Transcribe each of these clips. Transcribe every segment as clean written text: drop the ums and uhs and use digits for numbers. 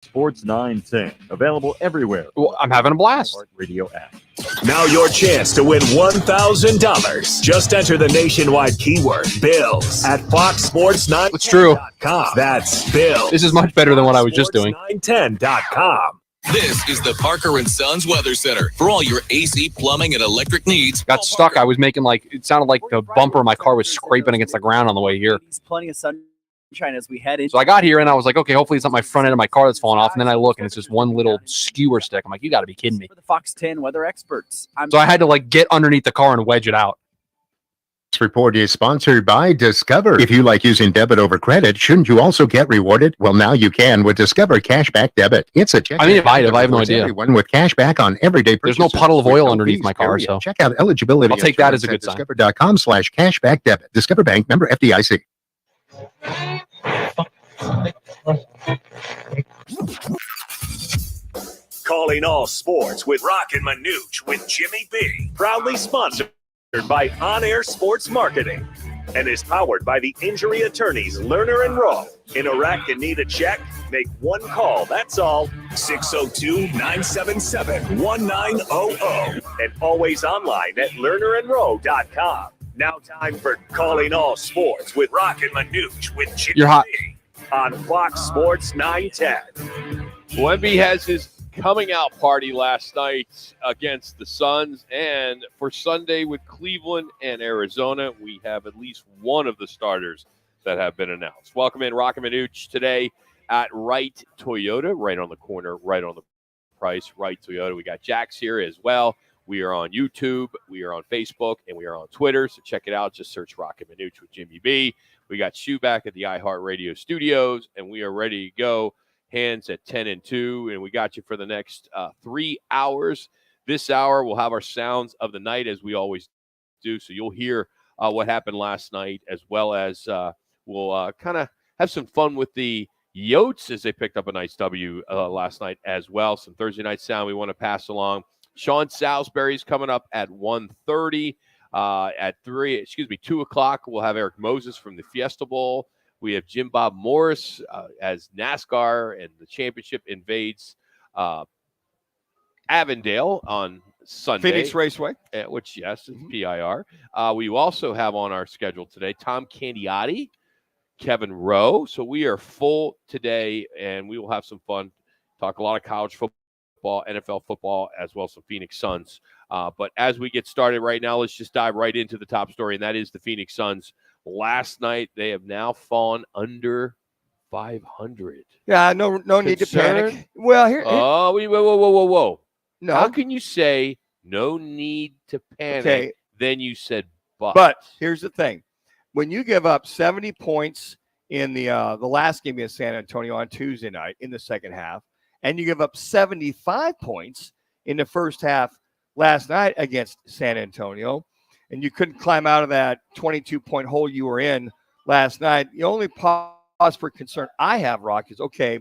Sports 910. Available everywhere. Well, I'm having a blast. Radio app. Now your chance to win $1,000. Just enter the nationwide keyword Bills at FoxSports910.com. It's true. That's Bills. This is much better than what I was just doing. FoxSports910.com. This is the Parker & Sons Weather Center for all your AC, plumbing, and electric needs. Got stuck. I was making it sounded like the bumper of my car was scraping against the ground on the way here. Plenty of sunshine as we head in. So I got here and I was like, okay, hopefully it's not my front end of my car that's falling off. And then I look and it's just one little skewer stick. I'm like, you got to be kidding me. For the Fox 10 weather experts. So I had to get underneath the car and wedge it out. This report is sponsored by Discover. If you like using debit over credit, shouldn't you also get rewarded? Well, now you can with Discover Cashback Debit. It's a check. I mean, it might have. I have no idea. Everyone with cashback on everyday purchases. There's no puddle of oil underneath my car, so check out eligibility. I'll take that as a good sign. Discover.com/cashback debit. Discover Bank, member FDIC. Calling all sports with Roc and Manuch with Jimmy B. Proudly sponsored by On Air Sports Marketing and is powered by the injury attorneys Lerner and Rowe. In Iraq and need a check? Make one call, that's all. 602-977-1900 and always online at lernerandrowe.com. Now time for Calling All Sports with Roc and Manuch with Jimmy You're hot. B on Fox Sports 910. Wemby has his coming out party last night against the Suns, and for Sunday with Cleveland and Arizona, we have at least one of the starters that have been announced. Welcome in Roc and Manuch today at Wright Toyota, right on the corner, right on the price, Wright Toyota. We got Jax here as well. We are on YouTube, we are on Facebook, and we are on Twitter, so check it out. Just search Roc and Manuch with Jimmy B. We got Shu back at the iHeartRadio studios, and we are ready to go. Hands at 10 and 2, and we got you for the next 3 hours. This hour, we'll have our sounds of the night as we always do, so you'll hear what happened last night, as well as we'll kind of have some fun with the Yotes as they picked up a nice W last night as well. Some Thursday night sound we want to pass along. Sean Salisbury's coming up at 1:30. At 2 o'clock, we'll have Eric Moses from the Fiesta Bowl. We have Jim Bob Morris as NASCAR and the championship invades Avondale on Sunday. Phoenix Raceway. Which, yes, it's PIR. We also have on our schedule today Tom Candiotti, Kevin Rowe. So we are full today, and we will have some fun. Talk a lot of college football, NFL football, as well as some Phoenix Suns. But as we get started right now, let's just dive right into the top story, and that is the Phoenix Suns. Last night, they have now fallen under 500. Yeah, no need to panic. Well, here. Oh, whoa. No. How can you say no need to panic? Okay. Then you said but. But here's the thing. When you give up 70 points in the last game against San Antonio on Tuesday night in the second half, and you give up 75 points in the first half last night against San Antonio, and you couldn't climb out of that 22-point hole you were in last night, the only pause for concern I have, Rock, is, okay,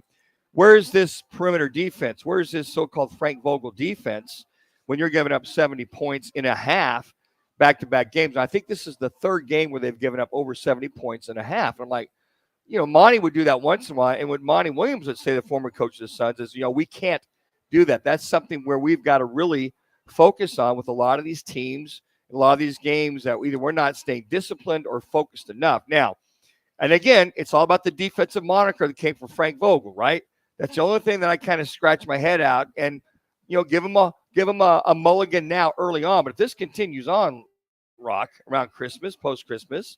where's this perimeter defense? Where's this so-called Frank Vogel defense when you're giving up 70 points in a half, back-to-back games? And I think this is the third game where they've given up over 70 points in a half. And I'm like, Monty would do that once in a while. And what Monty Williams would say, the former coach of the Suns, is, we can't do that. That's something where we've got to really focus on with a lot of these teams, a lot of these games, that either we're not staying disciplined or focused enough. Now, and again, it's all about the defensive moniker that came from Frank Vogel, right? That's the only thing that I kind of scratch my head out, and give him a mulligan now early on. But if this continues on, Rock, around Christmas, post-Christmas,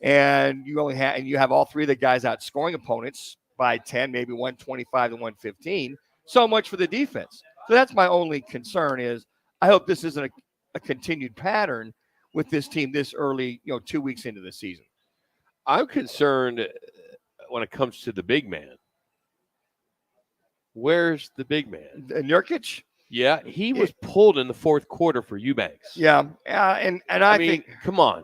and you have all three of the guys out scoring opponents by 10, maybe 125 to 115, so much for the defense. So that's my only concern, is I hope this isn't a continued pattern with this team this early, 2 weeks into the season. I'm concerned when it comes to the big man. Where's the big man? Nurkic? Yeah, he was pulled in the fourth quarter for Eubanks. Yeah, and I think, come on.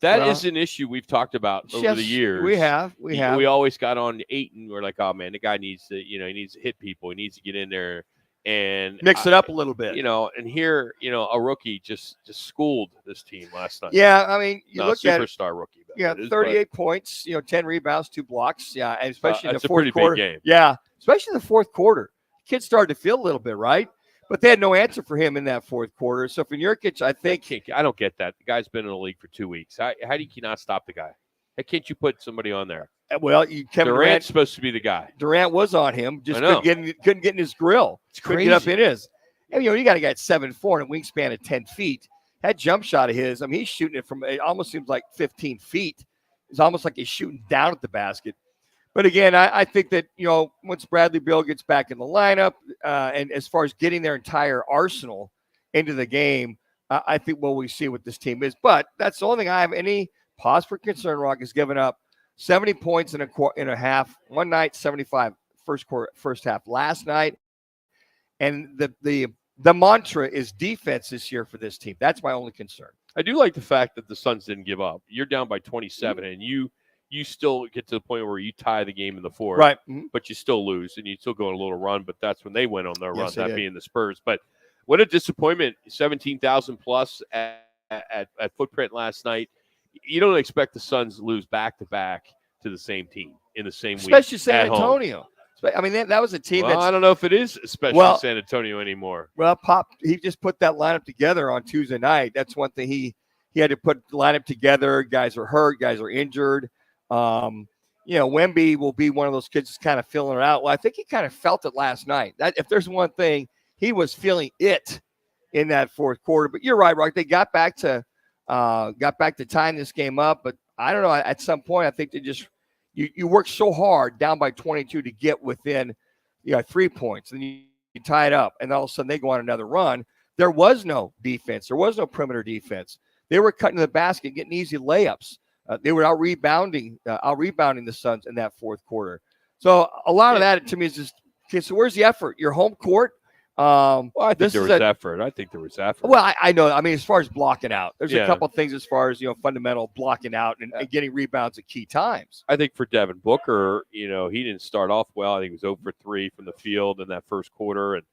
That is an issue we've talked about over the years. We have. We always got on Ayton. We're like, oh man, the guy needs to, he needs to hit people. He needs to get in there and mix it up a little bit. And here, a rookie just schooled this team last night. Yeah, I mean, you look at superstar rookie. 38 points, 10 rebounds, 2 blocks. Yeah, and especially in the that's fourth a pretty quarter. big game. Yeah, especially in the fourth quarter. Kids started to feel a little bit, right? But they had no answer for him in that fourth quarter. So for Nurkic, I think I don't get that. The guy's been in the league for 2 weeks. How do you not stop the guy? How can't you put somebody on there? well, Kevin Durant's supposed to be the guy. Durant was on him, just I know. couldn't get in his grill. It's Couldn't crazy. get up in his. And, you got a guy at 7'4" and a wingspan of 10 feet. That jump shot of his, I mean, he's shooting it from, it almost seems like 15 feet. It's almost like he's shooting down at the basket. But again, I think that, once Bradley Beal gets back in the lineup, and as far as getting their entire arsenal into the game, I think we see what this team is. But that's the only thing I have any pause for concern. Rock has given up 70 points in a half. One night, 75 first half last night. And the mantra is defense this year for this team. That's my only concern. I do like the fact that the Suns didn't give up. You're down by 27, and you still get to the point where you tie the game in the fourth, right? But you still lose, and you still go on a little run. But that's when they went on their run, that did. being the Spurs. But what a disappointment! 17,000 plus at Footprint last night. You don't expect the Suns to lose back to back to the same team in the same week, especially San at home. Antonio. I mean, that was a team. Well, I don't know if it is, especially San Antonio anymore. Well, he just put that lineup together on Tuesday night. That's one thing he had to put the lineup together. Guys are hurt. Guys are injured. Wemby will be one of those kids that's kind of feeling it out. Well, I think he kind of felt it last night. That if there's one thing, he was feeling it in that fourth quarter. But you're right, Rock. They got back to tying this game up. But I don't know. At some point, I think they just you work so hard down by 22 to get within 3 points, and you tie it up, and all of a sudden they go on another run. There was no defense. There was no perimeter defense. They were cutting to the basket, getting easy layups. They were out rebounding the Suns in that fourth quarter. So a lot of that to me is just okay. So where's the effort? Your home court. I think there was effort. I think there was effort. Well, I know. I mean, as far as blocking out, there's a couple of things as far as fundamental blocking out and getting rebounds at key times. I think for Devin Booker, he didn't start off well. I think he was 0 for 3 from the field in that first quarter, and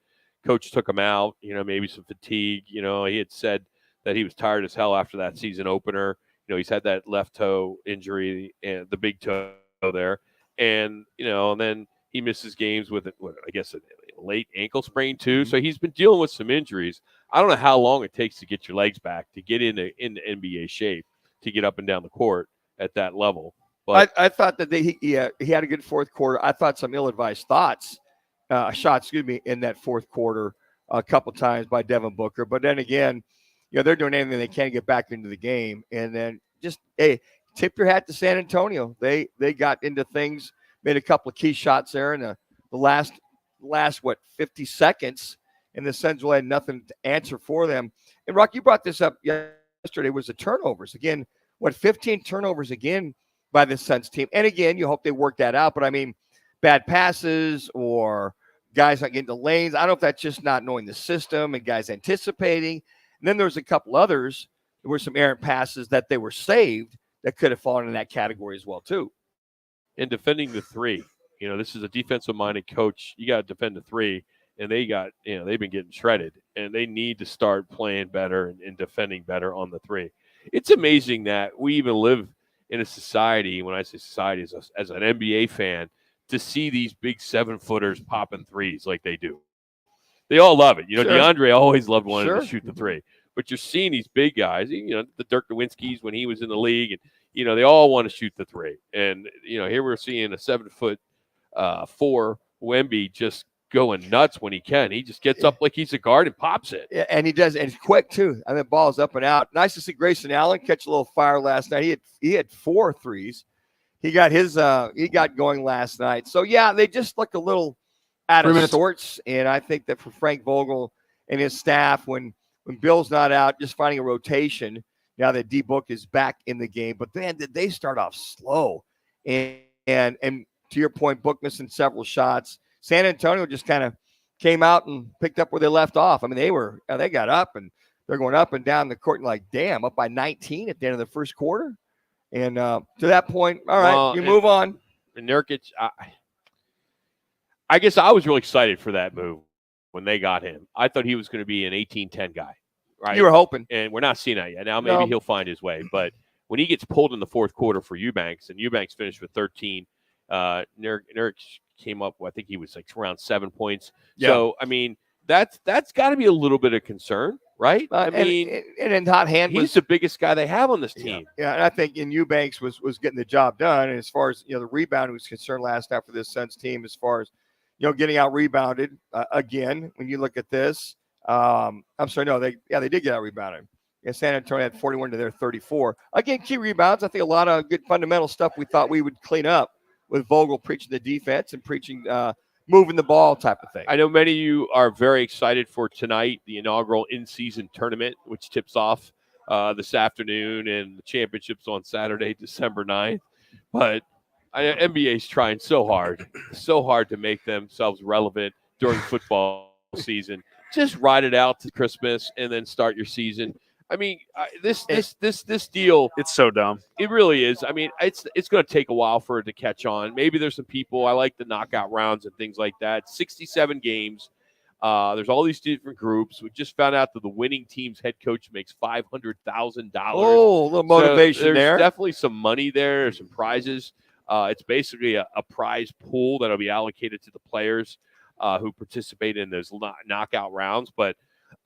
coach took him out. Maybe some fatigue. He had said that he was tired as hell after that season opener. He's had that left toe injury and the big toe there, and and then he misses games with I guess a late ankle sprain too. So he's been dealing with some injuries. I don't know how long it takes to get your legs back, to get into NBA shape, to get up and down the court at that level. But I thought that he had a good fourth quarter. I thought some ill-advised shots, in that fourth quarter a couple times by Devin Booker. But then again, they're doing anything they can to get back into the game. And then just, tip your hat to San Antonio. They got into things, made a couple of key shots there in the last 50 seconds, and the Suns had nothing to answer for them. And Rock, you brought this up yesterday, was the turnovers. Again, 15 turnovers again by the Suns team. And again, you hope they work that out. But I mean, bad passes or guys not getting to lanes. I don't know if that's just not knowing the system and guys anticipating. And then there's a couple others. There were some errant passes that they were saved that could have fallen in that category as well, too. In defending the three, this is a defensive-minded coach. You got to defend the three, and they've been getting shredded, and they need to start playing better and defending better on the three. It's amazing that we even live in a society, when I say society as an NBA fan, to see these big 7-footers popping threes like they do. They all love it. Sure. DeAndre always loved wanting Sure. to shoot the three. But you're seeing these big guys, the Dirk Nowinskis when he was in the league, and, they all want to shoot the three. And, here we're seeing a 7'4" Wemby just going nuts when he can. He just gets up like he's a guard and pops it. Yeah, and he does, and it's quick too. I mean, the ball's up and out. Nice to see Grayson Allen catch a little fire last night. He had 4 threes. He got going last night. So yeah, they just look a little out of sorts. And I think that for Frank Vogel and his staff, when Bill's not out, just finding a rotation now that D-Book is back in the game. But then did they start off slow? And to your point, Book missing several shots. San Antonio just kind of came out and picked up where they left off. I mean, they got up and they're going up and down the court and like, damn, up by 19 at the end of the first quarter. And to that point, all right, you move on. And Nurkic, I guess I was really excited for that move when they got him. I thought he was going to be an 18-10 guy, right? You were hoping. And we're not seeing that yet. Now maybe he'll find his way. But when he gets pulled in the fourth quarter for Eubanks, and Eubanks finished with 13, Nurkic came up. I think he was like around 7 points. Yeah. So I mean, that's got to be a little bit of concern, right? I mean, and in hot hand he's was the biggest guy they have on this team. Yeah, and I think in Eubanks was getting the job done. And as far as the rebound was concerned last night for this Suns team, as far as getting out rebounded again. When you look at this, I'm sorry, no, they did get out rebounded. Yeah, San Antonio had 41 to their 34. Again, key rebounds. I think a lot of good fundamental stuff we thought we would clean up with Vogel preaching the defense and preaching moving the ball type of thing. I know many of you are very excited for tonight, the inaugural in-season tournament, which tips off this afternoon, and the championships on Saturday, December 9th. But NBA's trying so hard to make themselves relevant during football season. Just ride it out to Christmas and then start your season. I mean, this deal. It's so dumb. It really is. I mean, it's going to take a while for it to catch on. Maybe there's some people. I like the knockout rounds and things like that. 67 games. There's all these different groups. We just found out that the winning team's head coach makes $500,000. Oh, a little motivation so there. There's definitely some money there. There's some prizes. It's basically a prize pool that'll be allocated to the players who participate in those knockout rounds. But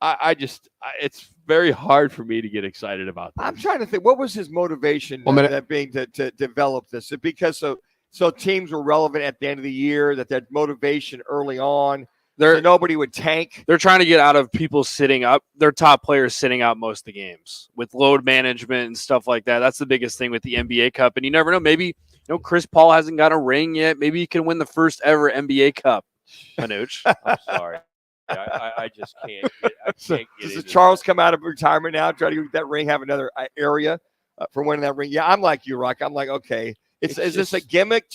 it's very hard for me to get excited about this. I'm trying to think, what was his motivation that being to develop this? Because so teams were relevant at the end of the year, that motivation early on, so nobody would tank. They're trying to get out of people sitting up, their top players sitting out most of the games with load management and stuff like that. That's the biggest thing with the NBA Cup. And you never know, maybe Chris Paul hasn't got a ring yet. Maybe he can win the first ever NBA Cup. Manuch. I'm sorry. I just can't. Does Charles come out of retirement now, try to get that ring, have another area for winning that ring? Yeah, I'm like you, Rock. I'm like, okay, is this a gimmick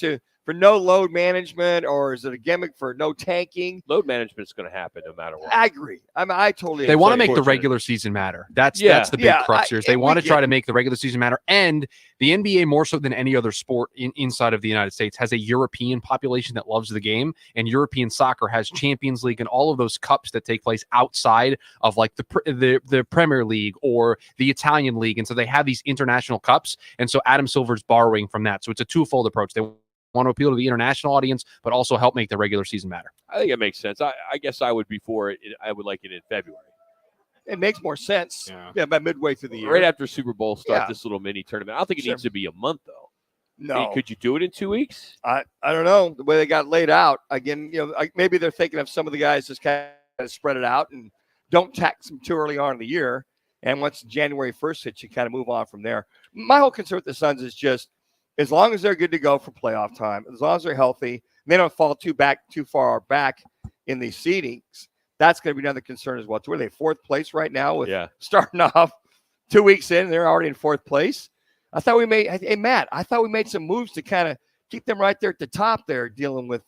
for no load management, or is it a gimmick for no tanking? Load management is going to happen no matter what. I agree. I totally. They want to make the regular season matter. That's the big crux here. They want to try to make the regular season matter, and the NBA, more so than any other sport inside of the United States, has a European population that loves the game, and European soccer has Champions League and all of those cups that take place outside of like the Premier League or the Italian League, and so they have these international cups, and so Adam Silver's borrowing from that. So it's a twofold approach. They want to appeal to the international audience, but also help make the regular season matter. I think it makes sense. I guess I would be for it. I would like it in February. It makes more sense. Yeah, by midway through the year. Right after Super Bowl, start this little mini tournament. I don't think it needs to be a month, though. No. I mean, could you do it in 2 weeks? I don't know. The way they got laid out, again, maybe they're thinking of some of the guys just kind of spread it out and don't tax them too early on in the year. And once January 1st hits, you kind of move on from there. My whole concern with the Suns is just, as long as they're good to go for playoff time, as long as they're healthy, they don't fall too far back in these seedings, that's going to be another concern as well. Where are they? Fourth place right now with starting off 2 weeks in, they're already in fourth place. I thought we made some moves to kind of keep them right there at the top there, dealing with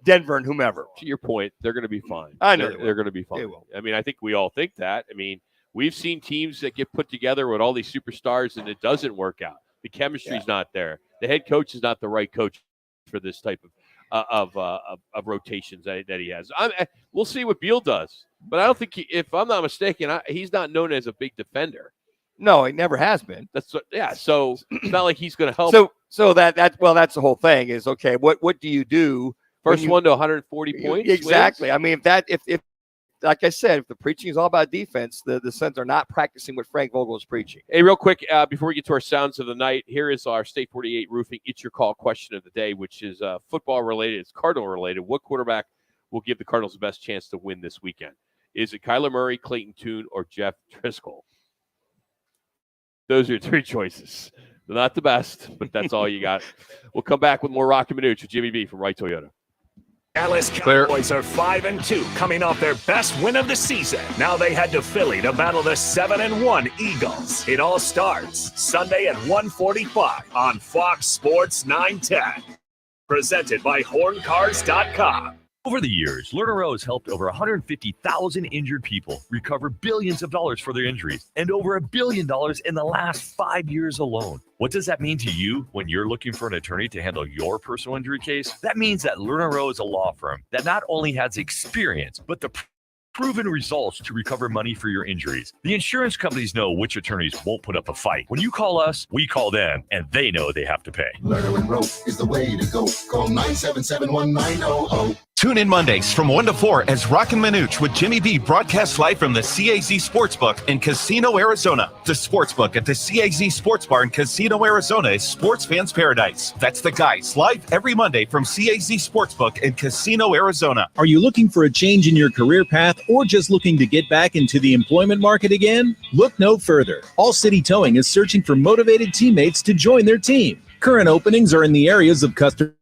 Denver and whomever. To your point, they're going to be fine. I know they're going to be fine. I mean, I think we all think that. I mean, we've seen teams that get put together with all these superstars and it doesn't work out. The chemistry's not there. The head coach is not the right coach for this type of rotations that he has. We'll see what Beal does, but I don't think if I'm not mistaken, he's not known as a big defender. No, he never has been. So it's not like he's going to help. So that's the whole thing. Is okay. What do you do? First one to 140 points. Exactly. Wins? I mean, if like I said, if the preaching is all about defense, the Suns are not practicing what Frank Vogel is preaching. Hey, real quick, before we get to our sounds of the night, here is our State 48 Roofing It's Your Call question of the day, which is football related. It's Cardinal related. What quarterback will give the Cardinals the best chance to win this weekend? Is it Kyler Murray, Clayton Tune, or Jeff Driscoll? Those are your three choices. They're not the best, but that's all you got. We'll come back with more Roc and Manuch with Jimmy B from Wright Toyota. Dallas Cowboys are 5-2, coming off their best win of the season. Now they head to Philly to battle the 7-1 Eagles. It all starts Sunday at 1:45 on Fox Sports 910. Presented by HornCars.com. Over the years, Lerner Rowe has helped over 150,000 injured people recover billions of dollars for their injuries and over $1 billion in the last 5 years alone. What does that mean to you when you're looking for an attorney to handle your personal injury case? That means that Lerner Rowe is a law firm that not only has experience, but the proven results to recover money for your injuries. The insurance companies know which attorneys won't put up a fight. When you call us, we call them, and they know they have to pay. Lerner and Roc is the way to go. Call 977-1900. Tune in Mondays from 1 to 4 as Roc and Manuch with Jimmy B broadcast live from the CAZ Sportsbook in Casino, Arizona. The Sportsbook at the CAZ Sports Bar in Casino, Arizona is sports fans' paradise. That's the guys live every Monday from CAZ Sportsbook in Casino, Arizona. Are you looking for a change in your career path or just looking to get back into the employment market again? Look no further. All City Towing is searching for motivated teammates to join their team. Current openings are in the areas of customer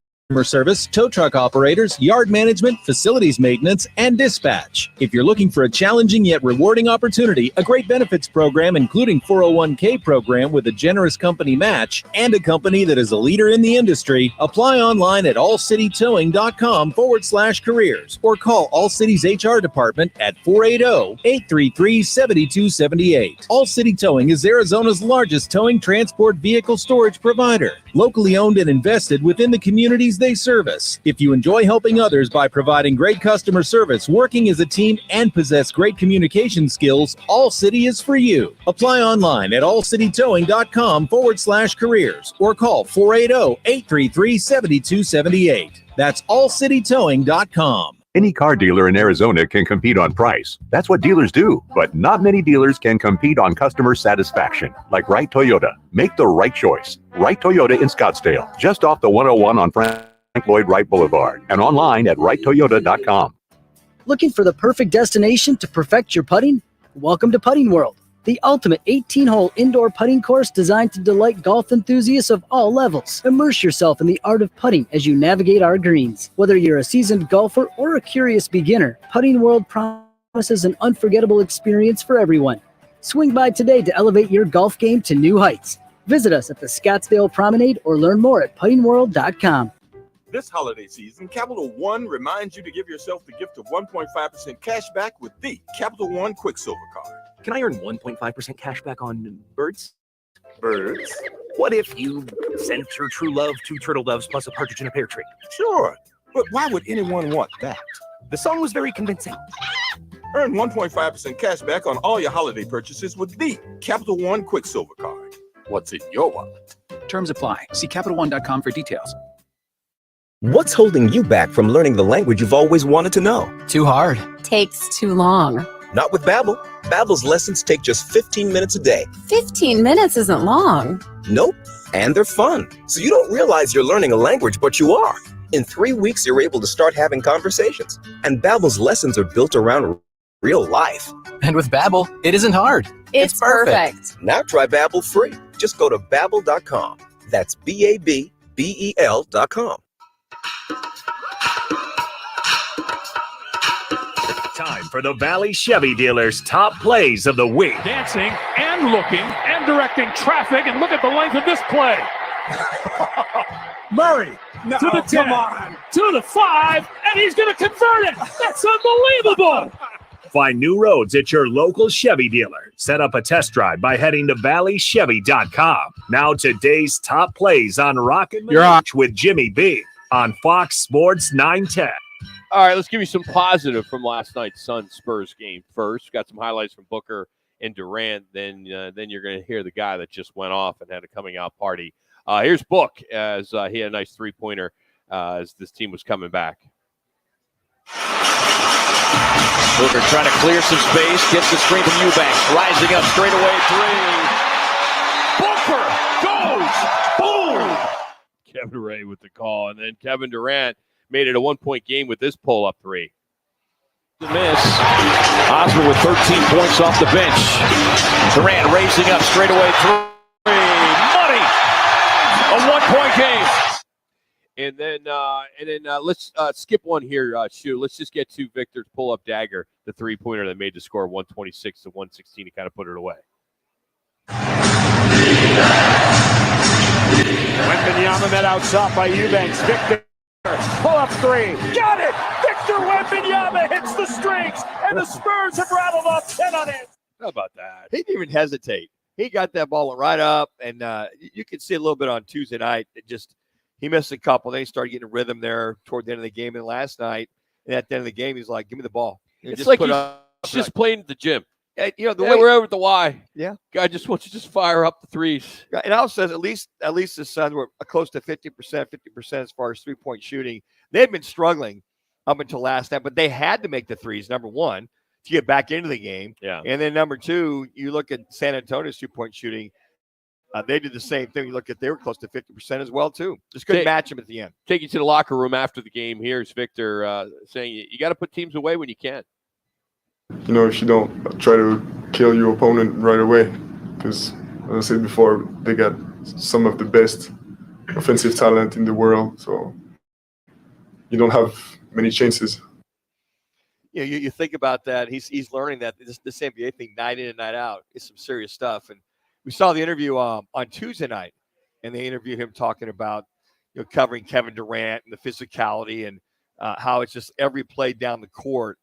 service, tow truck operators, yard management, facilities maintenance, and dispatch. If you're looking for a challenging yet rewarding opportunity, a great benefits program including 401k program with a generous company match, and a company that is a leader in the industry, apply online at allcitytowing.com/careers or call All City's HR department at 480-833-7278. All City Towing is Arizona's largest towing transport vehicle storage provider, locally owned and invested within the communities they service. If you enjoy helping others by providing great customer service, working as a team, and possess great communication skills, All City is for you. Apply online at allcitytowing.com/careers or call 480-833-7278. That's allcitytowing.com. Any car dealer in Arizona can compete on price. That's what dealers do. But not many dealers can compete on customer satisfaction. Like Wright Toyota. Make the right choice. Wright Toyota in Scottsdale, just off the 101 on Frank Lloyd Wright Boulevard, and online at wrighttoyota.com. Looking for the perfect destination to perfect your putting? Welcome to Putting World, the ultimate 18-hole indoor putting course designed to delight golf enthusiasts of all levels. Immerse yourself in the art of putting as you navigate our greens. Whether you're a seasoned golfer or a curious beginner, Putting World promises an unforgettable experience for everyone. Swing by today to elevate your golf game to new heights. Visit us at the Scottsdale Promenade or learn more at puttingworld.com. This holiday season, Capital One reminds you to give yourself the gift of 1.5% cash back with the Capital One Quicksilver Card. Can I earn 1.5% cash back on birds? Birds? What if you sent your true love 2 turtle doves plus a partridge in a pear tree? Sure, but why would anyone want that? The song was very convincing. Earn 1.5% cash back on all your holiday purchases with the Capital One Quicksilver Card. What's in your wallet? Terms apply. See CapitalOne.com for details. What's holding you back from learning the language you've always wanted to know? Too hard. Takes too long. Not with Babbel. Babbel's lessons take just 15 minutes a day. 15 minutes isn't long. Nope. And they're fun. So you don't realize you're learning a language, but you are. In 3 weeks, you're able to start having conversations. And Babbel's lessons are built around real life. And with Babbel, it isn't hard. It's perfect. Now try Babbel free. Just go to Babbel.com. That's Babbel.com. Time for the Valley Chevy dealers' top plays of the week. Dancing and looking and directing traffic, and look at the length of this play. Murray To the 10, to the 5, and he's going to convert it. That's unbelievable. Find new roads at your local Chevy dealer. Set up a test drive by heading to valleychevy.com. Now today's top plays on Roc and Manuch with Jimmy B on Fox Sports 910. All right, let's give you some positive from last night's Suns-Spurs game first. Got some highlights from Booker and Durant. Then you're going to hear the guy that just went off and had a coming-out party. Here's Book as he had a nice three-pointer as this team was coming back. Booker trying to clear some space, gets the screen from Eubanks, rising up straight away three. Booker goes, boom! Kevin Ray with the call, and then Kevin Durant made it a one-point game with this pull-up three. The miss. Osborne with 13 points off the bench. Durant raising up straight away three. Money! A one-point game. And then let's skip one here, Shu. Let's just get to Victor's pull-up dagger, the three-pointer that made the score 126 to 116 to kind of put it away. Wembanyama met out top by Eubanks. Victor, pull-up three. Got it! Victor Wembanyama hits the strings, and the Spurs have rattled off 10 on it. How about that? He didn't even hesitate. He got that ball right up, and you could see a little bit on Tuesday night. He missed a couple. Then he started getting a rhythm there toward the end of the game. And last night, and at the end of the game, he's like, give me the ball. It's like he's just playing at the gym. You know, we're over at the Y. Yeah. Guy just wants to just fire up the threes. And also says at least the Suns were close to 50% as far as 3-point shooting. They've been struggling up until last night, but they had to make the threes, number one, to get back into the game. Yeah. And then number two, you look at San Antonio's 2-point shooting. They did the same thing. You look at, they were close to 50% as well, too. Just couldn't match them at the end. Take you to the locker room after the game. Here's Victor saying you got to put teams away when you can. You know, if you don't try to kill your opponent right away, because as I said before, they got some of the best offensive talent in the world, so you don't have many chances. You know, you think about that. He's learning that this NBA thing, night in and night out, is some serious stuff. And we saw the interview on Tuesday night, and they interviewed him talking about, you know, covering Kevin Durant and the physicality and how it's just every play down the court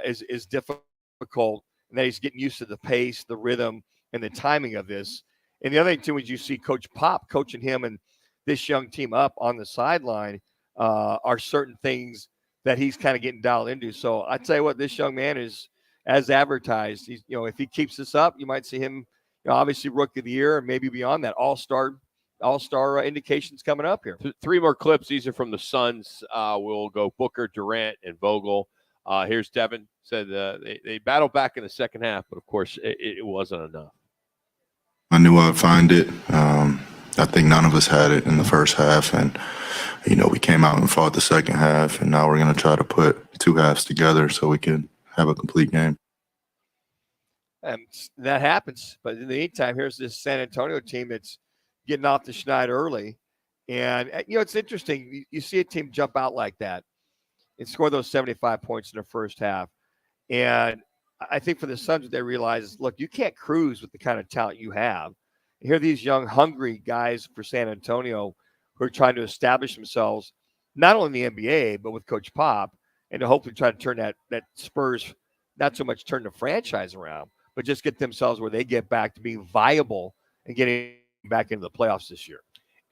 is difficult, and that he's getting used to the pace, the rhythm, and the timing of this. And the other thing, too, is you see Coach Pop coaching him and this young team up on the sideline are certain things that he's kind of getting dialed into. So I tell you what, this young man is, as advertised. He's, you know, if he keeps this up, you might see him, you know, obviously Rookie of the Year, and maybe beyond that, all-star indications coming up here. 3 more clips. These are from the Suns. We'll go Booker, Durant, and Vogel. Here's Devin. Said they battled back in the second half, but of course it wasn't enough. I knew I'd find it. I think none of us had it in the first half, and you know, we came out and fought the second half, and now we're going to try to put 2 halves together so we can have a complete game. And that happens, but in the meantime, here's this San Antonio team that's getting off the schneid early, and you know, it's interesting. You see a team jump out like that and score those 75 points in the first half. And I think for the Suns, what they realize is, look, you can't cruise with the kind of talent you have. And here are these young, hungry guys for San Antonio who are trying to establish themselves, not only in the NBA, but with Coach Pop, and to hopefully try to turn that Spurs, not so much turn the franchise around, but just get themselves where they get back to being viable and getting back into the playoffs this year.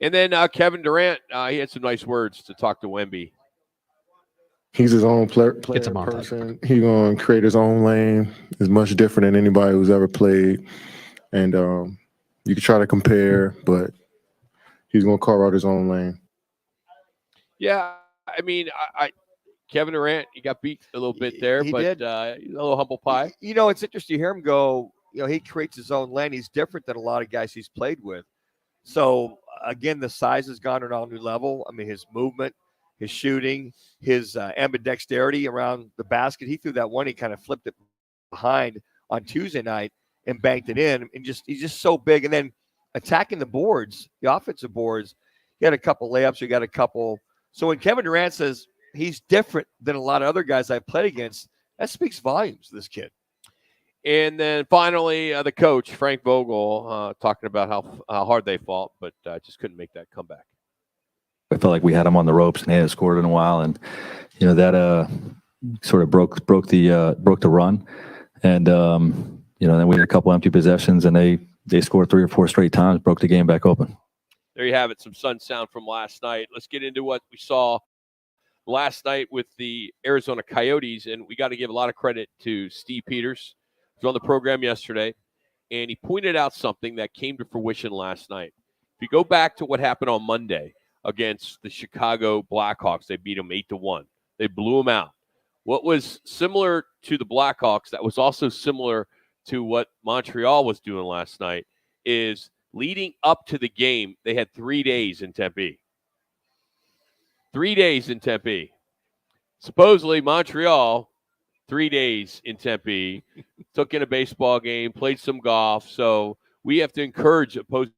And then Kevin Durant, he had some nice words to talk to Wemby. He's his own player person. He's going to create his own lane. Is much different than anybody who's ever played. And you can try to compare, but he's going to carve out his own lane. Yeah, I mean, Kevin Durant, he got beat a little bit there, He but did. a little humble pie. You know, it's interesting to hear him go, you know, he creates his own lane. He's different than a lot of guys he's played with. So, again, the size has gone to an all-new level. I mean, his movement, his shooting, his ambidexterity around the basket. He threw that one. He kind of flipped it behind on Tuesday night and banked it in. And he's just so big. And then attacking the boards, the offensive boards, he had a couple layups. He got a couple. So when Kevin Durant says he's different than a lot of other guys I've played against, that speaks volumes to this kid. And then finally, the coach, Frank Vogel, talking about how hard they fought, but just couldn't make that comeback. I felt like we had him on the ropes and they hadn't scored in a while, and you know that sort of broke the run, and you know then we had a couple empty possessions and they scored 3 or 4 straight times, broke the game back open. There you have it, some Sun sound from last night. Let's get into what we saw last night with the Arizona Coyotes, and we got to give a lot of credit to Steve Peters, who was on the program yesterday, and he pointed out something that came to fruition last night. If you go back to what happened on Monday against the Chicago Blackhawks, they beat them 8-1. They blew them out. What was similar to the Blackhawks, that was also similar to what Montreal was doing last night, is leading up to the game, they had 3 days in Tempe. 3 days in Tempe. Supposedly, Montreal, 3 days in Tempe, took in a baseball game, played some golf. So we have to encourage opposing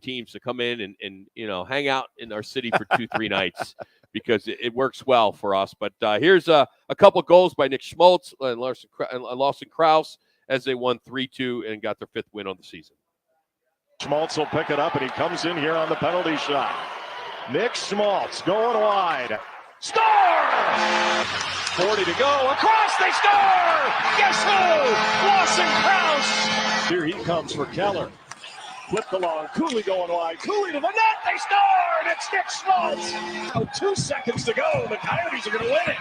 teams to come in and you know, hang out in our city for 2-3 nights, because it works well for us. But here's a couple of goals by Nick Schmaltz and Lawson Krause as they won 3-2 and got their 5th win on the season. Schmaltz will pick it up, and he comes in here on the penalty shot. Nick Schmaltz going wide. Score! 40 to go. Across, they score! Guess who? Lawson Krause! Here he comes for Keller. Flipped along. Cooley going wide. Cooley to the net. They scored! It's Nick Schmaltz! 2 seconds to go. The Coyotes are going to win it.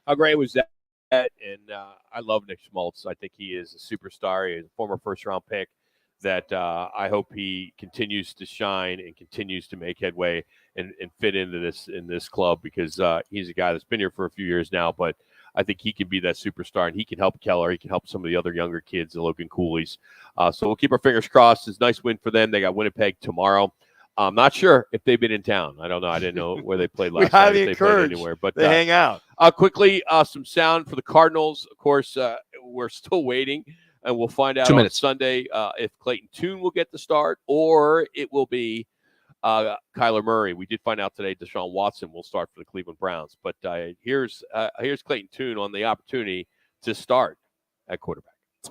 How great was that? And I love Nick Schmaltz. I think he is a superstar. He's a former first-round pick that I hope he continues to shine and continues to make headway and fit into this club, because he's a guy that's been here for a few years now, but I think he can be that superstar, and he can help Keller. He can help some of the other younger kids, the Logan Coolies. So we'll keep our fingers crossed. It's a nice win for them. They got Winnipeg tomorrow. I'm not sure if they've been in town. I don't know. I didn't know where they played last night. If they played anywhere, but they hang out. Quickly, some sound for the Cardinals. Of course, we're still waiting, and we'll find out on Sunday if Clayton Tune will get the start or it will be Kyler Murray. We did find out today Deshaun Watson will start for the Cleveland Browns. But here's Clayton Tune on the opportunity to start at quarterback. It's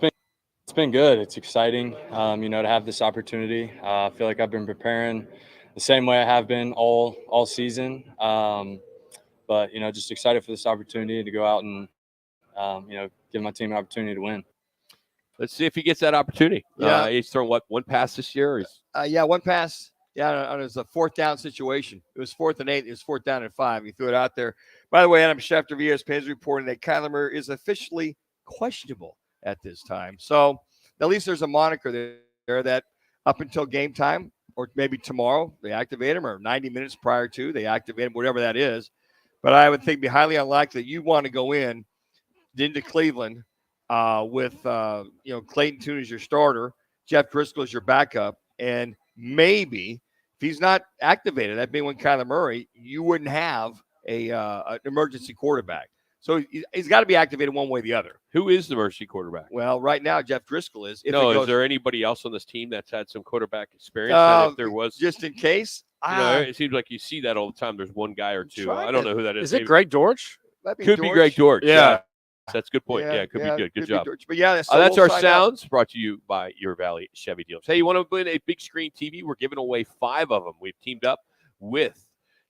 been good. It's exciting, to have this opportunity. I feel like I've been preparing the same way I have been all season. But just excited for this opportunity to go out and give my team an opportunity to win. Let's see if he gets that opportunity. Yeah. He's thrown one pass this year. One pass. Yeah, it was a fourth down situation. It was 4th and 8. It was 4th down and 5. He threw it out there. By the way, Adam Schefter of ESPN is reporting that Kyler Murray is officially questionable at this time. So at least there's a moniker there that up until game time, or maybe tomorrow, they activate him, or 90 minutes prior to, they activate him, whatever that is. But I would think it'd be highly unlikely that you want to go into Cleveland with Clayton Tune as your starter, Jeff Driscoll as your backup, and maybe if he's not activated, that being when Kyler Murray, you wouldn't have an emergency quarterback. So he's got to be activated one way or the other. Who is the emergency quarterback? Well, right now Jeff Driscoll is. Is there anybody else on this team that's had some quarterback experience? And if there was, just in case, it seems like you see that all the time. There's one guy or two. I don't know who that is. Is it Greg Dortch? Could be Greg Dortch. Yeah. That's a good point. Yeah, it could be good. Good job. But yeah, that's our sounds brought to you by Your Valley Chevy Dealers. Hey, you want to win a big screen TV? We're giving away 5 of them. We've teamed up with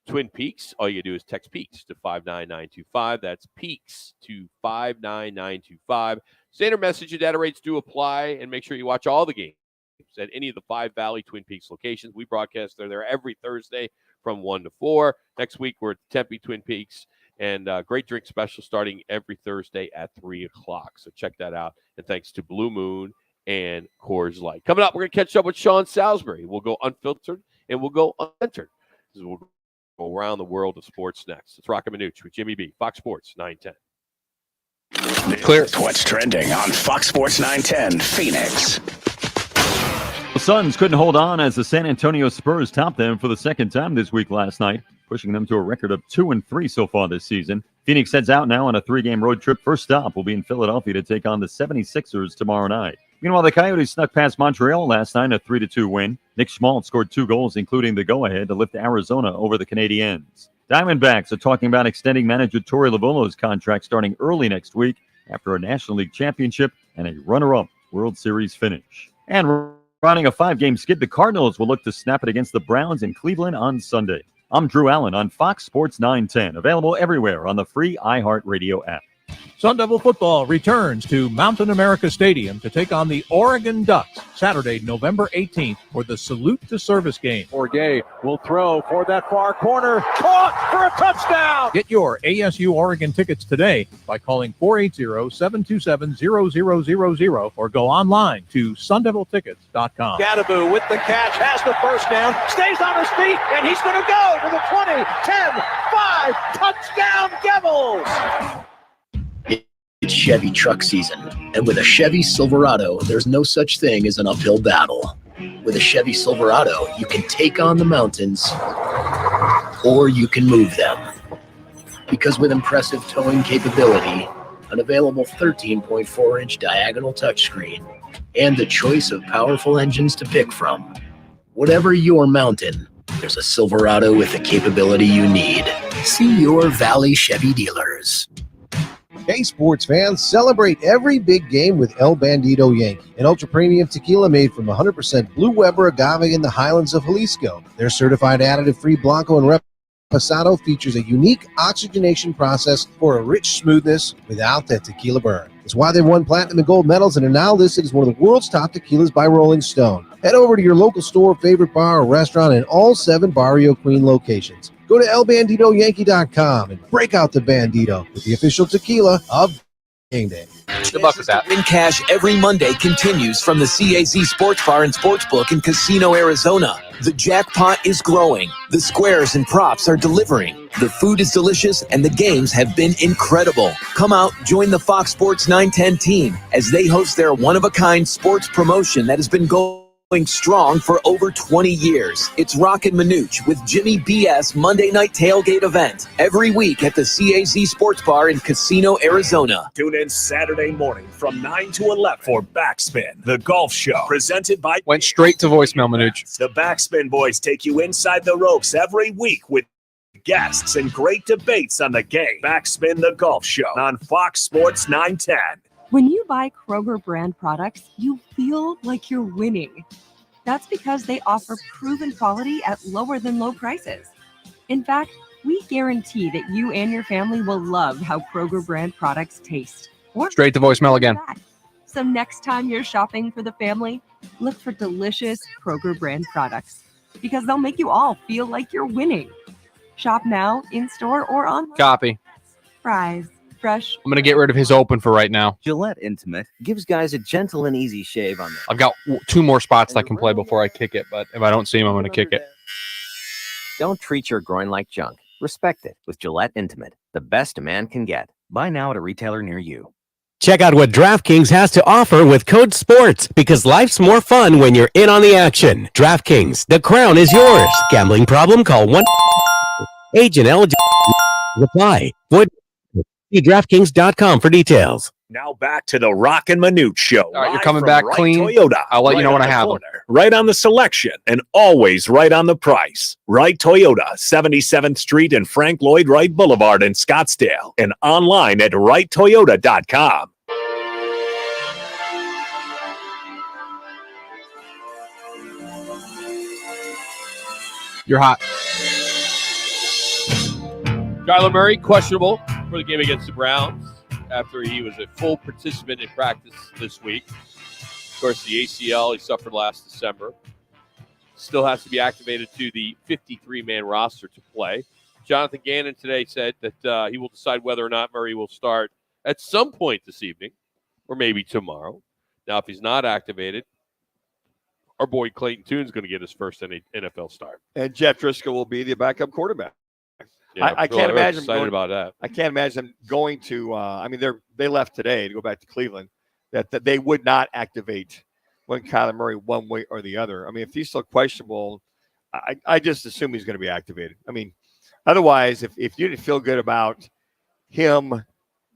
Twin Peaks. All you do is text Peaks to 59925. That's Peaks to 59925. Standard message and data rates do apply, and make sure you watch all the games at any of the 5 Valley Twin Peaks locations. We broadcast there every Thursday from 1 to 4. Next week, we're at Tempe Twin Peaks. And great drink special starting every Thursday at 3 o'clock. So check that out. And thanks to Blue Moon and Coors Light. Coming up, we're going to catch up with Sean Salisbury. We'll go unfiltered and we'll go uncensored. We'll go around the world of sports next. It's Roc and Manuch with Jimmy B. Fox Sports 910. Clear. What's trending on Fox Sports 910 Phoenix. The Suns couldn't hold on as the San Antonio Spurs topped them for the second time this week last night, pushing them to a record of 2-3 so far this season. Phoenix heads out now on a 3-game road trip. First stop will be in Philadelphia to take on the 76ers tomorrow night. Meanwhile, the Coyotes snuck past Montreal last night, a 3-2 win. Nick Schmaltz scored 2 goals, including the go-ahead to lift Arizona over the Canadiens. Diamondbacks are talking about extending manager Torey Lovullo's contract starting early next week after a National League championship and a runner-up World Series finish. And running a 5-game skid, the Cardinals will look to snap it against the Browns in Cleveland on Sunday. I'm Drew Allen on Fox Sports 910, available everywhere on the free iHeartRadio app. Sun Devil football returns to Mountain America Stadium to take on the Oregon Ducks Saturday, November 18th for the Salute to Service game. Orgay will throw for that far corner. Caught for a touchdown. Get your ASU Oregon tickets today by calling 480-727-0000 or go online to sundeviltickets.com. Gadaboo with the catch, has the first down, stays on his feet, and he's going to go to the 20, 10, 5, touchdown Devils. It's Chevy truck season, and with a Chevy Silverado, there's no such thing as an uphill battle. With a Chevy Silverado, you can take on the mountains, or you can move them. Because with impressive towing capability, an available 13.4-inch diagonal touchscreen, and the choice of powerful engines to pick from, whatever your mountain, there's a Silverado with the capability you need. See your Valley Chevy dealers. Hey, sports fans, celebrate every big game with El Bandito Yankee, an ultra-premium tequila made from 100% Blue Weber agave in the highlands of Jalisco. Their certified additive-free Blanco and Reposado features a unique oxygenation process for a rich smoothness without that tequila burn. It's why they won platinum and gold medals and are now listed as one of the world's top tequilas by Rolling Stone. Head over to your local store, favorite bar, or restaurant in all 7 Barrio Queen locations. Go to elbanditoyankee.com and break out the Bandito with the official tequila of game day. The Buckers app. Win cash every Monday continues from the CAZ Sports Bar and Sportsbook in Casino, Arizona. The jackpot is growing. The squares and props are delivering. The food is delicious and the games have been incredible. Come out, join the Fox Sports 910 team as they host their one-of-a-kind sports promotion that has been going strong for over 20 years. It's Roc and Manuch with Jimmy BS Monday Night Tailgate event every week at the CAZ Sports Bar in Casino, Arizona. Tune in Saturday morning from 9 to 11 for Backspin, the golf show presented by... Went straight to voicemail, Manuch. The Backspin boys take you inside the ropes every week with guests and great debates on the game. Backspin, the golf show on Fox Sports 910. When you buy Kroger brand products, you feel like you're winning. That's because they offer proven quality at lower than low prices. In fact, we guarantee that you and your family will love how Kroger brand products taste. Straight to voicemail again. So next time you're shopping for the family, look for delicious Kroger brand products because they'll make you all feel like you're winning. Shop now, in-store, or online. Copy. Fries. Fresh. I'm going to get rid of his open for right now. Gillette Intimate gives guys a gentle and easy shave on them. I've got 2 more spots that I can play before I kick it, but if I don't see him, I'm going to kick it. Don't treat your groin like junk. Respect it with Gillette Intimate, the best a man can get. Buy now at a retailer near you. Check out what DraftKings has to offer with code SPORTS because life's more fun when you're in on the action. DraftKings, the crown is yours. Gambling problem? Call 1. Age and eligibility apply. Void. See DraftKings.com for details. Now back to the Roc and Manuch show. All right, you're coming back Wright clean. Toyota. I'll let you know when I have them. Right on the selection and always right on the price. Wright Toyota, 77th Street and Frank Lloyd Wright Boulevard in Scottsdale, and online at wrighttoyota.com. You're hot. Kyler Murray, questionable for the game against the Browns after he was a full participant in practice this week. Of course, the ACL he suffered last December. Still has to be activated to the 53-man roster to play. Jonathan Gannon today said that he will decide whether or not Murray will start at some point this evening or maybe tomorrow. Now, if he's not activated, our boy Clayton Tune's going to get his first NFL start. And Jeff Driscoll will be the backup quarterback. Yeah, I can't imagine excited about that. I can't imagine them going to. They left today to go back to Cleveland. That they would not activate when Kyler Murray one way or the other. I mean, if he's still questionable, I just assume he's going to be activated. I mean, otherwise, if you didn't feel good about him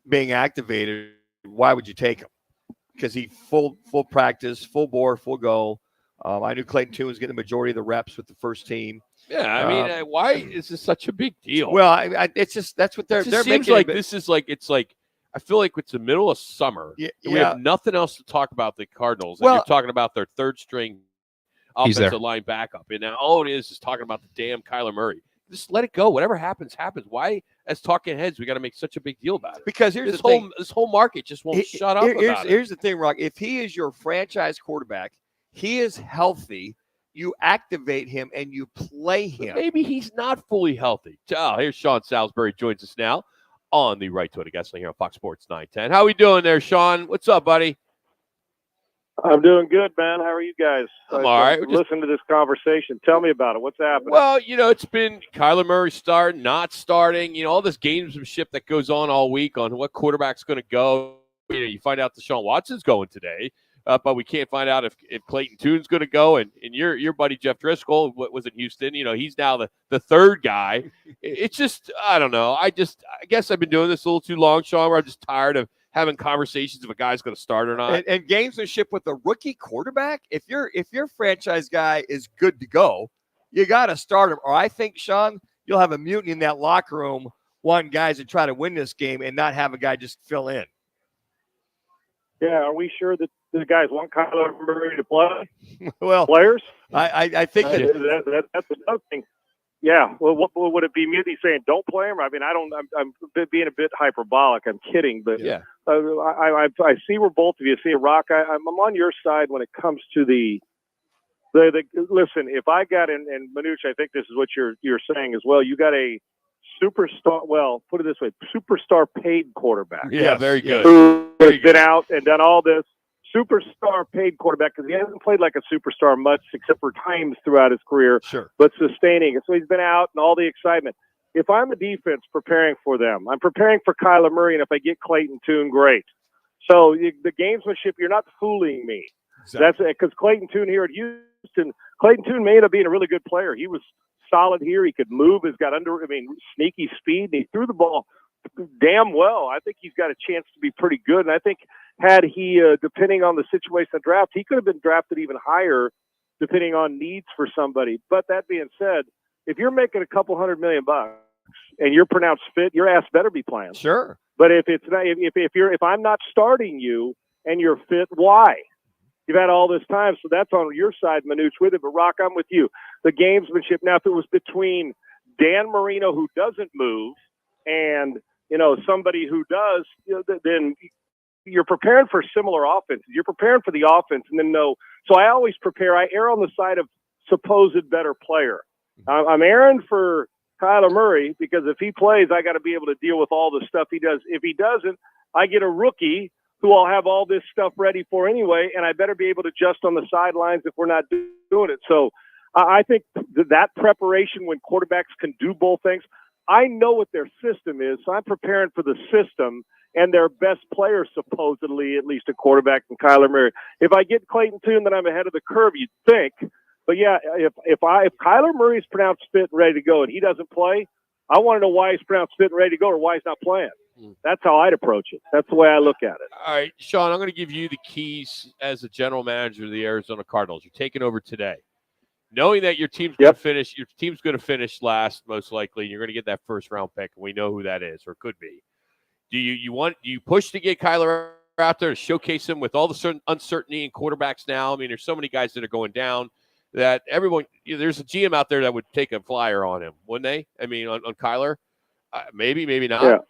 being activated, why would you take him? Because he full practice, full bore, full go. I knew Clayton Tune was getting the majority of the reps with the first team. Yeah, I mean, why is this such a big deal? Well, it's just that's what they're seems making. Like this is like it's like I feel like it's the middle of summer. Yeah, we have nothing else to talk about the Cardinals. And Well, you're talking about their third string He's there. offensive line backup, and now all it is talking about the damn Kyler Murray. Just let it go. Whatever happens, happens. Why, as talking heads, we got to make such a big deal about it? Because here's this the thing. this whole market just won't shut up about it. Here's the thing, Rock. If he is your franchise quarterback, he is healthy. You activate him and you play him. But maybe he's not fully healthy. Oh, here's Sean Salisbury joins us now on the Right Toyota Guest Line here on Fox Sports 910. How we doing there, Sean? What's up, buddy? I'm doing good, man. How are you guys? I'm all right. Listen to this conversation. Tell me about it. What's happening? Well, it's been Kyler Murray starting, not starting, all this gamesmanship that goes on all week on what quarterback's going to go. You find out Deshaun Watson's going today. But we can't find out if Clayton Tune's going to go, and your buddy Jeff Driscoll was in Houston. He's now the third guy. It's just I don't know. I guess I've been doing this a little too long, Sean. Where I'm just tired of having conversations if a guy's going to start or not. And gamesmanship with a rookie quarterback. If your franchise guy is good to go, you got to start him. Or I think, Sean, you'll have a mutiny in that locker room, wanting guys to try to win this game and not have a guy just fill in. Yeah, are we sure that the guys want Kyler Murray to play? Well, players? I think that's another thing. Yeah. Well, what would it be? Mutiny saying don't play him? I mean, I'm being a bit hyperbolic. I'm kidding, but yeah. I see where both of you see. Rock, I'm on your side when it comes to the Listen, if I got and Manuch, I think this is what you're saying as well. You got a superstar. Well, put it this way: superstar paid quarterback. Yeah, very good. Who has been out and done all this. Superstar paid quarterback because he hasn't played like a superstar much except for times throughout his career. Sure, but sustaining it. So he's been out and all the excitement. If I'm a defense preparing for them, I'm preparing for Kyler Murray, and if I get Clayton Tune, great. So the gamesmanship, you're not fooling me. Exactly. That's because Clayton Tune here at Houston, Clayton Tune may end up being a really good player. He was solid here. He could move. He's got sneaky speed, and he threw the ball damn well. I think he's got a chance to be pretty good. And I think had he, depending on the situation of the draft, he could have been drafted even higher depending on needs for somebody. But that being said, if you're making a couple $100 million and you're pronounced fit, your ass better be playing. Sure. But if it's not, if I'm not starting you and you're fit, why? You've had all this time, so that's on your side, Manuch, with it. But, Rock, I'm with you. The gamesmanship, now, if it was between Dan Marino, who doesn't move, and, somebody who does, then you're preparing for similar offenses. You're preparing for the offense, and then no. So I always I err on the side of supposed better player. I'm erring for Kyler Murray because if he plays, I got to be able to deal with all the stuff he does. If he doesn't, I get a rookie who I'll have all this stuff ready for anyway, and I better be able to adjust on the sidelines if we're not doing it. So I think that preparation when quarterbacks can do both things, I know what their system is, so I'm preparing for the system and their best player, supposedly, at least a quarterback, and Kyler Murray. If I get Clayton Tune, then I'm ahead of the curve, you'd think. But, yeah, if Kyler Murray's pronounced fit and ready to go and he doesn't play, I want to know why he's pronounced fit and ready to go or why he's not playing. That's how I'd approach it. That's the way I look at it. All right, Sean, I'm going to give you the keys as a general manager of the Arizona Cardinals. You're taking over today. Knowing that your team's going to finish last, most likely, and you're going to get that first-round pick, and we know who that is or could be. Do you push to get Kyler out there to showcase him with all the certain uncertainty in quarterbacks now? I mean, there's so many guys that are going down that everyone there's a GM out there that would take a flyer on him, wouldn't they? I mean, on Kyler, maybe not.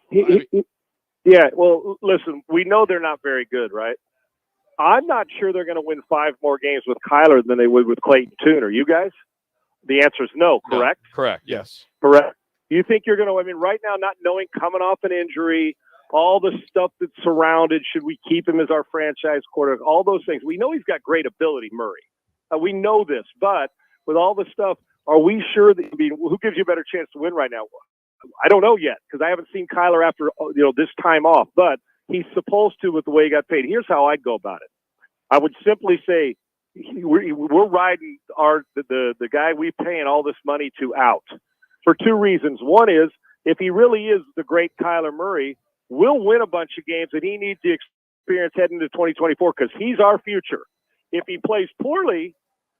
Yeah. Well, listen, we know they're not very good, right? I'm not sure they're going to win 5 more games with Kyler than they would with Clayton Tune. Are you guys? The answer is no, correct? No, correct, yes. Correct. You think you're going to, right now, not knowing, coming off an injury, all the stuff that's surrounded, should we keep him as our franchise quarterback, all those things. We know he's got great ability, Murray. We know this, but with all the stuff, are we sure that, who gives you a better chance to win right now? I don't know yet because I haven't seen Kyler after this time off, but he's supposed to with the way he got paid. Here's how I'd go about it. I would simply say we're riding the guy we paying all this money to out for 2 reasons. One is if he really is the great Kyler Murray, we'll win a bunch of games, and he needs the experience heading into 2024 because he's our future. If he plays poorly,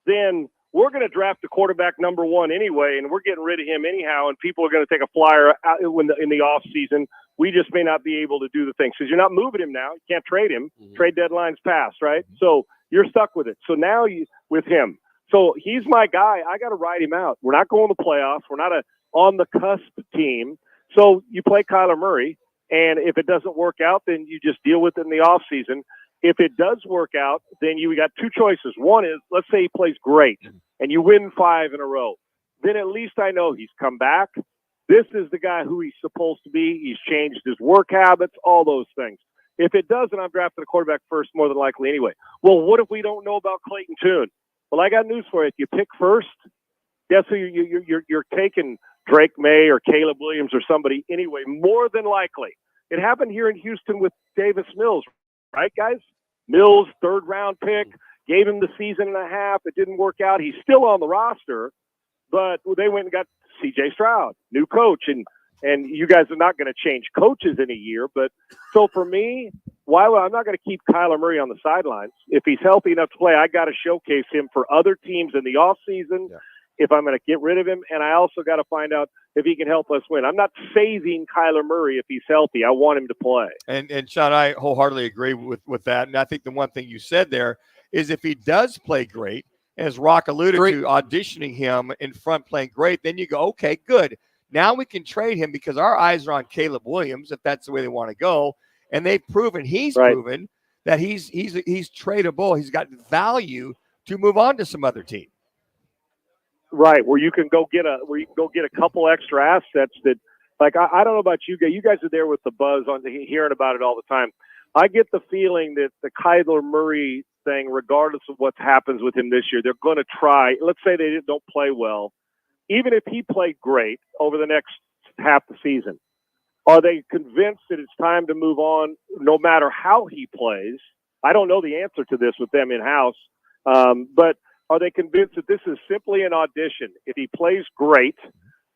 then we're going to draft the quarterback number 1 anyway, and we're getting rid of him anyhow, and people are going to take a flyer out in the offseason. We just may not be able to do the things because you're not moving him now. You can't trade him. Trade deadline's passed, right? So you're stuck with it. So now with him. So he's my guy. I got to ride him out. We're not going to playoffs. We're not a on-the-cusp team. So you play Kyler Murray, and if it doesn't work out, then you just deal with it in the offseason. If it does work out, then you got 2 choices. One is, let's say he plays great, and you win 5 in a row. Then at least I know he's come back. This is the guy who he's supposed to be. He's changed his work habits, all those things. If it doesn't, I'm drafting a quarterback first more than likely anyway. Well, what if we don't know about Clayton Tune? Well, I got news for you. If you pick first, guess who you're taking Drake May or Caleb Williams or somebody anyway, more than likely. It happened here in Houston with Davis Mills, right, guys? Mills, 3rd-round pick, gave him the season and a half. It didn't work out. He's still on the roster, but they went and got C.J. Stroud, new coach, and you guys are not going to change coaches in a year. But so for me, I'm not going to keep Kyler Murray on the sidelines. If he's healthy enough to play, I got to showcase him for other teams in the offseason. Yeah. If I'm going to get rid of him, and I also got to find out if he can help us win. I'm not saving Kyler Murray if he's healthy. I want him to play. And Sean, I wholeheartedly agree with that. And I think the one thing you said there is if he does play great, as Rock alluded to, auditioning him in front playing great, then you go, okay, good. Now we can trade him because our eyes are on Caleb Williams, if that's the way they want to go. And they've proven, proven that he's tradable. He's got value to move on to some other team. Right, where you can go get a couple extra assets that, like, I don't know about you guys. You guys are there with the buzz on hearing about it all the time. I get the feeling that the Kyler Murray thing, regardless of what happens with him this year, they're going to try. Let's say they don't play well, even if he played great over the next half the season. Are they convinced that it's time to move on, no matter how he plays? I don't know the answer to this with them in house, but. Are they convinced that this is simply an audition? If he plays great,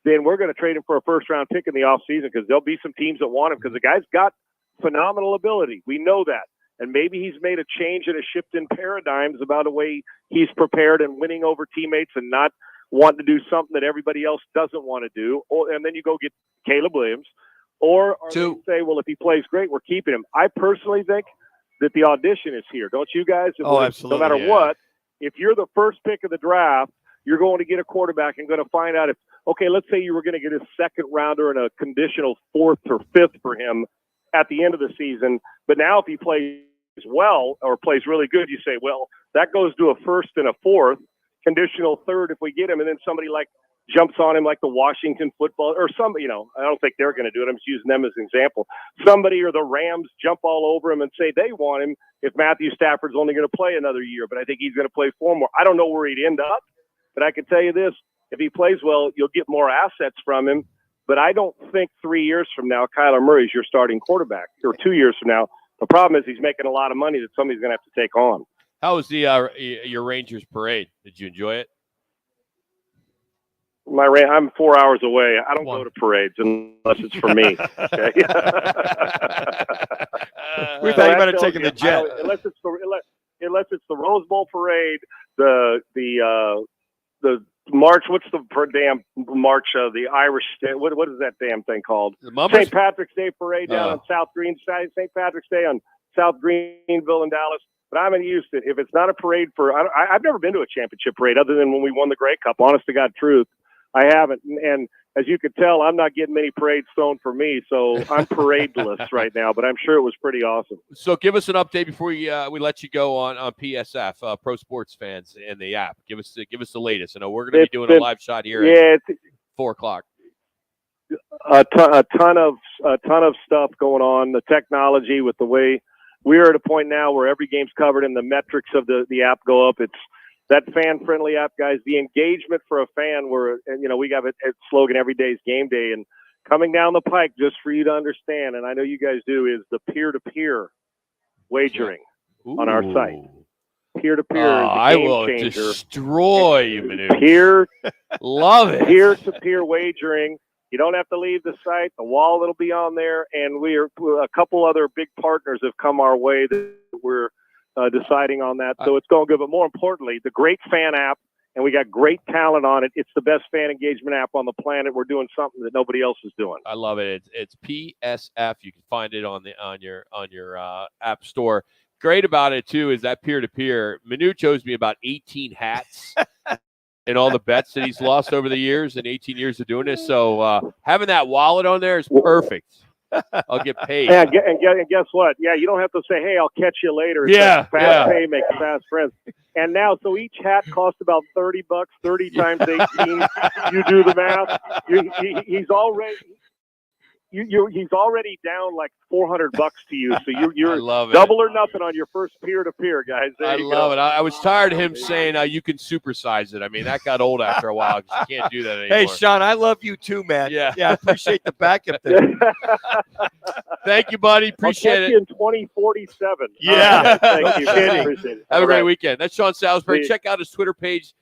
then we're going to trade him for a first-round pick in the offseason because there'll be some teams that want him because the guy's got phenomenal ability. We know that. And maybe he's made a change and a shift in paradigms about the way he's prepared and winning over teammates and not wanting to do something that everybody else doesn't want to do. And then you go get Caleb Williams. Or they say, well, if he plays great, we're keeping him. I personally think that the audition is here. Don't you guys? Absolutely. No matter what. If you're the first pick of the draft, you're going to get a quarterback and going to find out if, okay, let's say you were going to get a second rounder and a conditional fourth or fifth for him at the end of the season. But now if he plays well or plays really good, you say, well, that goes to a first and a fourth, conditional third if we get him. And then somebody like jumps on him like the Washington football or somebody, I don't think they're going to do it. I'm just using them as an example. Somebody or the Rams jump all over him and say they want him if Matthew Stafford's only going to play another year, but I think he's going to play 4 more. I don't know where he'd end up, but I can tell you this, if he plays well, you'll get more assets from him. But I don't think 3 years from now, Kyler Murray's your starting quarterback, or 2 years from now. The problem is he's making a lot of money that somebody's going to have to take on. How was the your Rangers parade? Did you enjoy it? I'm 4 hours away. I don't go to parades unless it's for me. Okay? We thought you might have taken the jet. Unless it's the Rose Bowl parade, the march. What's the damn march of the Irish? What is that damn thing called? St. Patrick's Day parade down on South Green. St. Patrick's Day on South Greenville in Dallas. But I'm in Houston. If it's not a parade I've never been to a championship parade other than when we won the Grey Cup. Honest to God, truth. I haven't, and as you could tell, I'm not getting many parades thrown for me, so I'm paradeless right now. But I'm sure it was pretty awesome. So, give us an update before we let you go on PSF, Pro Sports Fans, and the app. Give us the latest. I know we're going to be doing a live shot here at 4:00. A ton of stuff going on. The technology with the way we're at a point now where every game's covered and the metrics of the app go up. It's that fan-friendly app, guys. The engagement for a fan, we got a slogan, every day's game day. And coming down the pike, just for you to understand, and I know you guys do, is the peer-to-peer wagering on our site. Peer-to-peer is a game I will changer. Destroy you, Manuch. Love it. Peer-to-peer wagering. You don't have to leave the site. The wallet will be on there. And a couple other big partners have come our way that we're deciding on that. So it's going good. But more importantly, the great fan app, and we got great talent on it. It's the best fan engagement app on the planet. We're doing something that nobody else is doing. I love it. It's PSF. You can find it on your app store. Great about it too is that peer-to-peer. Manuch owes me about 18 hats and all the bets that he's lost over the years and 18 years of doing this. So having that wallet on there is perfect. I'll get paid. Yeah, and guess what? Yeah, you don't have to say, "Hey, I'll catch you later." It's fast pay makes fast friends. And now, so each hat costs about $30. 30 times 18. You do the math. He's already down like $400 to you. So you're double or nothing on your first peer-to-peer, guys. I love it. I was tired of him saying you can supersize it. I mean, that got old after a while because you can't do that anymore. Hey, Sean, I love you too, man. Yeah, I appreciate the backup there. Thank you, buddy. Appreciate it. You in 2047. Yeah, thank you. Kidding. Have a great weekend. That's Sean Salisbury. Check out his Twitter page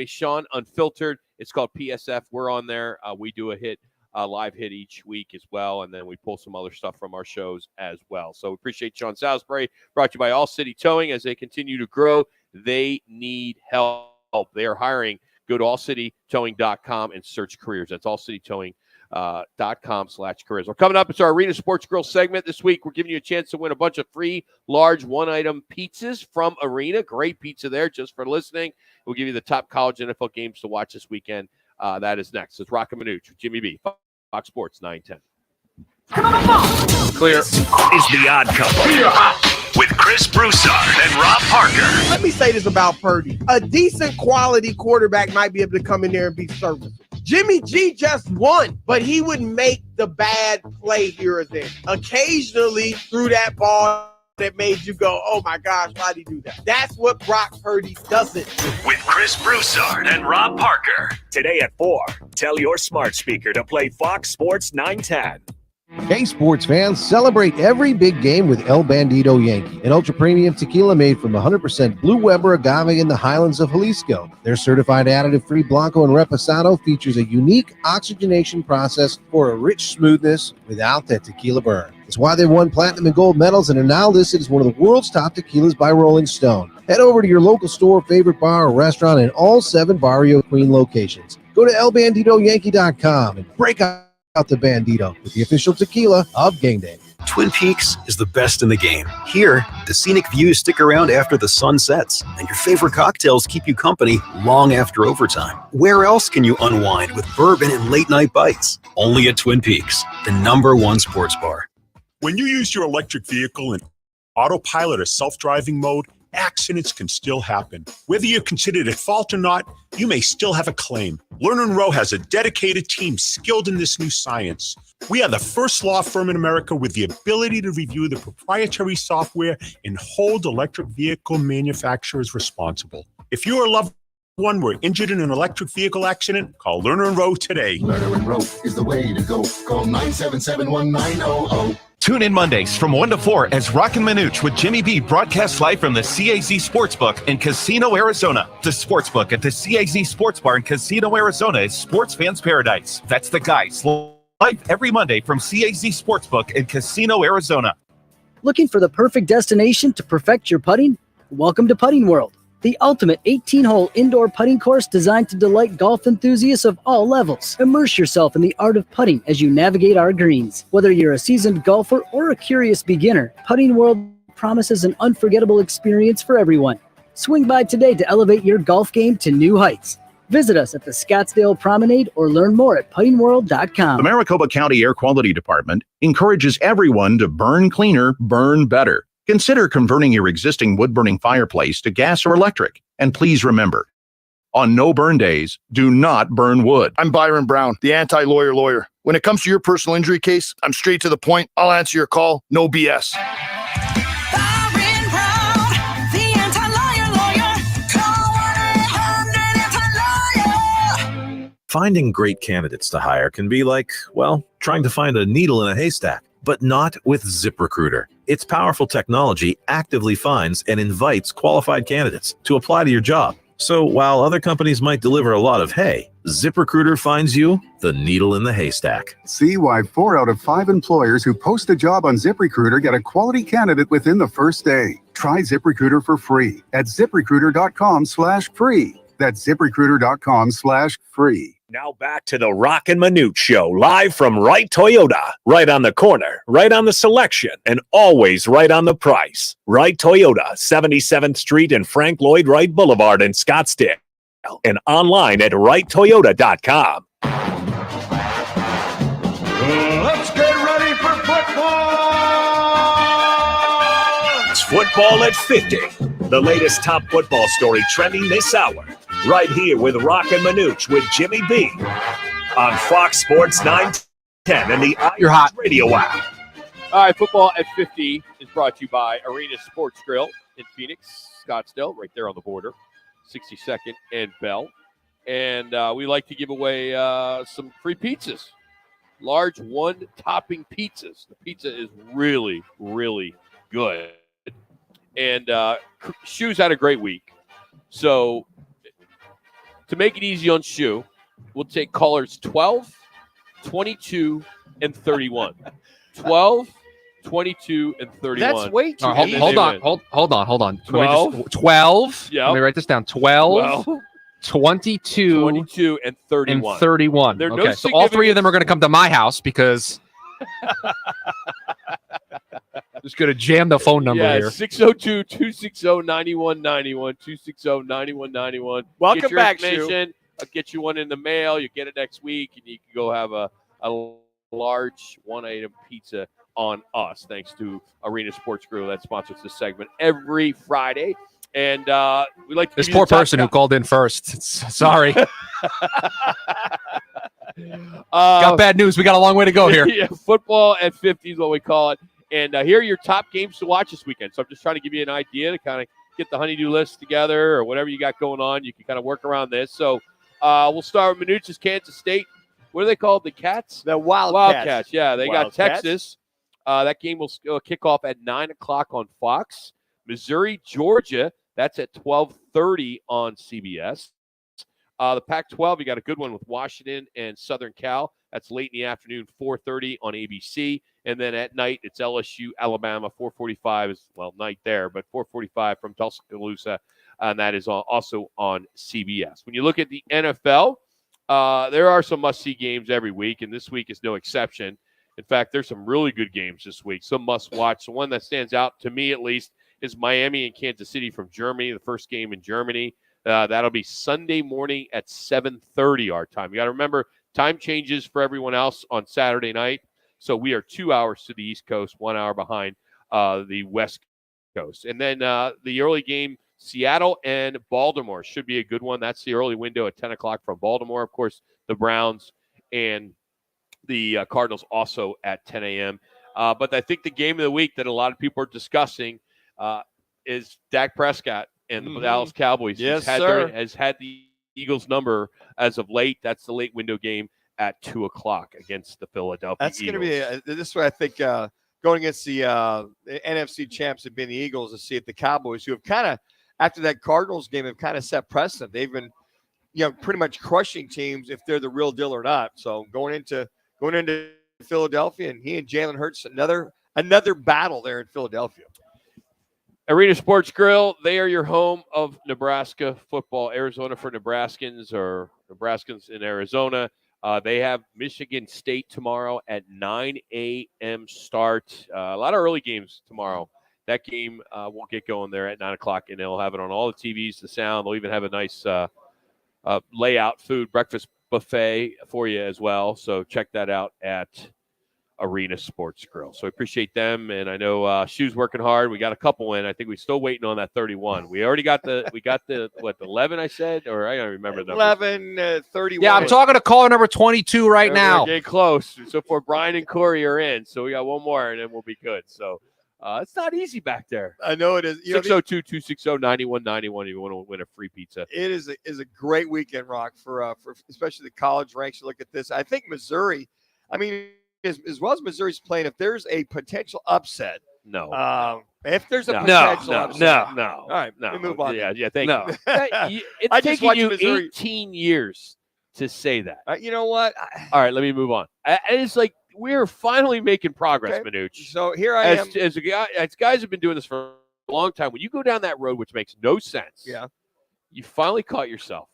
Sean Unfiltered. It's called PSF. We're on there. We do a live hit each week as well, and then we pull some other stuff from our shows as well. So we appreciate Sean Salisbury. Brought to you by All City Towing. As they continue to grow, they need help. They are hiring. Go to allcitytowing.com and search careers. That's allcitytowing.com/careers. Well, coming up, it's our Arena Sports Grill segment this week. We're giving you a chance to win a bunch of free large one-item pizzas from Arena. Great pizza there just for listening. We'll give you the top college NFL games to watch this weekend. That is next. It's Roc and Manuch with Jimmy B. Fox Sports 910. Clear is the odd couple. with Chris Broussard and Rob Parker. Let me say this about Purdy. A decent quality quarterback might be able to come in there and be serviceable. Jimmy G just won, but he would make the bad play here or there. Occasionally threw that ball that made you go, oh my gosh, why'd he do that? That's what Brock Purdy doesn't do. With Chris Broussard and Rob Parker. Today at 4, tell your smart speaker to play Fox Sports 910. Hey, sports fans, celebrate every big game with El Bandito Yankee, an ultra-premium tequila made from 100% Blue Weber agave in the highlands of Jalisco. Their certified additive-free Blanco and Reposado features a unique oxygenation process for a rich smoothness without that tequila burn. It's why they won platinum and gold medals and are now listed as one of the world's top tequilas by Rolling Stone. Head over to your local store, favorite bar, or restaurant in all 7 Barrio Queen locations. Go to elbanditoyankee.com and break out the Bandito with the official tequila of game day. Twin Peaks is the best in the game. Here, the scenic views stick around after the sun sets, and your favorite cocktails keep you company long after overtime. Where else can you unwind with bourbon and late-night bites? Only at Twin Peaks, the #1 sports bar. When you use your electric vehicle in autopilot or self-driving mode, accidents can still happen. Whether you're considered at fault or not, you may still have a claim. Lerner & Rowe has a dedicated team skilled in this new science. We are the first law firm in America with the ability to review the proprietary software and hold electric vehicle manufacturers responsible. If you or a loved one were injured in an electric vehicle accident, call Lerner & Rowe today. Lerner & Rowe is the way to go. Call 977-1900. Tune in Mondays from 1 to 4 as Roc and Manuch with Jimmy B broadcasts live from the CAZ Sportsbook in Casino, Arizona. The Sportsbook at the CAZ Sports Bar in Casino, Arizona is sports fans' paradise. That's the guys live every Monday from CAZ Sportsbook in Casino, Arizona. Looking for the perfect destination to perfect your putting? Welcome to Putting World, the ultimate 18-hole indoor putting course designed to delight golf enthusiasts of all levels. Immerse yourself in the art of putting as you navigate our greens. Whether you're a seasoned golfer or a curious beginner, Putting World promises an unforgettable experience for everyone. Swing by today to elevate your golf game to new heights. Visit us at the Scottsdale Promenade or learn more at puttingworld.com. The Maricopa County Air Quality Department encourages everyone to burn cleaner, burn better. Consider converting your existing wood-burning fireplace to gas or electric. And please remember, on no-burn days, do not burn wood. I'm Byron Brown, the anti-lawyer lawyer. When it comes to your personal injury case, I'm straight to the point. I'll answer your call, no BS. Byron Brown, the anti-lawyer lawyer. Call 1-800-ANTI-LAWYER. Finding great candidates to hire can be like, well, trying to find a needle in a haystack. But not with ZipRecruiter. Its powerful technology actively finds and invites qualified candidates to apply to your job. So while other companies might deliver a lot of hay, ZipRecruiter finds you the needle in the haystack. See why 4 out of 5 employers who post a job on ZipRecruiter get a quality candidate within the first day. Try ZipRecruiter for free at ZipRecruiter.com/free. That's ZipRecruiter.com/free. Now back to the Roc and Manuch Show, live from Wright Toyota. Right on the corner, right on the selection, and always right on the price. Wright Toyota, 77th Street and Frank Lloyd Wright Boulevard in Scottsdale. And online at wrighttoyota.com. Let's get ready for football! It's football at 50. The latest top football story trending this hour. Right here with Roc and Manuch with Jimmy B on Fox Sports 910 and the iHeart Radio app. All right, football at 50 is brought to you by Arena Sports Grill in Phoenix, Scottsdale, right there on the border, 62nd and Bell. And we like to give away some free pizzas, large one-topping pizzas. The pizza is really, really good. And Shoe's had a great week. So to make it easy on Shoe, we'll take callers 12, 22, and 31. 12, 22, and 31. That's way too easy. Hold on. 12. Yeah. Let me write this down. 12, 22, and 31. And 31. There are no Okay, so all three of them are going to come to my house because just going to jam the phone number here. 602-260-9191, 260-9191. Welcome get your back, information. I'll get you one in the mail. You get it next week, and you can go have a large one-item pizza on us. Thanks to Arena Sports Grill that sponsors this segment every Friday. And we like to This give you poor the top person who called in first. Sorry. Got bad news. We got a long way to go here. Yeah, football at 50 is what we call it. And here are your top games to watch this weekend. So I'm just trying to give you an idea to kind of get the honeydew list together or whatever you got going on. You can kind of work around this. So we'll start with Manuch's Kansas State. What are they called? The Cats? The Wildcats. Yeah, they got Wildcats. Texas. That game will kick off at 9 o'clock on Fox. Missouri, Georgia. That's at 12:30 on CBS. The Pac-12, you got a good one with Washington and Southern Cal. That's late in the afternoon, 4:30 on ABC. And then at night, it's LSU, Alabama, 4:45 is, well, night there, but 4:45 from Tuscaloosa, and that is also on CBS. When you look at the NFL, there are some must-see games every week, and this week is no exception. In fact, there's some really good games this week, some must-watch. The one that stands out, to me at least, is Miami and Kansas City from Germany, the first game in Germany. That'll be Sunday morning at 7:30 our time. You got to remember, time changes for everyone else on Saturday night. So we are 2 hours to the East Coast, 1 hour behind the West Coast. And then the early game, Seattle and Baltimore should be a good one. That's the early window at 10 o'clock from Baltimore. Of course, the Browns and the Cardinals also at 10 a.m. But I think the game of the week that a lot of people are discussing is Dak Prescott and the Dallas Cowboys. Yes, has had the Eagles number as of late. That's the late window game at 2 o'clock against the Philadelphia That's Eagles. going to be this way. I think going against the NFC champs have been the Eagles to see if the Cowboys, who have kind of after that Cardinals game, have kind of set precedent. They've been, pretty much crushing teams if they're the real deal or not. So going into Philadelphia, and he and Jalen Hurts, another battle there in Philadelphia. Arena Sports Grill, they are your home of Nebraska football. Arizona for Nebraskans or Nebraskans in Arizona. They have Michigan State tomorrow at 9 a.m. start. A lot of early games tomorrow. That game will get going there at 9 o'clock, and they'll have it on all the TVs, the sound. They'll even have a nice layout food breakfast buffet for you as well. So check that out at Arena Sports Grill. So I appreciate them, and I know Shoe's working hard. We got a couple in. I think we're still waiting on that 31. We already got the 11 I said, or I don't remember the 11, 31. Yeah, I'm talking to caller number 22 right now. We're getting close. So for Brian and Corey are in, so we got one more, and then we'll be good. So it's not easy back there. I know it is. 602-260-9191 if you want to win a free pizza. It is a great weekend, Rock, for especially the college ranks. You look at this. I think Missouri, as well as Missouri's playing, if there's a potential upset. No. If there's a potential upset. No. All right, let me move on. Yeah, thank No. you. It's I just taken watched you Missouri. 18 years to say that. You know what? All right, let me move on. It's like we're finally making progress, Okay. Manuch. So here I am. As guys have been doing this for a long time. When you go down that road, which makes no sense, you finally caught yourself.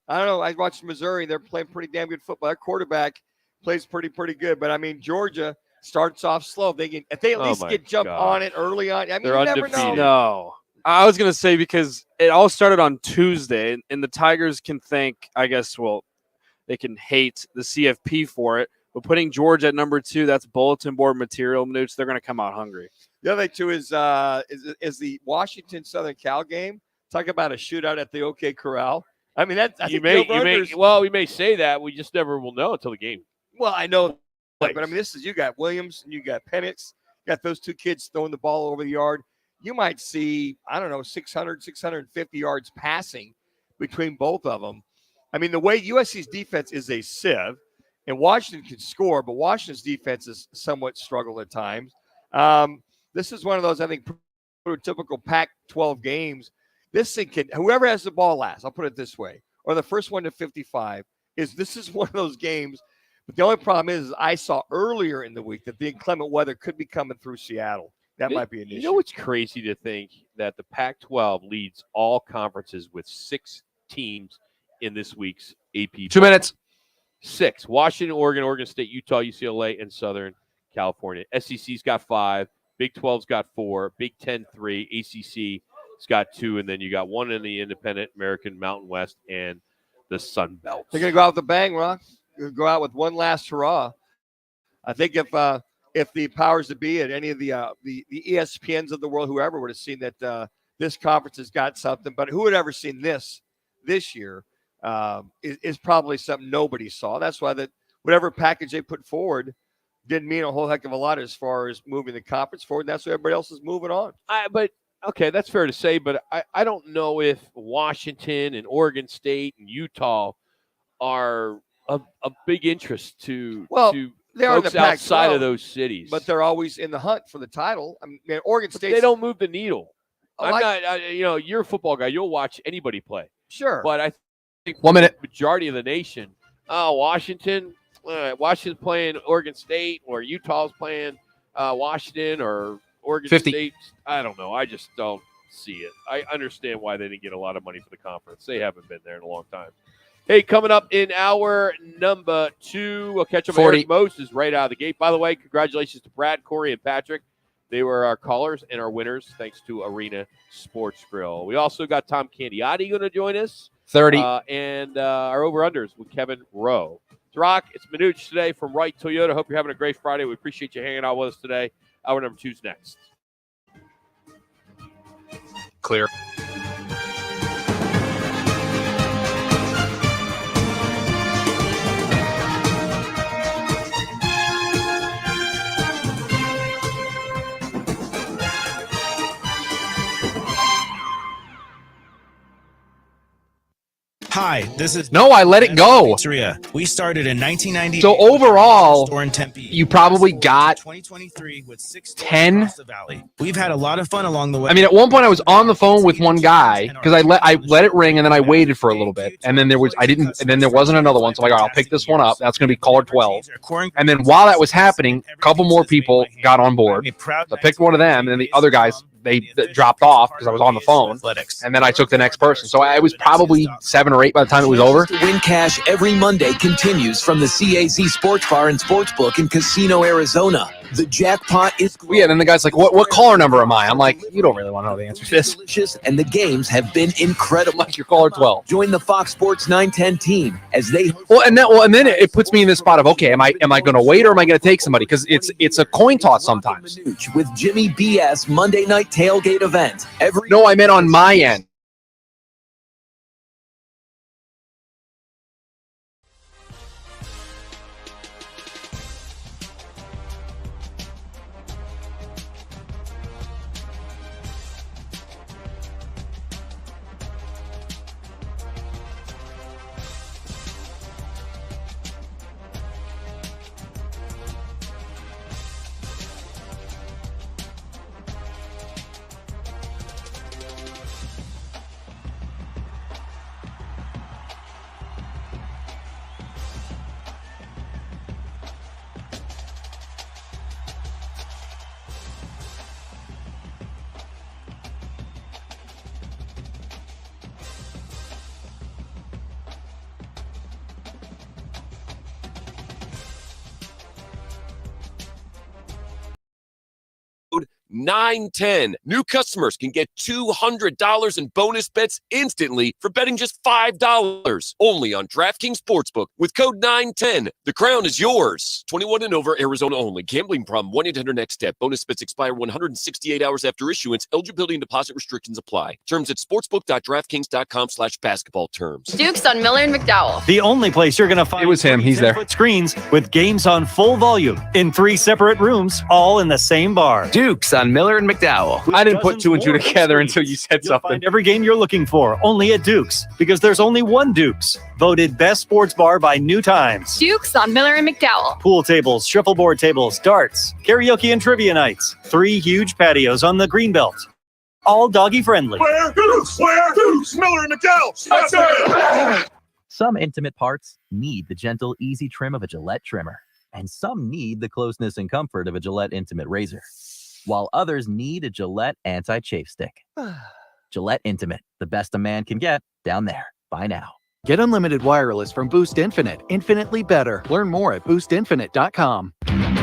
I don't know. I watched Missouri. They're playing pretty damn good football. Their quarterback plays pretty good. But, Georgia starts off slow. If they at least jump on it early on. They're you never undefeated. know. No. I was going to say because it all started on Tuesday, and the Tigers can thank, they can hate the CFP for it. But putting Georgia at number 2, that's bulletin board material, Manuch. They're going to come out hungry. The other thing, too, is the Washington Southern Cal game. Talk about a shootout at the OK Corral. I think we may say that. We just never will know until the game. Well, I know. But, this is, you got Williams and you got Penix. You got those two kids throwing the ball over the yard. You might see, 600, 650 yards passing between both of them. The way USC's defense is a sieve, and Washington can score, but Washington's defense is somewhat struggled at times. This is one of those, I think, prototypical Pac-12 games. This thing can, whoever has the ball last, I'll put it this way, or the first one to 55, this is one of those games. But the only problem is I saw earlier in the week that the inclement weather could be coming through Seattle. That might be an issue. You know what's crazy to think that the Pac-12 leads all conferences with 6 teams in this week's AP. 2 minutes. 6. Washington, Oregon, Oregon State, Utah, UCLA, and Southern California. SEC's got 5. Big 12's got 4. Big 10, 3. ACC's got 2. And then you got 1 in the Independent, American, Mountain West, and the Sun Belt. They're going to go out with a bang, Rock. Go out with one last hurrah. I think if if the powers that be at any of the ESPNs of the world, whoever would have seen that this conference has got something, but who would ever seen this year is probably something nobody saw. That's why that whatever package they put forward didn't mean a whole heck of a lot as far as moving the conference forward. And that's what everybody else is moving on. But okay, that's fair to say, but I don't know if Washington and Oregon State and Utah are a big interest to they are in the folks outside Pac-12, of those cities. but they're always in the hunt for the title. I mean, Oregon State. They don't move the needle. Oh, You're a football guy. You'll watch anybody play. Sure. But I think 1 minute. The majority of the nation, Washington's playing Oregon State, or Utah's playing Washington, or Oregon 50. State. I don't know. I just don't see it. I understand why they didn't get a lot of money for the conference. They haven't been there in a long time. Hey, coming up in hour number 2, we'll catch up with 40. Eric Moses right out of the gate. By the way, congratulations to Brad, Corey, and Patrick. They were our callers and our winners, thanks to Arena Sports Grill. We also got Tom Candiotti going to join us. 30. And our over-unders with Kevin Rowe. It's Rock. It's Manuch today from Wright Toyota. Hope you're having a great Friday. We appreciate you hanging out with us today. Hour number 2's next. Clear. Hi, this is No, I let it go. Pizzeria. We started in 1998. So overall, store in Tempe. you probably got 2023 with 6 10. across the valley. We've had a lot of fun along the way. I mean, at one point I was on the phone with one guy because I let it ring and then I waited for a little bit, and then there wasn't another one. So I'm like, all right, I'll pick this one up. That's going to be caller 12. And then while that was happening, a couple more people got on board. So I picked one of them, and then the other guys they dropped off because I was on the phone, and then I took the next person. So I was probably 7 or 8 by the time it was over. Win cash every Monday continues from the CAZ Sports Bar and Sportsbook in Casino, Arizona. The jackpot is yeah. Then the guy's like, "What caller number am I?" I'm like, "You don't really want to know the answer to this." delicious, and the games have been incredible. Like your caller 12. Join the Fox Sports 910 team as they and then it puts me in this spot of, okay, am I going to wait or am I going to take somebody? Because it's a coin toss sometimes. with Jimmy BS Monday night tailgate event. No, I meant on my end. Code 910. New customers can get $200 in bonus bets instantly for betting just $5. Only on DraftKings Sportsbook with code 910. The crown is yours. 21 and over, Arizona only. Gambling problem, 1-800-NEXT-STEP. Bonus bets expire 168 hours after issuance. Eligibility and deposit restrictions apply. Terms at sportsbook.draftkings.com/basketball terms. Dukes on Miller and McDowell. The only place you're going to find it was him. He's there. Screens with games on full volume in 3 separate rooms, all in the same bar. Dukes on Miller and McDowell. I didn't put 2 and 2 together until you said something. Find every game you're looking for only at Dukes, because there's only one Dukes. Voted best sports bar by New Times. Dukes on Miller and McDowell. Pool tables, shuffleboard tables, darts, karaoke and trivia nights. 3 huge patios on the Greenbelt. All doggy friendly. Where Dukes? Miller and McDowell. That's it. Some intimate parts need the gentle, easy trim of a Gillette trimmer, and some need the closeness and comfort of a Gillette Intimate razor, while others need a Gillette anti-chafe stick. Gillette Intimate, the best a man can get, down there. Buy now. Get unlimited wireless from Boost Infinite. Infinitely better. Learn more at boostinfinite.com.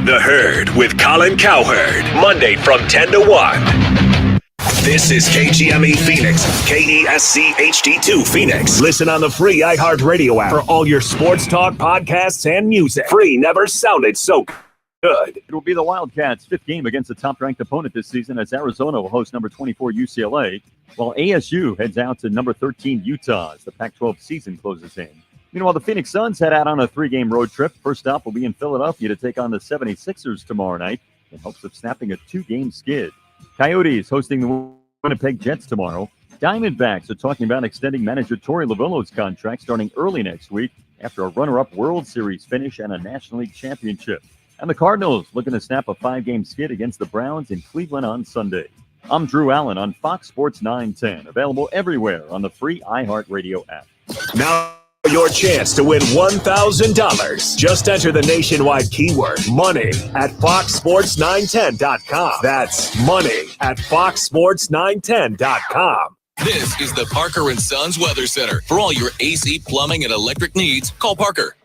The Herd with Colin Cowherd. Monday from 10 to 1. This is KGME Phoenix, KESC HD2 Phoenix. Listen on the free iHeartRadio app for all your sports talk, podcasts, and music. Free never sounded so good. good. It will be the Wildcats' fifth game against a top-ranked opponent this season as Arizona will host number 24 UCLA, while ASU heads out to number 13 Utah as the Pac-12 season closes in. Meanwhile, the Phoenix Suns head out on a 3-game road trip. First stop will be in Philadelphia to take on the 76ers tomorrow night in hopes of snapping a 2-game skid. Coyotes hosting the Winnipeg Jets tomorrow. Diamondbacks are talking about extending manager Torey Lovullo's contract starting early next week after a runner-up World Series finish and a National League championship. And the Cardinals looking to snap a 5-game skid against the Browns in Cleveland on Sunday. I'm Drew Allen on Fox Sports 910, available everywhere on the free iHeartRadio app. Now your chance to win $1,000. Just enter the nationwide keyword money at foxsports910.com. That's money at foxsports910.com. This is the Parker & Sons Weather Center. For all your AC, plumbing, and electric needs, call Parker.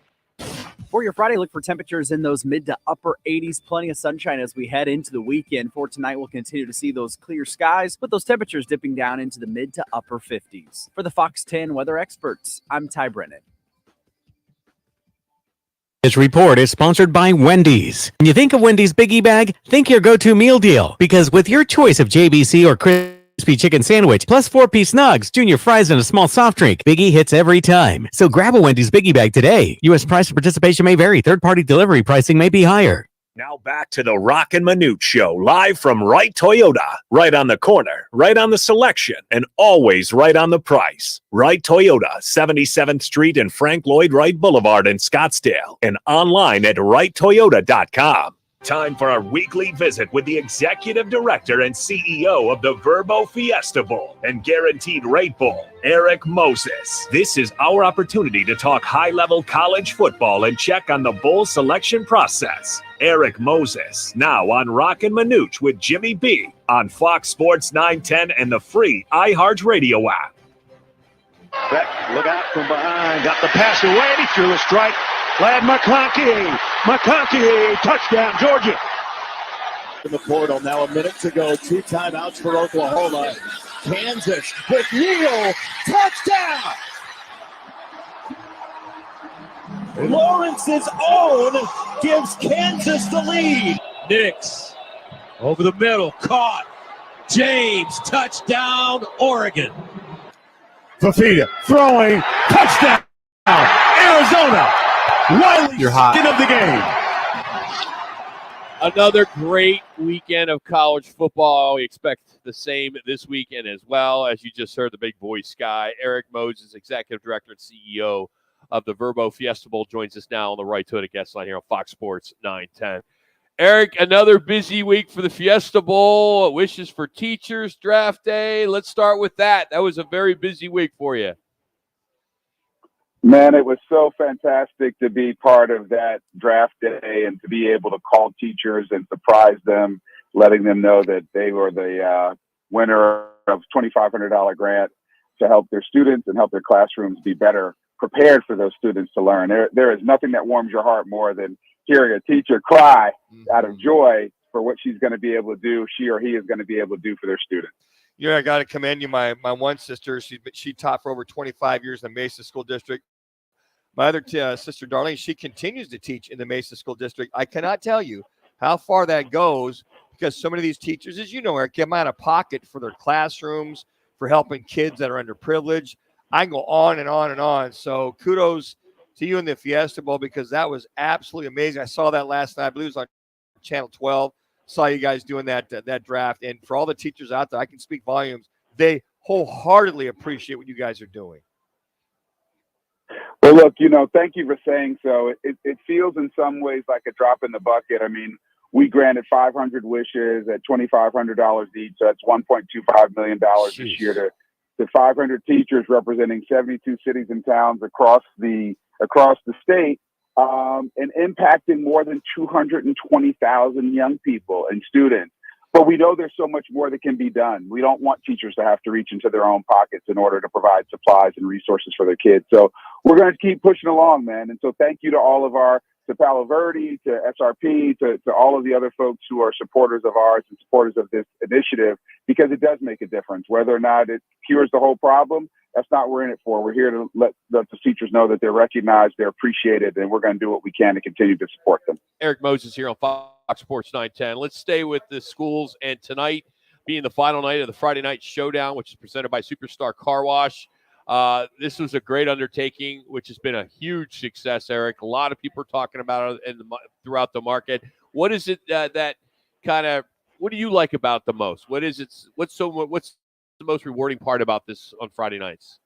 For your Friday, look for temperatures in those mid to upper 80s. Plenty of sunshine as we head into the weekend. For tonight, we'll continue to see those clear skies, with those temperatures dipping down into the mid to upper 50s. For the Fox 10 weather experts, I'm Ty Brennan. This report is sponsored by Wendy's. When you think of Wendy's Biggie Bag, think your go-to meal deal. Because with your choice of JBC or crispy chicken sandwich, plus 4-piece nugs, junior fries, and a small soft drink, Biggie hits every time. So grab a Wendy's Biggie Bag today. U.S. price and participation may vary. Third-party delivery pricing may be higher. Now back to the Roc and Manuch Show, live from Wright Toyota. Right on the corner, right on the selection, and always right on the price. Wright Toyota, 77th Street and Frank Lloyd Wright Boulevard in Scottsdale, and online at wrighttoyota.com. Time for our weekly visit with the Executive Director and CEO of the Verbo Fiesta Bowl and Guaranteed Rate Bowl, Eric Moses. This is our opportunity to talk high-level college football and check on the bowl selection process. Eric Moses, now on Roc and Manuch with Jimmy B on Fox Sports 910 and the free iHeartRadio app. Beck, look out from behind. Got the pass away. He threw a strike. Glad McConkey. Touchdown, Georgia. In the portal, now a minute to go. 2 timeouts for Oklahoma. Kansas with Neal. Touchdown! Lawrence's own gives Kansas the lead. Nix over the middle, caught. James, touchdown, Oregon. Fafita throwing, touchdown, Arizona. Wiley, You're hot. Of the game. Another great weekend of college football. We expect the same this weekend as well. As you just heard, the big boy Sky, Eric Moses, Executive Director and CEO of the Verbo Fiesta Bowl, joins us now on the Right Toyota guest line here on Fox Sports 910. Eric, another busy week for the Fiesta Bowl. Wishes for teachers, draft day. Let's start with that. That was a very busy week for you. Man, it was so fantastic to be part of that draft day and to be able to call teachers and surprise them, letting them know that they were the winner of $2,500 grant to help their students and help their classrooms be better prepared for those students to learn. There is nothing that warms your heart more than hearing a teacher cry out of joy for what she's going to be able to do, she or he is going to be able to do for their students. I got to commend you. My one sister, she taught for over 25 years in the Mesa School District. My other sister, Darlene, she continues to teach in the Mesa School District. I cannot tell you how far that goes because so many of these teachers, as you know, Eric, come out of pocket for their classrooms, for helping kids that are underprivileged. I can go on and on and on. So kudos to you in the Fiesta Bowl because that was absolutely amazing. I saw that last night. I believe it was on Channel 12. Saw you guys doing that draft. And for all the teachers out there, I can speak volumes. They wholeheartedly appreciate what you guys are doing. Well, look, thank you for saying so. It feels in some ways like a drop in the bucket. I mean, we granted 500 wishes at $2,500 each. So that's $1.25 million this year to 500 teachers representing 72 cities and towns across the state, and impacting more than 220,000 young people and students. But we know there's so much more that can be done. We don't want teachers to have to reach into their own pockets in order to provide supplies and resources for their kids. So we're going to keep pushing along, man. And so thank you to all of our Palo Verde, to SRP, to all of the other folks who are supporters of ours and supporters of this initiative, because it does make a difference. Whether or not it cures the whole problem, that's not what we're in it for. We're here to let the teachers know that they're recognized, they're appreciated, and we're going to do what we can to continue to support them. Eric Moses here on Fox Sports 910. Let's stay with the schools, and tonight being the final night of the Friday Night Showdown, which is presented by Superstar Car Wash. This was a great undertaking, which has been a huge success, Eric. A lot of people are talking about it throughout the market. What is it that kind of, what do you like about it the most? What's the most rewarding part about this on Friday nights?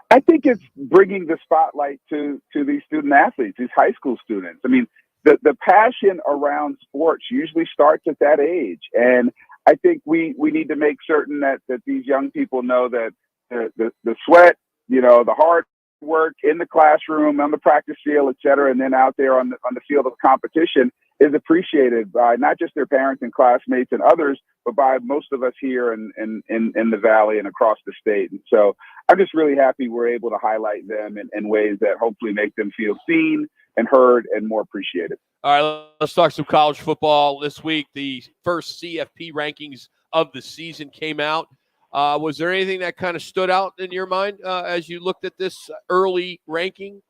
I think it's bringing the spotlight to these student athletes, these high school students. I mean, the passion around sports usually starts at that age. And I think we need to make certain that these young people know that the sweat, the hard work in the classroom, on the practice field, et cetera, and then out there on the field of competition is appreciated by not just their parents and classmates and others, but by most of us here in the Valley and across the state. And so I'm just really happy we're able to highlight them in ways that hopefully make them feel seen and heard and more appreciated. All right, let's talk some college football. This week, the first CFP rankings of the season came out. Was there anything that kind of stood out in your mind as you looked at this early ranking?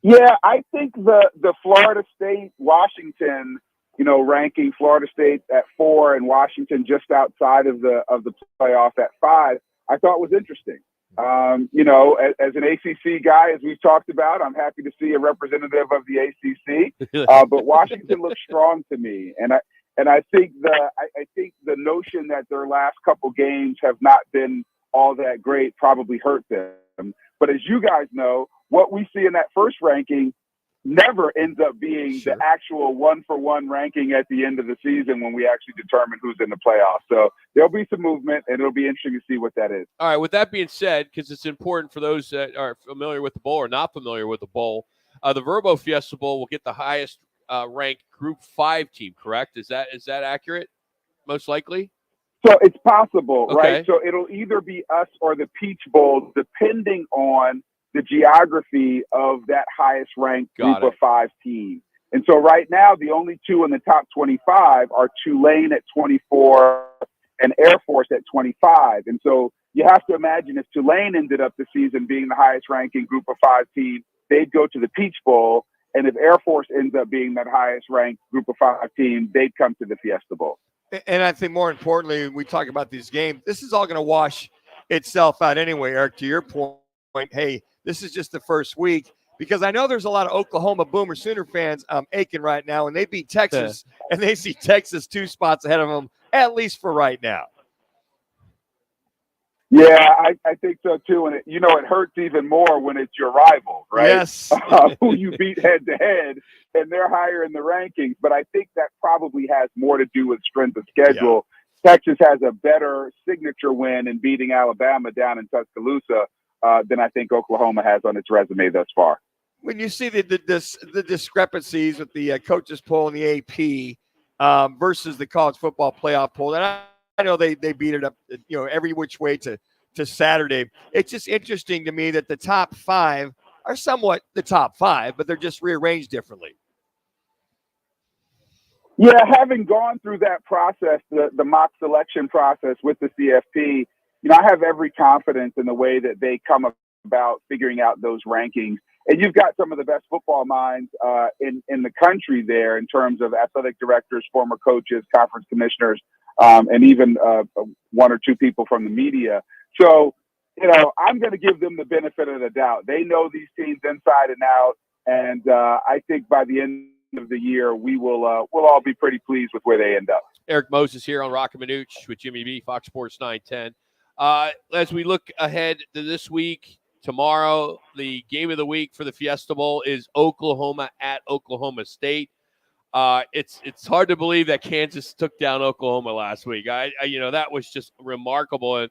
Yeah, I think the Florida State, Washington, ranking Florida State at 4 and Washington just outside of the playoff at 5, I thought was interesting. As an ACC guy, as we've talked about, I'm happy to see a representative of the ACC. But Washington looks strong to me, and I think the notion that their last couple games have not been all that great probably hurt them. But as you guys know, what we see in that first ranking never ends up being the actual one-for-one ranking at the end of the season when we actually determine who's in the playoffs. So there'll be some movement, and it'll be interesting to see what that is. All right, with that being said, because it's important for those that are familiar with the bowl or not familiar with the bowl, the Verbo Fiesta Bowl will get the highest ranked Group 5 team, correct? Is that accurate, most likely? So it's possible, Okay. right? So it'll either be us or the Peach Bowl, depending on the geography of that highest ranked Group of 5 team. And so right now, the only two in the top 25 are Tulane at 24 and Air Force at 25. And so you have to imagine if Tulane ended up the season being the highest ranking Group of 5 team, they'd go to the Peach Bowl. And if Air Force ends up being that highest ranked Group of 5 team, they'd come to the Fiesta Bowl. And I think more importantly, when we talk about these games, this is all going to wash itself out anyway, Eric, to your point. Hey, this is just the first week, because I know there's a lot of Oklahoma Boomer Sooner fans aching right now, and they beat Texas, and they see Texas 2 spots ahead of them, at least for right now. Yeah, I think so too. And it hurts even more when it's your rival, right? Yes. Who you beat head to head, and they're higher in the rankings. But I think that probably has more to do with strength of schedule. Yeah. Texas has a better signature win in beating Alabama down in Tuscaloosa than I think Oklahoma has on its resume thus far. When you see the discrepancies with the coaches poll and the AP versus the college football playoff poll, and I know they beat it up, every which way to Saturday. It's just interesting to me that the top 5 are somewhat the top 5, but they're just rearranged differently. Yeah, having gone through that process, the mock selection process with the CFP, I have every confidence in the way that they come about figuring out those rankings. And you've got some of the best football minds in the country there in terms of athletic directors, former coaches, conference commissioners, and even 1 or 2 people from the media. So, I'm going to give them the benefit of the doubt. They know these teams inside and out. And I think by the end of the year, we'll all be pretty pleased with where they end up. Eric Moses here on Roc and Manuch with Jimmy B, Fox Sports 910. As we look ahead to this week, tomorrow, the game of the week for the Fiesta Bowl is Oklahoma at Oklahoma State. It's hard to believe that Kansas took down Oklahoma last week. That was just remarkable.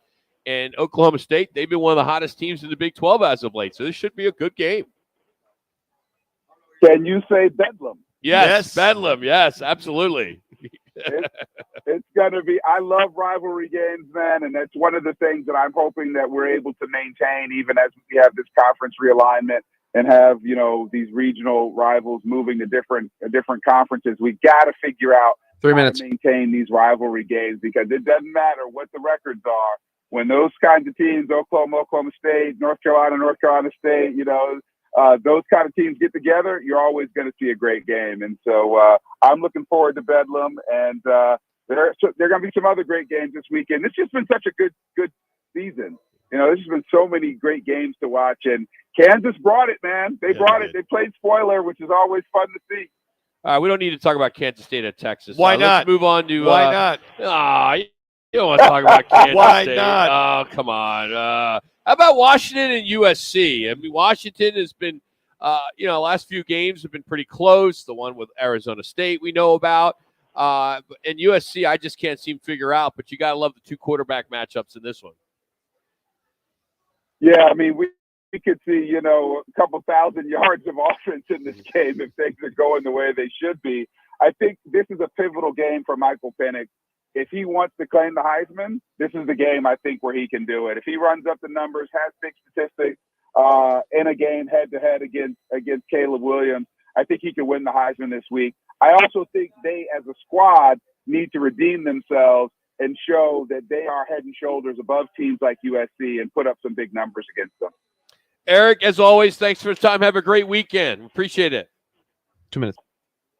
And Oklahoma State, they've been one of the hottest teams in the Big 12 as of late. So this should be a good game. Can you say Bedlam? Yes. Bedlam. Yes, absolutely. It's going to be – I love rivalry games, man, and that's one of the things that I'm hoping that we're able to maintain even as we have this conference realignment. and have, you know, these regional rivals moving to different conferences. We got to figure out 3 how minutes. to maintain these rivalry games, because it doesn't matter what the records are. When those kinds of teams, Oklahoma State, North Carolina State, you know, those kind of teams get together, you're always going to see a great game. And so I'm looking forward to Bedlam, and there are going to be some other great games this weekend. It's just been such a good season. You know, there's just been so many great games to watch, and Kansas brought it, man. They brought it. They played spoiler, which is always fun to see. We don't need to talk about Kansas State at Texas. Why not? Let's move on to Why not? You don't want to talk about Kansas Why State. not? Oh, come on. How about Washington and USC? I mean, Washington has been, last few games have been pretty close. The one with Arizona State we know about. And USC, I just can't seem to figure out, but you got to love the two quarterback matchups in this one. Yeah, I mean, we could see, you know, a couple thousand yards of offense in this game if things are going the way they should be. I think this is a pivotal game for Michael Penix. If he wants to claim the Heisman, this is the game, I think, where he can do it. If he runs up the numbers, has big statistics in a game head-to-head against Caleb Williams, I think he can win the Heisman this week. I also think they, as a squad, need to redeem themselves and show that they are head and shoulders above teams like USC and put up some big numbers against them. Eric, as always, thanks for the time. Have a great weekend. Appreciate it. 2 minutes.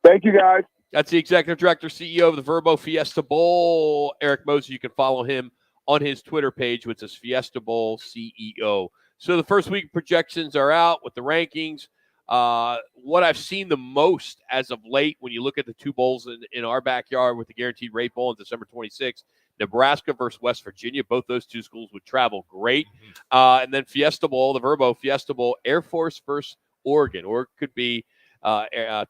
Thank you, guys. That's the Executive Director, CEO of the Verbo Fiesta Bowl, Eric Moser. You can follow him on his Twitter page, which is Fiesta Bowl CEO. So the first week projections are out with the rankings. What I've seen the most as of late, when you look at the two bowls in our backyard with the Guaranteed Rate Bowl on December 26th, Nebraska versus West Virginia, both those two schools would travel great. And then Fiesta Bowl, the Verbo Fiesta Bowl, Air Force versus Oregon, or it could be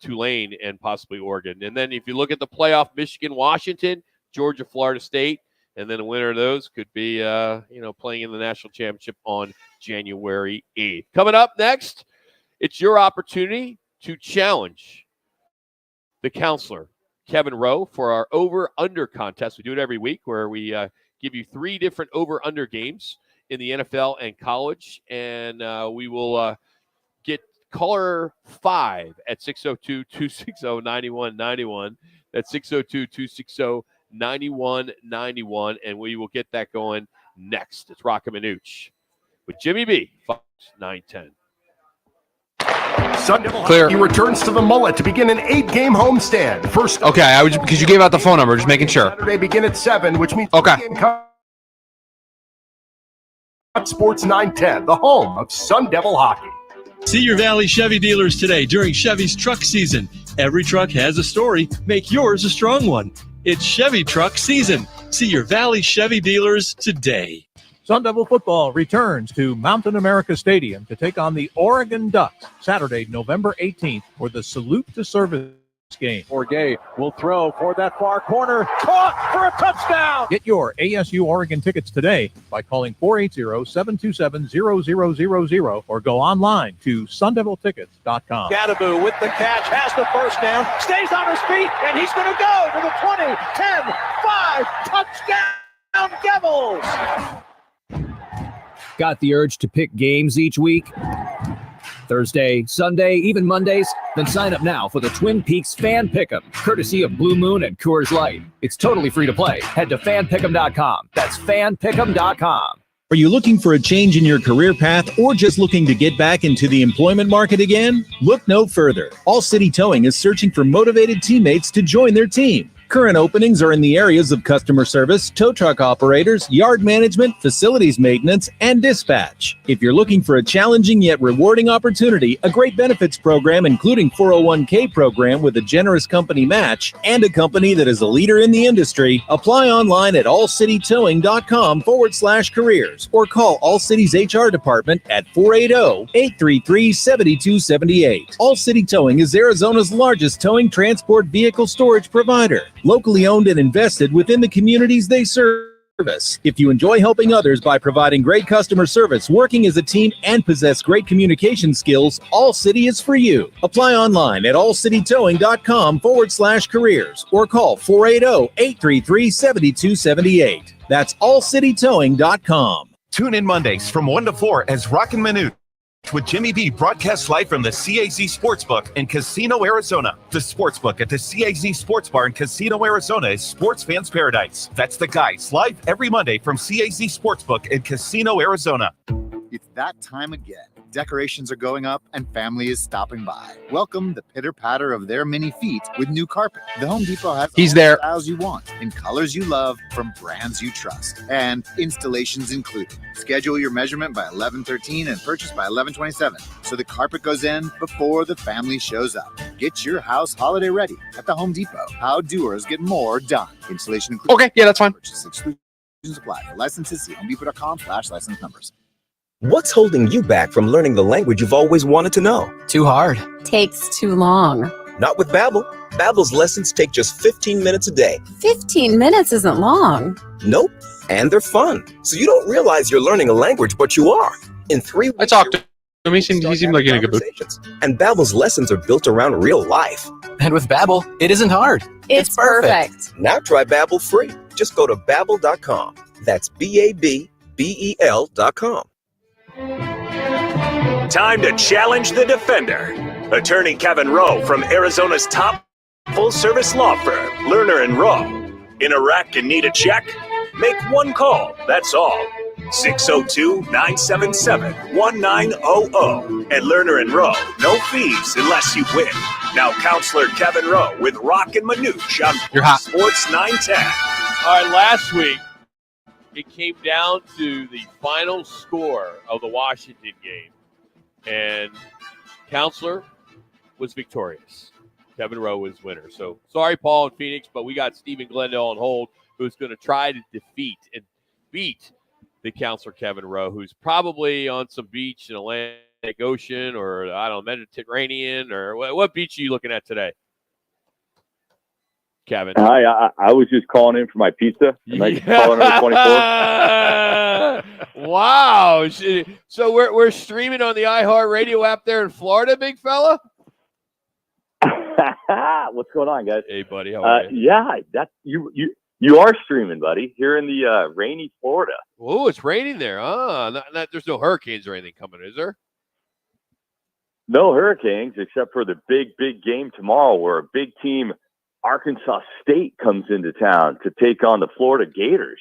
Tulane and possibly Oregon. And then if you look at the playoff, Michigan, Washington, Georgia, Florida State, and then the winner of those could be, playing in the national championship on January 8th. Coming up next, it's your opportunity to challenge the counselor, Kevin Rowe, for our over-under contest. We do it every week where we give you 3 different over-under games in the NFL and college, and we will get caller 5 at 602-260-9191. That's 602-260-9191, and we will get that going next. It's Roc and Manuch with Jimmy B, Fox 910. Sun Devil Clear. Hockey returns to the Mullet to begin an 8-game homestand. First, Okay, because you gave out the phone number, just making sure. Saturday begin at 7, which means Okay. Sports 910, the home of Sun Devil Hockey. See your Valley Chevy dealers today during Chevy's truck season. Every truck has a story. Make yours a strong one. It's Chevy truck season. See your Valley Chevy dealers today. Sun Devil football returns to Mountain America Stadium to take on the Oregon Ducks Saturday, November 18th for the Salute to Service game. Orgay will throw for that far corner. Caught for a touchdown! Get your ASU Oregon tickets today by calling 480-727-0000 or go online to sundeviltickets.com. Gadaboo with the catch, has the first down, stays on his feet, and he's going to go to the 20, 10, 5, touchdown Devils! Got the urge to pick games each week? Thursday, Sunday, even Mondays? Then sign up now for the Twin Peaks Fan Pick'em, courtesy of Blue Moon and Coors Light. It's totally free to play. Head to fanpick'em.com. That's fanpick'em.com. Are you looking for a change in your career path or just looking to get back into the employment market again? Look no further. All City Towing is searching for motivated teammates to join their team. Current openings are in the areas of customer service, tow truck operators, yard management, facilities maintenance, and dispatch. If you're looking for a challenging yet rewarding opportunity, a great benefits program including 401k program with a generous company match, and a company that is a leader in the industry, apply online at allcitytowing.com/careers or call All City's HR department at 480-833-7278. All City Towing is Arizona's largest towing transport vehicle storage provider. Locally owned and invested within the communities they service. If you enjoy helping others by providing great customer service, working as a team, and possess great communication skills, All City is for you. Apply online at allcitytowing.com/careers or call 480-833-7278. That's allcitytowing.com. Tune in Mondays from 1 to 4 as Roc and Manuch With Jimmy B broadcast live from the CAZ Sportsbook in Casino, Arizona. The Sportsbook at the CAZ Sports Bar in Casino, Arizona is sports fans' paradise. That's the Guys, live every Monday from CAZ Sportsbook in Casino, Arizona. It's that time again. Decorations are going up and family is stopping by. Welcome the pitter-patter of their mini feet with new carpet. The Home Depot has He's all there. the styles you want, in colors you love, from brands you trust, and installations included. Schedule your measurement by 11/13 and purchase by 11/27, so the carpet goes in before the family shows up. Get your house holiday ready at the Home Depot. How doers get more done. Installation included. Okay, yeah, that's fine. Purchase exclusions apply. For licenses, see homedepot.com/license numbers. What's holding you back from learning the language you've always wanted to know? Too hard. Takes too long. Not with Babbel. Babbel's lessons take just 15 minutes a day. 15 minutes isn't long. Nope. And they're fun. So you don't realize you're learning a language, but you are. In 3 weeks, I talked to him. He seemed like in a good mood. And Babbel's lessons are built around real life. And with Babbel, it isn't hard. It's perfect. Now try Babbel free. Just go to Babbel.com. That's BABBEL.com. Time to challenge the defender. Attorney Kevin Rowe from Arizona's top full-service law firm, Lerner and Rowe. In a wreck and need a check? Make one call, that's all. 602-977-1900. At Lerner and Rowe, no fees unless you win. Now Counselor Kevin Rowe with Roc and Manuch on Sports 910. All right, last week, it came down to the final score of the Washington game, and Counselor was victorious. Kevin Rowe was winner. So sorry, Paul and Phoenix, but we got Stephen Glendale on hold, who's going to try to defeat and beat the Counselor Kevin Rowe, who's probably on some beach in Atlantic Ocean or, I don't know, Mediterranean, or what beach are you looking at today, Kevin? Hi, I was just calling in for my pizza. Calling number 24. Wow. So we're streaming on the iHeartRadio app there in Florida, big fella? What's going on, guys? Hey, buddy. How are you? Yeah, that's you are streaming, buddy, here in the rainy Florida. Oh, it's raining there. There's no hurricanes or anything coming, is there? No hurricanes, except for the big game tomorrow, where a big team, Arkansas State, comes into town to take on the Florida Gators.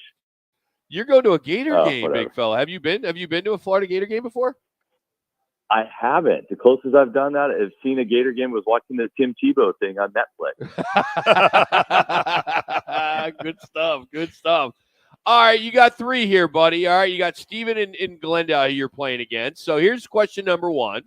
You're going to a Gator game, whatever. big fella. Have you been to a Florida Gator game before? I haven't. The closest I've done that is seen a Gator game was watching the Tim Tebow thing on Netflix. Good stuff. All right, you got three here, buddy. All right, you got Steven and Glendale you're playing against. So here's question number one.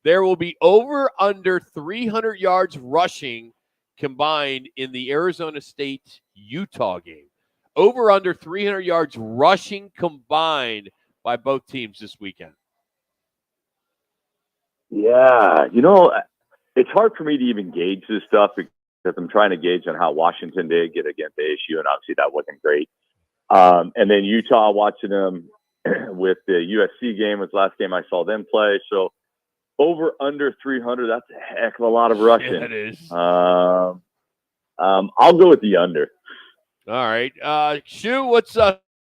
There will be over under 300 yards rushing combined in the Arizona State-Utah game. Over under 300 yards rushing combined by both teams this weekend. Yeah, it's hard for me to even gauge this stuff because I'm trying to gauge on how Washington did get against ASU, and obviously that wasn't great. And then Utah, watching them with the USC game was the last game I saw them play. So over under 300, that's a heck of a lot of rushing. Yeah, it is. I'll go with the under. All right. Shu, what's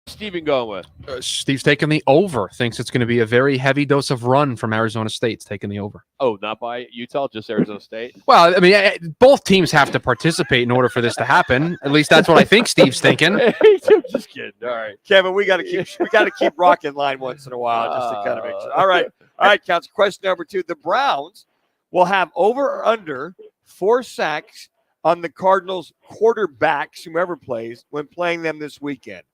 Steven going with? Steve's taking the over. Thinks it's going to be a very heavy dose of run from Arizona State's taking the over. Oh, not by Utah, just Arizona State? Well, I mean, both teams have to participate in order for this to happen. At least that's what I think Steve's thinking. Just kidding. All right, Kevin, we got to keep Rock in line once in a while just to kind of make sure. All right, Council. Question number two: the Browns will have over or under 4 sacks on the Cardinals' quarterbacks, whomever plays, when playing them this weekend.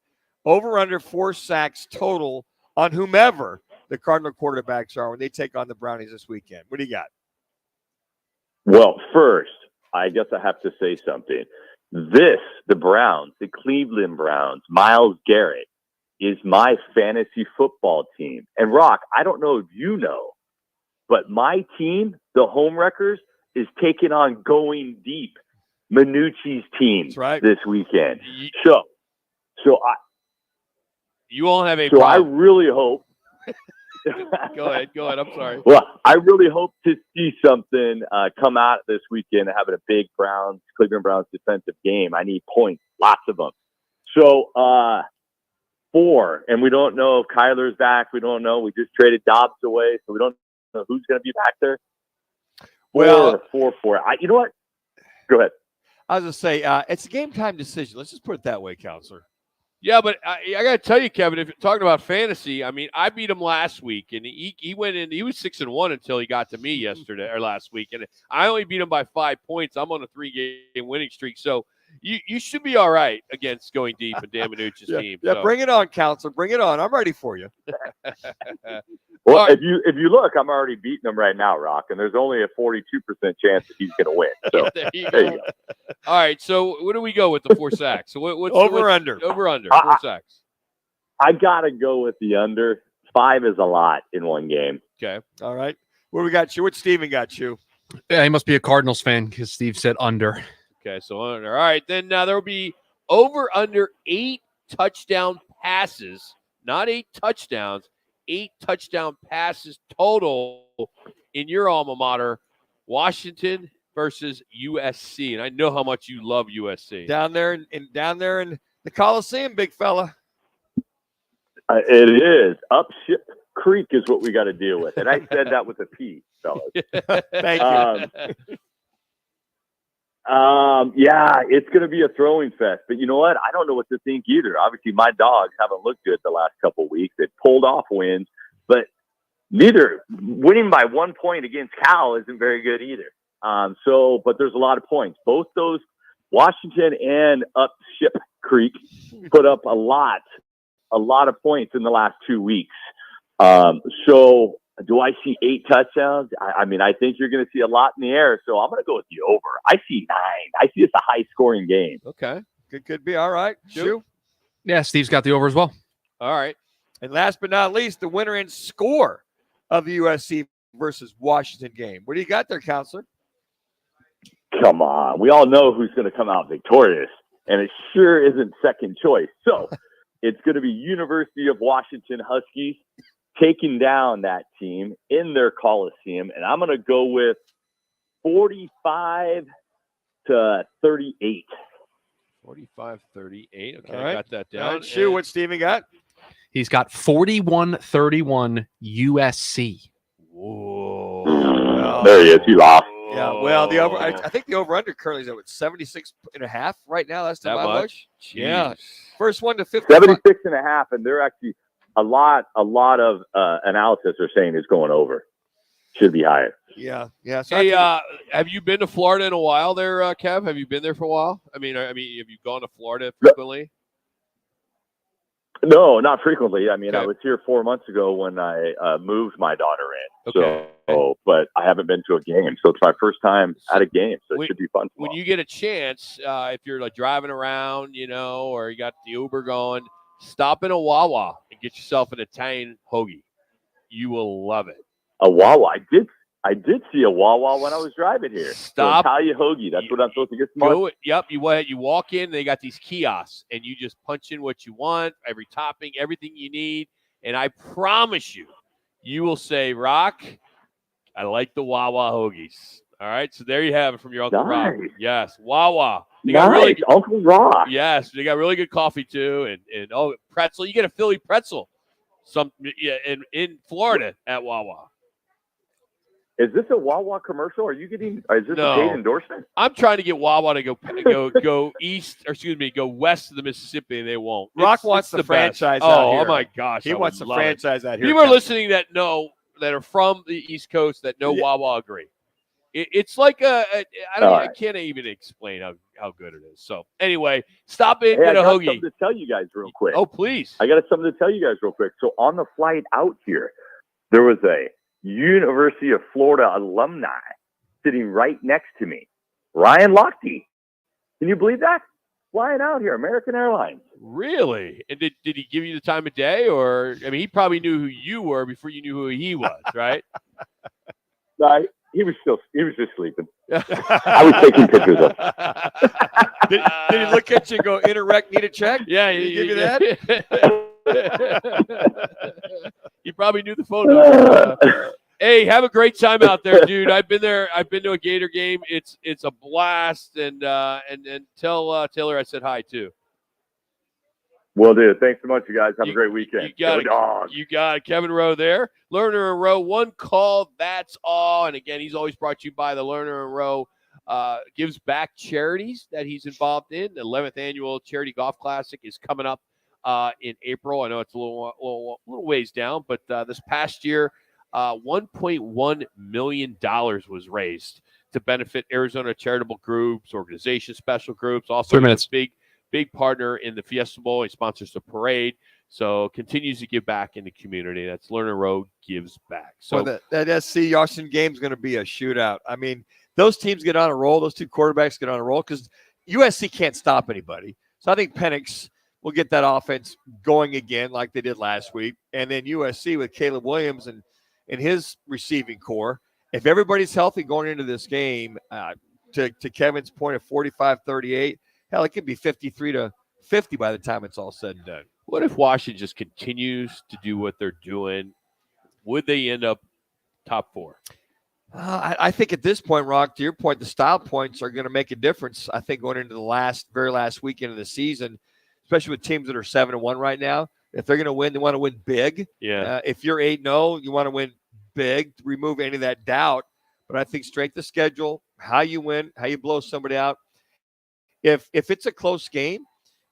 Over under 4 sacks total on whomever the Cardinal quarterbacks are when they take on the Brownies this weekend. What do you got? Well, first, I guess I have to say something. The Browns, the Cleveland Browns, Myles Garrett is my fantasy football team. And Rock, I don't know if you know, but my team, the Home Wreckers, is taking on Going Deep, Manucci's team this weekend. You won't have a So I problem. really hope. Go ahead. I'm sorry. Well, I really hope to see something come out this weekend, having a big Cleveland Browns defensive game. I need points, lots of them. So 4, and we don't know if Kyler's back. We don't know. We just traded Dobbs away, so we don't know who's going to be back there. Well, 4-4. You know what? Go ahead. I was going to say, it's a game-time decision. Let's just put it that way, Counselor. Yeah, but I got to tell you, Kevin, if you're talking about fantasy, I mean, I beat him last week, and he went in. He was 6-1 until he got to me yesterday or last week, and I only beat him by 5 points. I'm on a 3-game winning streak, so you should be all right against going deep in Dan Manuch's team. Yeah, so. bring it on, Counselor. Bring it on. I'm ready for you. Well, if you look, I'm already beating him right now, Rock, and there's only a 42% chance that he's going to win. So there you go. All right, so what do we go with the 4 sacks? So what's over/under? Over/under 4 sacks. I got to go with the under. 5 is a lot in one game. Okay. All right. Where we got you? What Steven got you? Yeah, he must be a Cardinals fan because Steve said under. Okay, so under. All right, then there will be over/under 8 touchdown passes, not 8 touchdowns. 8 touchdown passes total in your alma mater, Washington versus USC. And I know how much you love USC. Down there in the Coliseum, big fella. It is. Up Ship Creek is what we got to deal with. And I said that with a P, fellas. Thank you. Yeah, it's going to be a throwing fest. But you know what? I don't know what to think either. Obviously, my dogs haven't looked good the last couple of weeks. They pulled off wins, but neither winning by 1 point against Cal isn't very good either. But there's a lot of points. Both those, Washington and Up Ship Creek, put up a lot of points in the last 2 weeks. So do I see 8 touchdowns? I mean, I think you're going to see a lot in the air, so I'm going to go with the over. I see 9. I see it's a high-scoring game. Okay. Could be. All right. Shoot. Yeah, Steve's got the over as well. All right. And last but not least, the winner in score of the USC versus Washington game. What do you got there, Counselor? Come on. We all know who's going to come out victorious, and it sure isn't second choice. So it's going to be University of Washington Huskies taking down that team in their Coliseum, and I'm going to go with 45-38. 45-38. Okay, All right. I got that down. Shoot, what Steven got? He's got 41-31 USC. Whoa. There he is. He lost. Yeah, well, the over. I think the over/under currently is at 76.5 right now. That's the That my much? Yeah, first one to 50. 76.5, and they're actually a lot of analysis are saying is going over. Should be higher. Yeah. So Hey, have you been to Florida in a while there, Kev? Have you been there for a while? I mean, have you gone to Florida frequently? No, not frequently. I mean, Okay. I was here 4 months ago when I moved my daughter in. Okay. So, but I haven't been to a game, so it's my first time at a game. So it should be fun. When you get a chance, if you're like driving around, or you got the Uber going, stop in a Wawa and get yourself an Italian hoagie. You will love it. A Wawa. I did see a Wawa when I was driving here. Stop. So Italian hoagie. That's what I'm supposed to get some Go. Yep. You walk in. They got these kiosks, and you just punch in what you want, every topping, everything you need, and I promise you, you will say, "Rock, I like the Wawa hoagies." All right. So there you have it from your Uncle Rock. Nice. Yes, Wawa. They Nice. got really good, Uncle Rock. yes, they got really good coffee too, and pretzel. You get a Philly pretzel. In Florida at Wawa. Is this a Wawa commercial? Is this No. a paid endorsement? I'm trying to get Wawa to go east, or excuse me, go west of the Mississippi, and they won't. Rock It's wants the the best. franchise Oh, out here. oh my gosh, He I wants would the love it. franchise out here. People are Counselor. listening that are from the East Coast that know Wawa agree. It's like I can't even explain how good it is. So anyway, stop in, Hey, I get a got hoagie. something to tell you guys real quick. Oh, please. I got something to tell you guys real quick. So on the flight out here, there was a University of Florida alumni sitting right next to me, Ryan Lochte. Can you believe that? Flying out here, American Airlines. Really? And did he give you the time of day, or I mean, he probably knew who you were before you knew who he was, right? He was just sleeping. I was taking pictures of him. Did he look at you and go, "Interact, need a check"? Yeah, Did he give you that? He probably knew the phone number. Hey, have a great time out there, dude. I've been there. I've been to a Gator game. It's a blast, and tell Taylor I said hi too. Will do. Thanks so much, you guys. Have a great weekend. You got Go it. You got it. Kevin Rowe there. Lerner and Rowe, one call, that's all. And again, he's always brought to you by the Lerner and Rowe gives back charities that he's involved in. The 11th annual Charity Golf Classic is coming up in April. I know it's a little ways down, but this past year, $1.1 million was raised to benefit Arizona charitable groups, organizations, special groups. Also, 3 minutes. Big partner in the Fiesta Bowl. He sponsors the parade. So continues to give back in the community. That's Lerner Road gives back. So that SC Austin game is going to be a shootout. I mean, those teams get on a roll. Those two quarterbacks get on a roll because USC can't stop anybody. So I think Penix will get that offense going again like they did last week. And then USC with Caleb Williams and his receiving core. If everybody's healthy going into this game, to Kevin's point of 45-38, hell, it could be 53-50 by the time it's all said and done. What if Washington just continues to do what they're doing? Would they end up top 4? I think at this point, Rock, to your point, the style points are going to make a difference. I think going into the very last weekend of the season, especially with teams that are 7-1 right now, if they're going to win, they want to win big. Yeah. If you're 8-0, you want to win big to remove any of that doubt. But I think strength of schedule, how you win, how you blow somebody out. If it's a close game,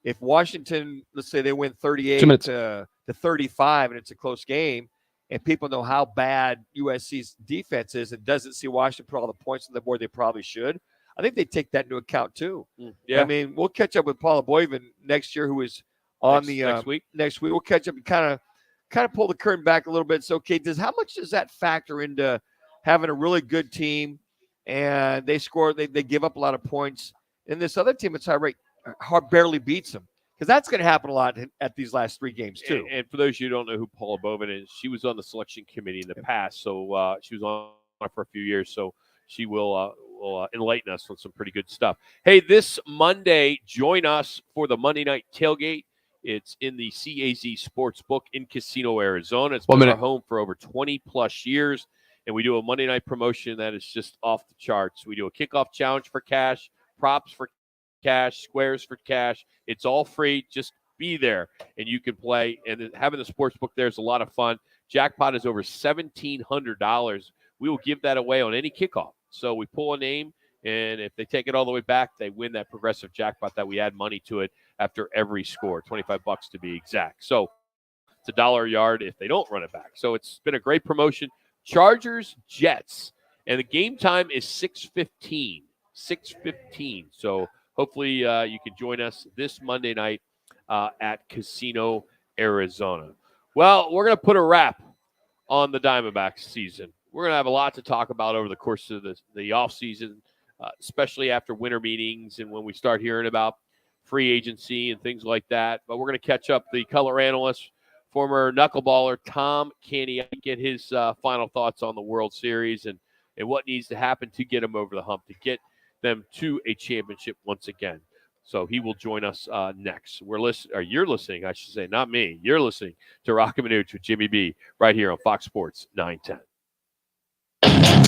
if Washington, let's say they win 38 to 35 and it's a close game, and people know how bad USC's defense is and doesn't see Washington put all the points on the board they probably should, I think they take that into account too. Yeah. I mean, we'll catch up with Paula Boyven next year, who is on next week. Next week, we'll catch up and kind of pull the curtain back a little bit. So, okay, how much does that factor into having a really good team and they give up a lot of points, and this other team that's barely beats them? Because that's going to happen a lot at these last 3 games too. And for those of you who don't know who Paula Boven is, she was on the selection committee in the past. So she was on for a few years. So she will enlighten us on some pretty good stuff. Hey, this Monday, join us for the Monday night tailgate. It's in the CAZ Sportsbook in Casino, Arizona. It's been our home for over 20 plus years. And we do a Monday night promotion that is just off the charts. We do a kickoff challenge for cash, props for cash, squares for cash. It's all free. Just be there and you can play. And having the sports book there is a lot of fun. Jackpot is over $1,700. We will give that away on any kickoff. So we pull a name, and if they take it all the way back, they win that progressive jackpot that we add money to it after every score, $25 to be exact. So it's $1 a yard if they don't run it back. So it's been a great promotion. Chargers, Jets, and the game time is 6:15. 6:15. So hopefully you can join us this Monday night at Casino, Arizona. Well, we're going to put a wrap on the Diamondbacks season. We're going to have a lot to talk about over the course of the offseason, especially after winter meetings and when we start hearing about free agency and things like that. But we're going to catch up the color analyst, former knuckleballer Tom Canny, get his final thoughts on the World Series and what needs to happen to get them over the hump, to get them to a championship once again. So he will join us next. You're listening, I should say, not me. You're listening to Roc and Manuch with Jimmy B right here on Fox Sports 910.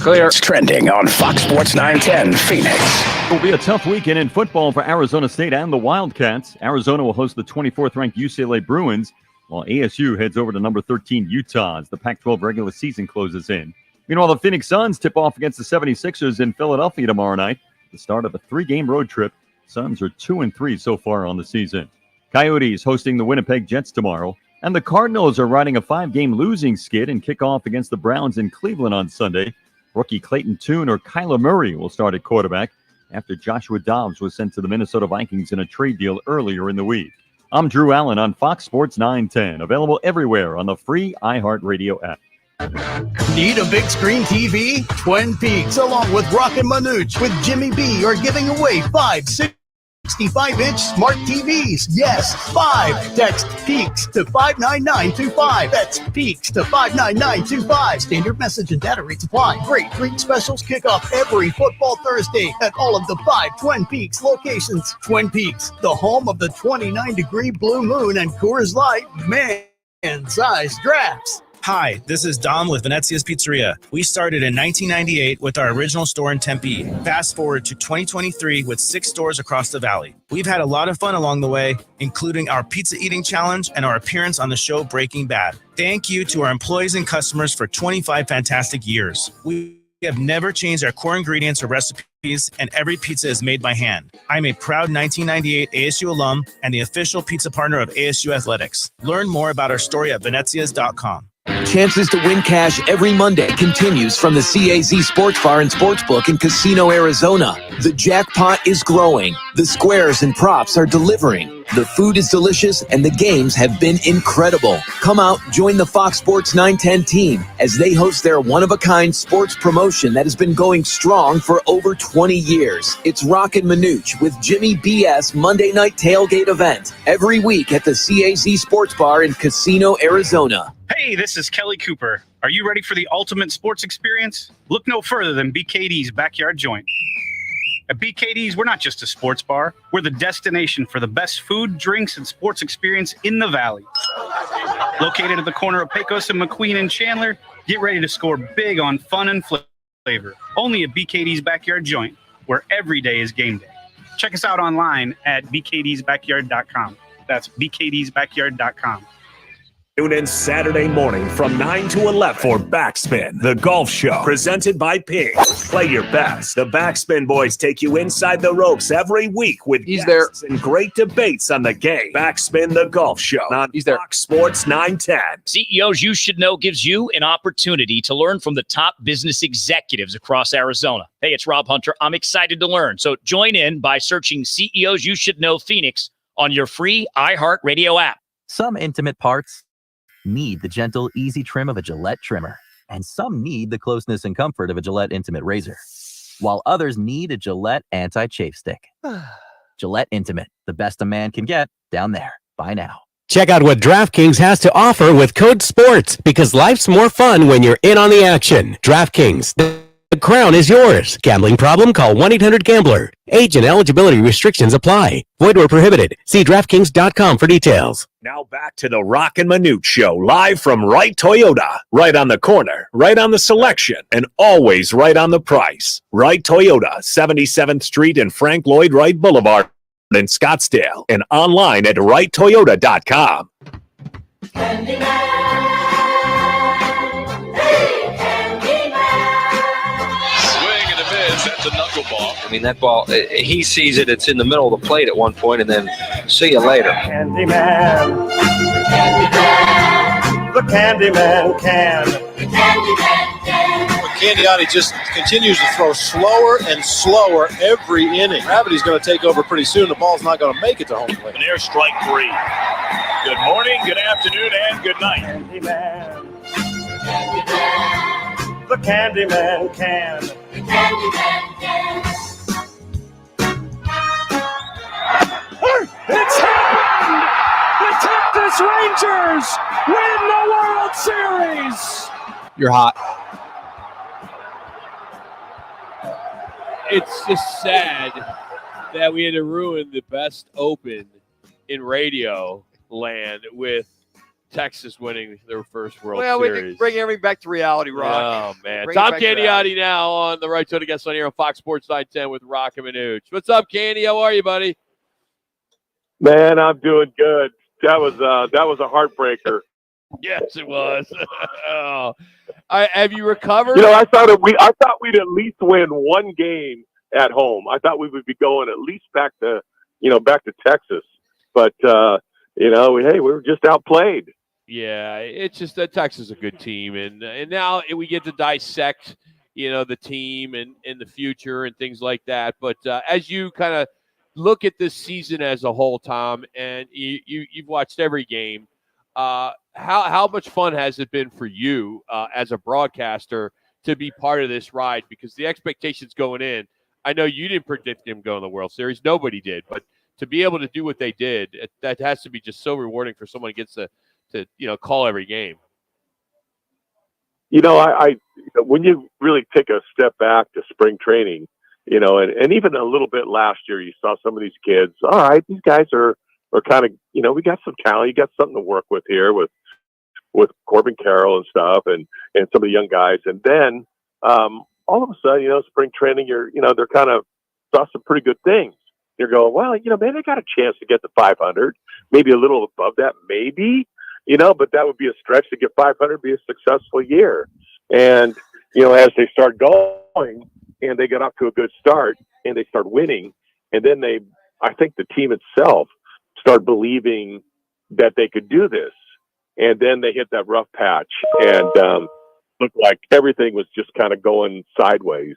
Clear. It's trending on Fox Sports 910 Phoenix. It will be a tough weekend in football for Arizona State and the Wildcats. Arizona will host the 24th-ranked UCLA Bruins, while ASU heads over to number 13 Utah as the Pac-12 regular season closes in. Meanwhile, the Phoenix Suns tip off against the 76ers in Philadelphia tomorrow night, the start of a 3-game road trip. Suns are 2-3 so far on the season. Coyotes hosting the Winnipeg Jets tomorrow, and the Cardinals are riding a 5-game losing skid and kick off against the Browns in Cleveland on Sunday. Rookie Clayton Tune or Kyler Murray will start at quarterback after Joshua Dobbs was sent to the Minnesota Vikings in a trade deal earlier in the week. I'm Drew Allen on Fox Sports 910, available everywhere on the free iHeartRadio app. Need a big screen TV? Twin Peaks, along with Roc and Manuch with Jimmy B, are giving away 5 65-inch smart TVs. Yes, 5. Text PEAKS to 59925. That's PEAKS to 59925. Standard message and data rates apply. Great treat specials kick off every football Thursday at all of the 5 Twin Peaks locations. Twin Peaks, the home of the 29-degree Blue Moon and Coors Light man-sized drafts. Hi, this is Dom with Venezia's Pizzeria. We started in 1998 with our original store in Tempe. Fast forward to 2023 with 6 stores across the valley. We've had a lot of fun along the way, including our pizza eating challenge and our appearance on the show Breaking Bad. Thank you to our employees and customers for 25 fantastic years. We have never changed our core ingredients or recipes, and every pizza is made by hand. I'm a proud 1998 ASU alum and the official pizza partner of ASU Athletics. Learn more about our story at venezias.com. Chances to win cash every Monday continues from the CAZ Sports Bar and Sportsbook in Casino, Arizona. The jackpot is growing. The squares and props are delivering. The food is delicious and the games have been incredible. Come out, join the Fox Sports 910 team as they host their one-of-a-kind sports promotion that has been going strong for over 20 years. It's Roc and Manuch with Jimmy BS Monday Night Tailgate event every week at the CAZ Sports Bar in Casino, Arizona. Hey, this is Kelly Cooper. Are you ready for the ultimate sports experience? Look no further than BKD's Backyard Joint. At BKD's, we're not just a sports bar. We're the destination for the best food, drinks, and sports experience in the valley. Located at the corner of Pecos and McQueen and Chandler, get ready to score big on fun and flavor. Only at BKD's Backyard Joint, where every day is game day. Check us out online at bkdsbackyard.com. That's bkdsbackyard.com. Tune in Saturday morning from 9 to 11 for Backspin, the golf show presented by Ping. Play your best. The Backspin boys take you inside the ropes every week with guests and great debates on the game. Backspin, the golf show on Fox Sports 910. CEOs You Should Know gives you an opportunity to learn from the top business executives across Arizona. Hey, it's Rob Hunter. I'm excited to learn. So join in by searching CEOs You Should Know Phoenix on your free iHeartRadio app. Some intimate parts need the gentle, easy trim of a Gillette trimmer, and some need the closeness and comfort of a Gillette Intimate razor, while others need a Gillette anti-chafe stick. Gillette Intimate, the best a man can get, down there. Buy now. Check out what DraftKings has to offer with code SPORTS, because life's more fun when you're in on the action. DraftKings, the crown is yours. Gambling problem? Call 1-800-GAMBLER. Age and eligibility restrictions apply. Void where prohibited. See DraftKings.com for details. Now back to the Roc and Manuch show, live from Wright Toyota. Right on the corner, right on the selection, and always right on the price. Wright Toyota, 77th Street and Frank Lloyd Wright Boulevard in Scottsdale, and online at wrighttoyota.com. That's a knuckleball. I mean, that ball, he sees it, it's in the middle of the plate at one point, and then see you later. Candyman. The Candyman can. The Candyman can. Candiotti just continues to throw slower and slower every inning. Gravity's going to take over pretty soon. The ball's not going to make it to home plate. An air strike 3. Good morning, good afternoon, and good night. Candyman. Candyman. The Candyman can. The Candyman can. It's happened! The Texas Rangers win the World Series! You're hot. It's just sad that we had to ruin the best open in radio land with Texas winning their first World Series. Well, we can bring everything back to reality, Rock. Oh, man. Bring Tom it back to Candiotti now on the Right Toyota Guest on here on Fox Sports 910 with Roc and Manuch. What's up, Candy? How are you, buddy? Man, I'm doing good. That was a heartbreaker. Yes, it was. Oh. Have you recovered? You know, I thought we'd at least win one game at home. I thought we would be going at least back to Texas. But we were just outplayed. Yeah, it's just that Texas is a good team, and now we get to dissect, the team and the future and things like that. But as you kind of look at this season as a whole, Tom, and you've watched every game, how much fun has it been for you as a broadcaster to be part of this ride? Because the expectations going in, I know you didn't predict them going to the World Series. Nobody did. But to be able to do what they did, that has to be just so rewarding for someone who gets to call every game. I when you really take a step back to spring training, and even a little bit last year, you saw some of these kids. All right, these guys are kind of, we got some talent. You got something to work with here with with Corbin Carroll and stuff, and some of the young guys. And then all of a sudden, spring training, they're kind of saw some pretty good things. You're going, well, maybe they got a chance to get to 500, maybe a little above that, maybe, but that would be a stretch to get 500, be a successful year. And, as they start going and they get off to a good start and they start winning, and then I think the team itself start believing that they could do this. And then they hit that rough patch and looked like everything was just kind of going sideways.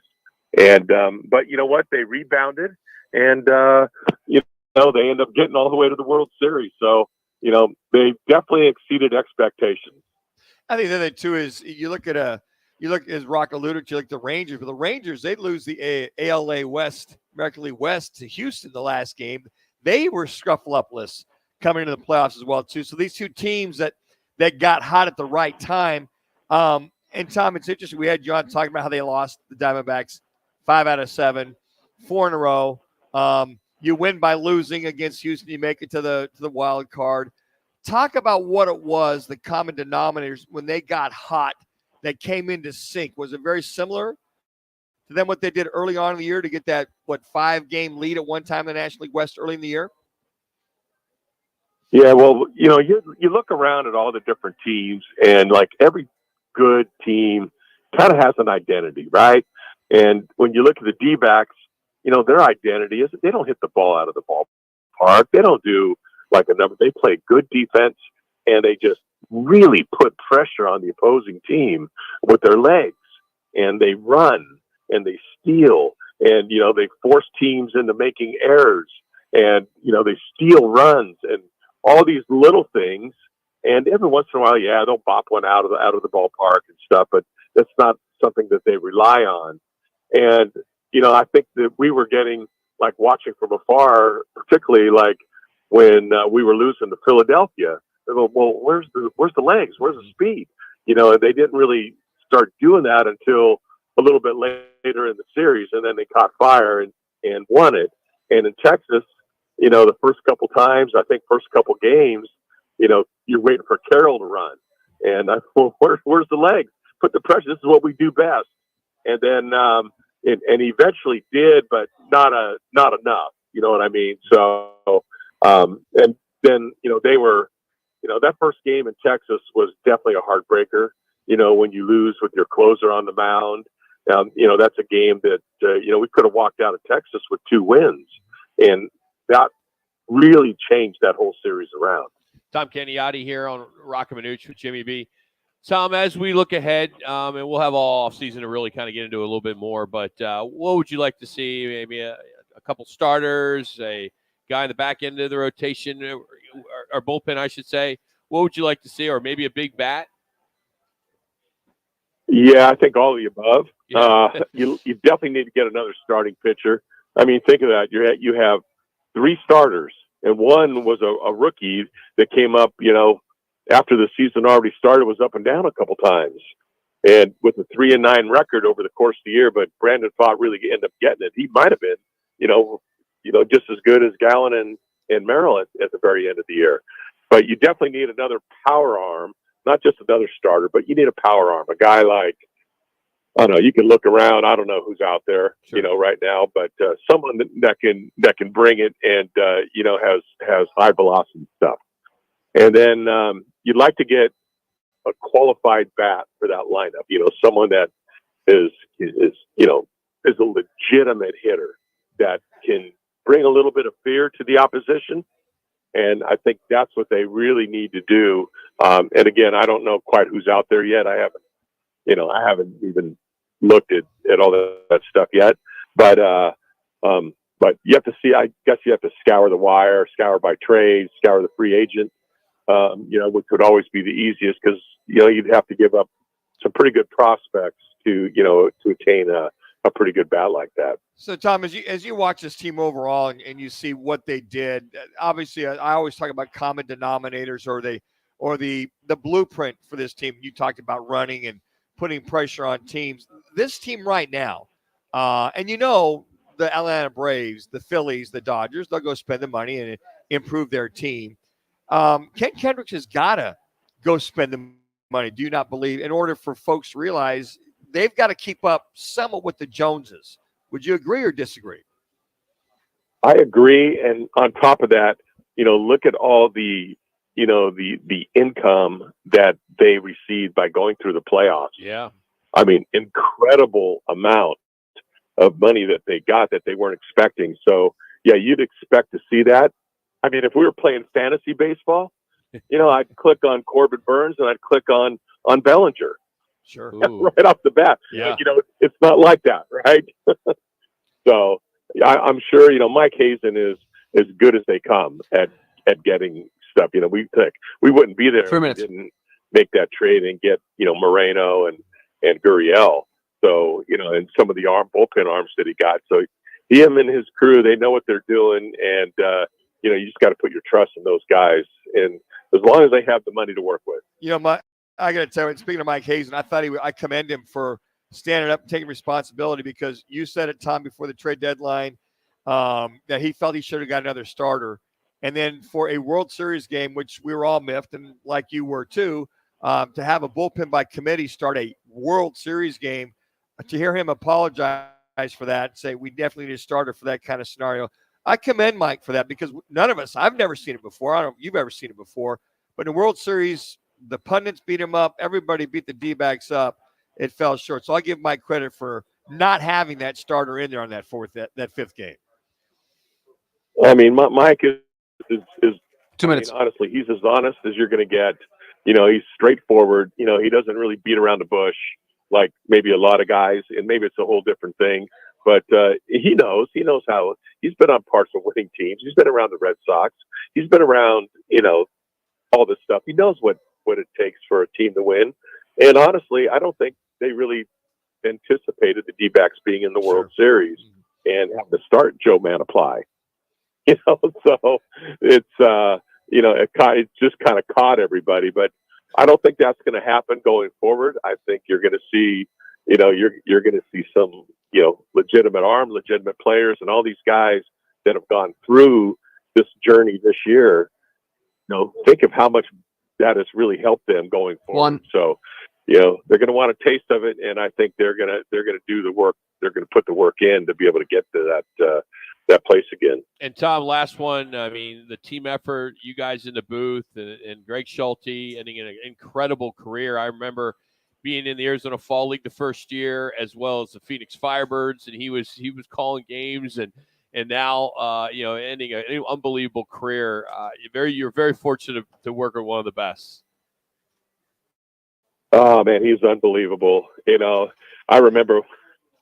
And, but you know what? They rebounded and, they end up getting all the way to the World Series. So, they definitely exceeded expectations. I think the other too is you look as Rock alluded to, like the Rangers. But the Rangers, they lose the ALA West, American League West to Houston the last game. They were scuffle-upless coming into the playoffs as well too. So these two teams that got hot at the right time. And Tom, it's interesting. We had John talking about how they lost the Diamondbacks 5 out of 7, 4 in a row. You win by losing against Houston. You make it to the wild card. Talk about what it was, the common denominators when they got hot that came into sync. Was it very similar to them what they did early on in the year to get that 5-game lead at one time in the National League West early in the year? Yeah, well, you look around at all the different teams, and like every good team kind of has an identity, right? And when you look at the D-backs, their identity is they don't hit the ball out of the ballpark. They don't do like a number. They play good defense, and they just really put pressure on the opposing team with their legs, and they run and they steal, and they force teams into making errors, and they steal runs and all these little things. And every once in a while, they'll bop one out of the ballpark and stuff, but that's not something that they rely on. And I think that we were getting like watching from afar, particularly like when we were losing to Philadelphia. Well, where's the legs? Where's the speed? And they didn't really start doing that until a little bit later in the series, and then they caught fire and won it. And in Texas, the first couple times, I think first couple games, you're waiting for Carroll to run, and where's the legs? Put the pressure. This is what we do best. And then and he eventually did, but not enough. You know what I mean? So and then they were. That first game in Texas was definitely a heartbreaker. When you lose with your closer on the mound, that's a game that, we could have walked out of Texas with 2 wins. And that really changed that whole series around. Tom Kennyati here on Roc and Manuch with Jimmy B. Tom, as we look ahead, and we'll have all offseason to really kind of get into it a little bit more, but what would you like to see? Maybe a couple starters, a guy in the back end of the rotation, or bullpen, I should say. What would you like to see, or maybe a big bat? Yeah, I think all of the above. Yeah. You definitely need to get another starting pitcher. I mean, think of that. You have 3 starters, and one was a rookie that came up, after the season already started, was up and down a couple times. And with a 3-9 record over the course of the year, but Brandon Pfaadt really ended up getting it. He might have been, just as good as Gallen and Merrill at the very end of the year. But you definitely need another power arm, not just another starter, but you need a power arm, a guy like, I don't know, you can look around. I don't know who's out there, right now, but someone that can bring it and, has high velocity stuff. And then you'd like to get a qualified bat for that lineup, someone that is a legitimate hitter that can bring a little bit of fear to the opposition. And I think that's what they really need to do. And again, I don't know quite who's out there yet. I haven't even looked at all that stuff yet. But you have to see. I guess you have to scour the wire, scour by trade, scour the free agent. Which would always be the easiest because you'd have to give up some pretty good prospects to attain a pretty good bat like that. So, Tom, as you watch this team overall and you see what they did, obviously, I always talk about common denominators or the blueprint for this team. You talked about running and putting pressure on teams. This team right now, and the Atlanta Braves, the Phillies, the Dodgers, they'll go spend the money and improve their team. Ken Kendricks has got to go spend the money. Do you not believe, in order for folks to realize they've got to keep up somewhat with the Joneses? Would you agree or disagree? I agree. And on top of that, look at all the income that they received by going through the playoffs. Yeah. I mean, incredible amount of money that they got that they weren't expecting. So, yeah, you'd expect to see that. I mean, if we were playing fantasy baseball, I'd click on Corbin Burns and I'd click on Bellinger. Sure. Right off the bat. Yeah. It's not like that, right? So I'm sure, Mike Hazen is as good as they come at getting stuff. We wouldn't be there if we didn't make that trade and get, Moreno and Gurriel. So, and some of the bullpen arms that he got. So him and his crew, they know what they're doing. And, you just got to put your trust in those guys. And as long as they have the money to work with. I got to tell you, speaking of Mike Hazen, I commend him for standing up and taking responsibility, because you said it, Tom, before the trade deadline, that he felt he should have got another starter. And then for a World Series game, which we were all miffed, and like you were too, to have a bullpen by committee start a World Series game, to hear him apologize for that, say we definitely need a starter for that kind of scenario. I commend Mike for that, because none of us, I've never seen it before. I don't know if you've ever seen it before, but in the World Series, the pundits beat him up. Everybody beat the D-backs up. It fell short. So I'll give Mike credit for not having that starter in there on that fifth game. I mean, Mike is 2 minutes. Honestly, he's as honest as you're going to get. He's straightforward. He doesn't really beat around the bush like maybe a lot of guys, and maybe it's a whole different thing. But he knows how. He's been on parts of winning teams. He's been around the Red Sox. He's been around, all this stuff. He knows what it takes for a team to win. And honestly, I don't think they really anticipated the D-backs being in the World Series and having to start Joe Mantiply. So it's it just kind of caught everybody. But I don't think that's going to happen going forward. I think you're going to see, you're going to see some, legitimate players, and all these guys that have gone through this journey this year. Think of how much that has really helped them going forward. So, they're going to want a taste of it, and I think they're going to do the work. They're going to put the work in to be able to get to that place again. And Tom, last one. I mean, the team effort, you guys in the booth, and Greg Schulte ending an incredible career. I remember being in the Arizona Fall League the first year, as well as the Phoenix Firebirds, and he was calling games, and now ending an unbelievable career. You're very fortunate to work with one of the best. Oh man, he's unbelievable. I remember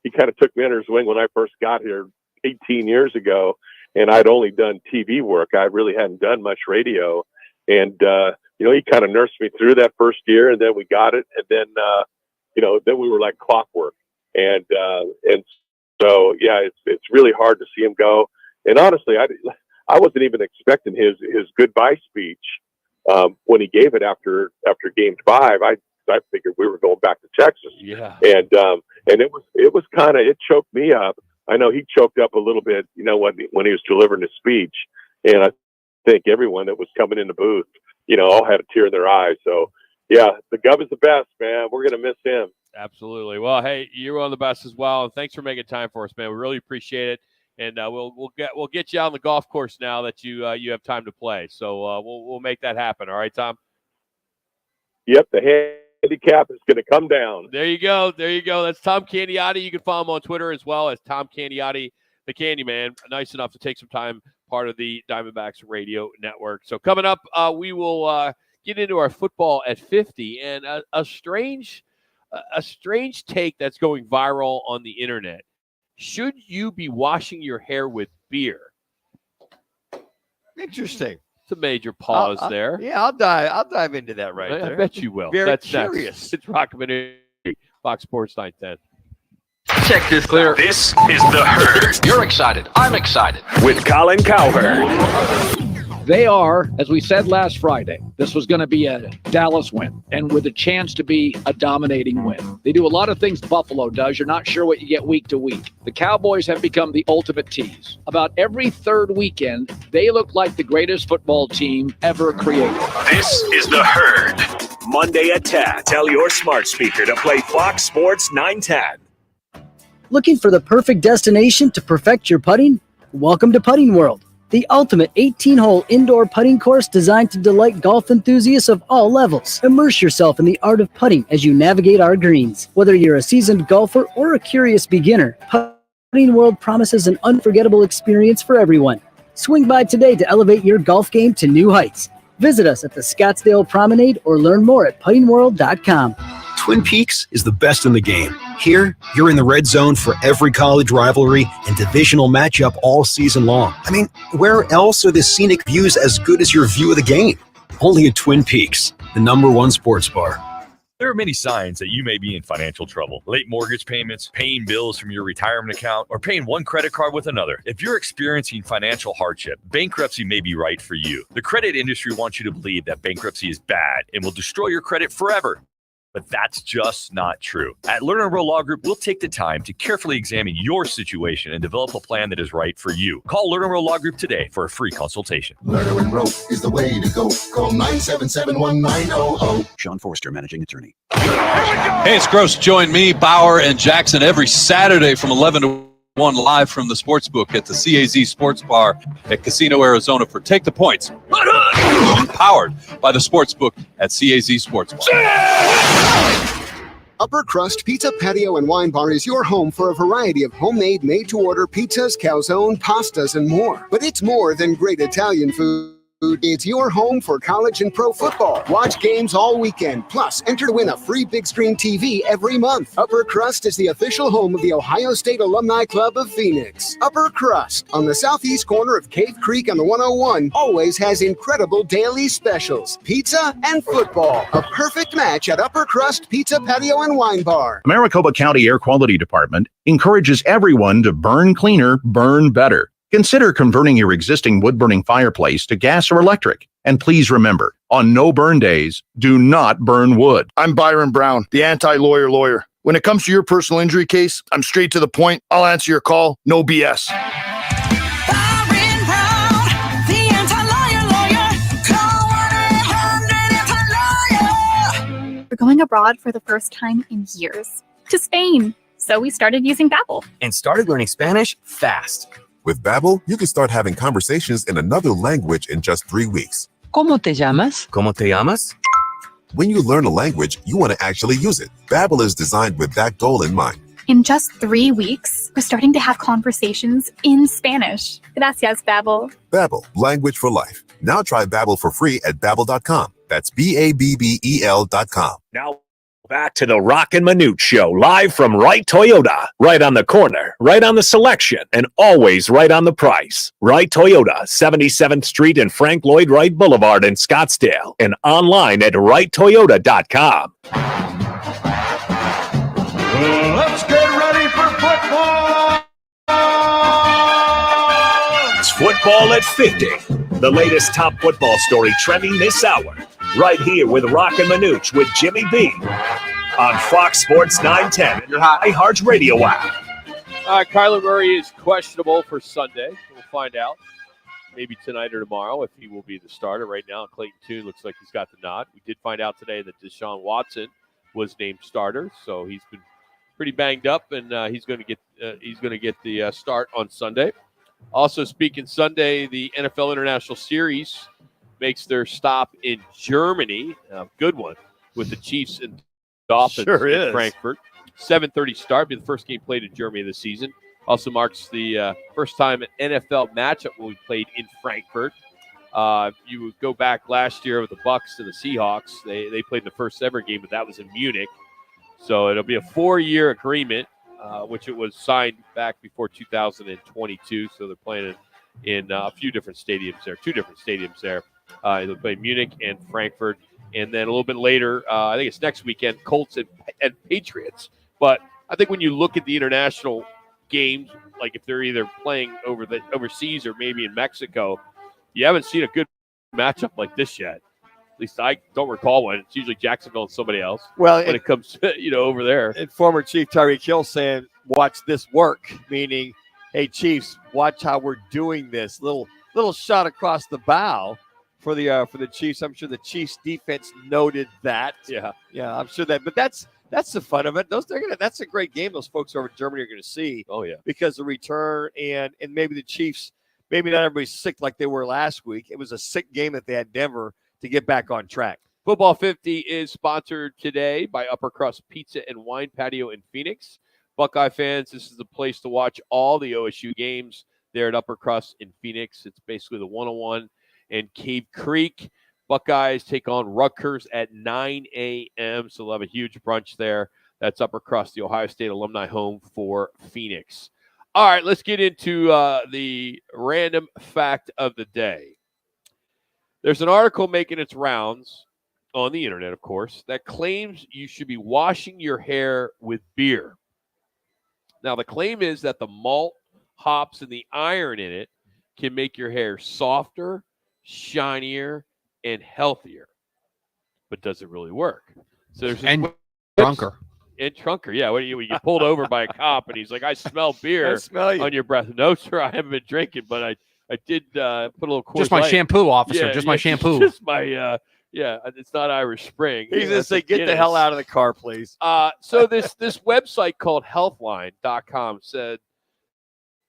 he kind of took me under his wing when I first got here 18 years ago, and I'd only done TV work. I really hadn't done much radio, and he kind of nursed me through that first year, and then we got it, and then then we were like clockwork, and so yeah, it's really hard to see him go. And honestly, I wasn't even expecting his goodbye speech when he gave it after Game 5. I figured we were going back to Texas. Yeah. And it was kind of, it choked me up. I know he choked up a little bit, when he was delivering his speech. And I think everyone that was coming in the booth, all had a tear in their eyes. So yeah, the Gov is the best, man. We're going to miss him. Absolutely. Well, hey, you're one of the best as well. And thanks for making time for us, man. We really appreciate it. And we'll get you out on the golf course now that you have time to play. So we'll make that happen. All right, Tom? Yep. The handicap is going to come down. There you go. That's Tom Candiotti. You can follow him on Twitter as well as Tom Candiotti, the Candyman. Nice enough to take some time, part of the Diamondbacks radio network. So coming up, we will get into our football at 50, and a strange take that's going viral on the internet. Should you be washing your hair with beer? Interesting. It's a major pause there. Yeah, I'll dive into that there. I bet you will. Very That's curious. Next. It's Roc and Manuch, Fox Sports 910. Check this clear. This is The Herd. You're excited. I'm excited. With Colin Cowherd. They are, as we said last Friday, this was going to be a Dallas win, and with a chance to be a dominating win. They do a lot of things Buffalo does. You're not sure what you get week to week. The Cowboys have become the ultimate tease. About every third weekend, they look like the greatest football team ever created. This is The Herd. Monday at 10. Tell your smart speaker to play Fox Sports 910. Looking for the perfect destination to perfect your putting? Welcome to Putting World, the ultimate 18-hole indoor putting course designed to delight golf enthusiasts of all levels. Immerse yourself in the art of putting as you navigate our greens. Whether you're a seasoned golfer or a curious beginner, Putting World promises an unforgettable experience for everyone. Swing by today to elevate your golf game to new heights. Visit us at the Scottsdale Promenade or learn more at puttingworld.com. Twin Peaks is the best in the game. Here, you're in the red zone for every college rivalry and divisional matchup all season long. I mean, where else are the scenic views as good as your view of the game? Only at Twin Peaks, the #1 sports bar. There are many signs that you may be in financial trouble. Late mortgage payments, paying bills from your retirement account, or paying one credit card with another. If you're experiencing financial hardship, bankruptcy may be right for you. The credit industry wants you to believe that bankruptcy is bad and will destroy your credit forever. But that's just not true. At Lerner & Rowe Law Group, we'll take the time to carefully examine your situation and develop a plan that is right for you. Call Lerner & Rowe Law Group today for a free consultation. Lerner & Rowe is the way to go. Call 977-1900. Sean Forrester, Managing Attorney. Hey, it's Gross. Join me, Bauer, and Jackson every Saturday from 11 to 1 live from the Sportsbook at the CAZ Sports Bar at Casino, Arizona for Take the Points. Powered by the Sportsbook at CAZ Sports Bar. Upper Crust Pizza, Patio, and Wine Bar is your home for a variety of homemade, made-to-order pizzas, calzone, pastas, and more. But it's more than great Italian food. It's your home for college and pro football. Watch games all weekend. Plus, enter to win a free big screen TV every month. Upper Crust is the official home of the Ohio State Alumni Club of Phoenix. Upper Crust, on the southeast corner of Cave Creek on the 101, always has incredible daily specials. Pizza and football. A perfect match at Upper Crust Pizza, Patio, and Wine Bar. Maricopa County Air Quality Department encourages everyone to burn cleaner, burn better. Consider converting your existing wood-burning fireplace to gas or electric. And please remember, on no-burn days, do not burn wood. I'm Byron Brown, the anti-lawyer lawyer. When it comes to your personal injury case, I'm straight to the point. I'll answer your call, no BS. Byron Brown, the anti-lawyer lawyer. Call 1-800-ANTI-LAWYER. We're going abroad for the first time in years, to Spain. So we started using Babbel. And started learning Spanish fast. With Babbel, you can start having conversations in another language in just 3 weeks. ¿Cómo te llamas? ¿Cómo te llamas? When you learn a language, you want to actually use it. Babbel is designed with that goal in mind. In just 3 weeks, we're starting to have conversations in Spanish. Gracias, Babbel. Babbel, language for life. Now try Babbel for free at Babbel.com. That's Babbel.com. Now back to the Roc and Manuch Show, live from Wright Toyota. Right on the corner, right on the selection, and always right on the price. Wright Toyota, 77th Street and Frank Lloyd Wright Boulevard in Scottsdale, and online at wrighttoyota.com. Let's get ready for football! It's Football at 50, the latest top football story trending this hour. Right here with Roc and Manuch with Jimmy B on Fox Sports 910 and your iHeart Radio app. Kyler Murray is questionable for Sunday. We'll find out maybe tonight or tomorrow if he will be the starter. Right now, Clayton Tune looks like he's got the nod. We did find out today that Deshaun Watson was named starter, so he's been pretty banged up, and he's going to get the start on Sunday. Also, speaking Sunday, the NFL International Series makes their stop in Germany. Good one with the Chiefs and Dolphins in Frankfurt. 7:30 start, be the first game played in Germany this season. Also marks the first time an NFL matchup will be played in Frankfurt. You would go back last year with the Bucs and the Seahawks. They played in the first ever game, but that was in Munich. So it'll be a 4-year agreement, which it was signed back before 2022. So they're playing in a few different stadiums there, 2 different stadiums there. They'll play Munich and Frankfurt. And then a little bit later, I think it's next weekend, Colts and Patriots. But I think when you look at the international games, like if they're either playing overseas or maybe in Mexico, you haven't seen a good matchup like this yet. At least I don't recall one. It's usually Jacksonville and somebody else. Well, when it comes, over there. And former Chief Tyreek Hill saying, "Watch this work," meaning, "Hey, Chiefs, watch how we're doing this." Little shot across the bow for the Chiefs. I'm sure the Chiefs defense noted that. Yeah, I'm sure that. But that's the fun of it. That's a great game. Those folks over in Germany are going to see. Oh yeah, because the return and maybe the Chiefs. Maybe not everybody's sick like they were last week. It was a sick game that they had Denver to get back on track. Football 50 is sponsored today by Upper Crust Pizza and Wine Patio in Phoenix. Buckeye fans, this is the place to watch all the OSU games there at Upper Crust in Phoenix. It's basically the 101 and Cave Creek. Buckeyes take on Rutgers at 9 a.m., so they'll have a huge brunch there. That's Upper Crust, the Ohio State alumni home for Phoenix. All right, let's get into the random fact of the day. There's an article making its rounds on the internet, of course, that claims you should be washing your hair with beer. Now, the claim is that the malt, hops, and the iron in it can make your hair softer, shinier, and healthier. But does it really work? So there's drunker. And trunker, yeah. When you get pulled over by a cop and he's like, I smell beer I smell you. on your breath. No, sir, I haven't been drinking, but I did put a little Coors Just my Light. shampoo, officer. Yeah, just my shampoo. Just my, it's not Irish Spring. He's going to say, get the hell out of the car, please. So this website called healthline.com said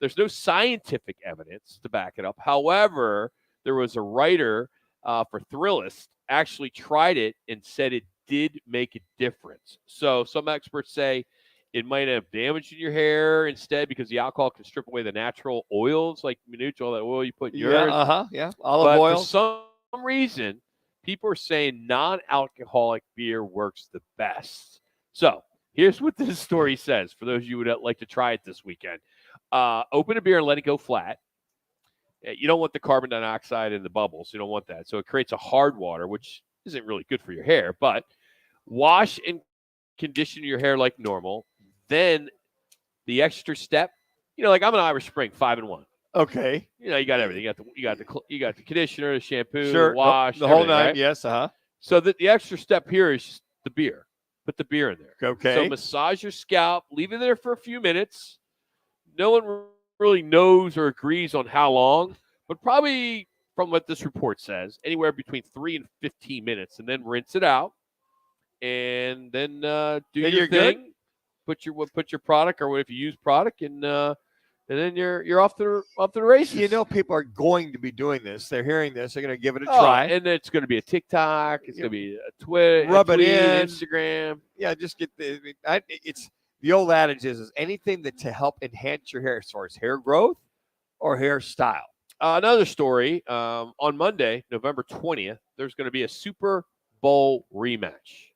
there's no scientific evidence to back it up. However, there was a writer for Thrillist actually tried it and said it did make a difference. So some experts say it might have damage in your hair instead because the alcohol can strip away the natural oils like Manuch, all that oil you put in yours. Olive oil. For some reason, people are saying non-alcoholic beer works the best. So here's what this story says for those of you who would like to try it this weekend. Open a beer and let it go flat. You don't want the carbon dioxide and the bubbles. You don't want that. So it creates a hard water, which isn't really good for your hair, but wash and condition your hair like normal. Then the extra step, like I'm an Irish Spring 5-in-1. Okay. You got everything. You got the conditioner, the shampoo, Sure. the wash, the whole nine. Right? Yes. So the extra step here is just the beer. Put the beer in there. Okay. So massage your scalp. Leave it there for a few minutes. No one really knows or agrees on how long, but probably from what this report says, anywhere between 3 and 15 minutes, and then rinse it out, and then do your thing. Good? Put your product, or if you use product, and then you're off the races. People are going to be doing this. They're hearing this. They're going to give it a try. And it's going to be a TikTok. It's going to be a Twitter. Rub it in. Instagram. Yeah, just get it's the old adage is anything to help enhance your hair as far as hair growth or hairstyle. Another story, on Monday, November 20th, there's going to be a Super Bowl rematch.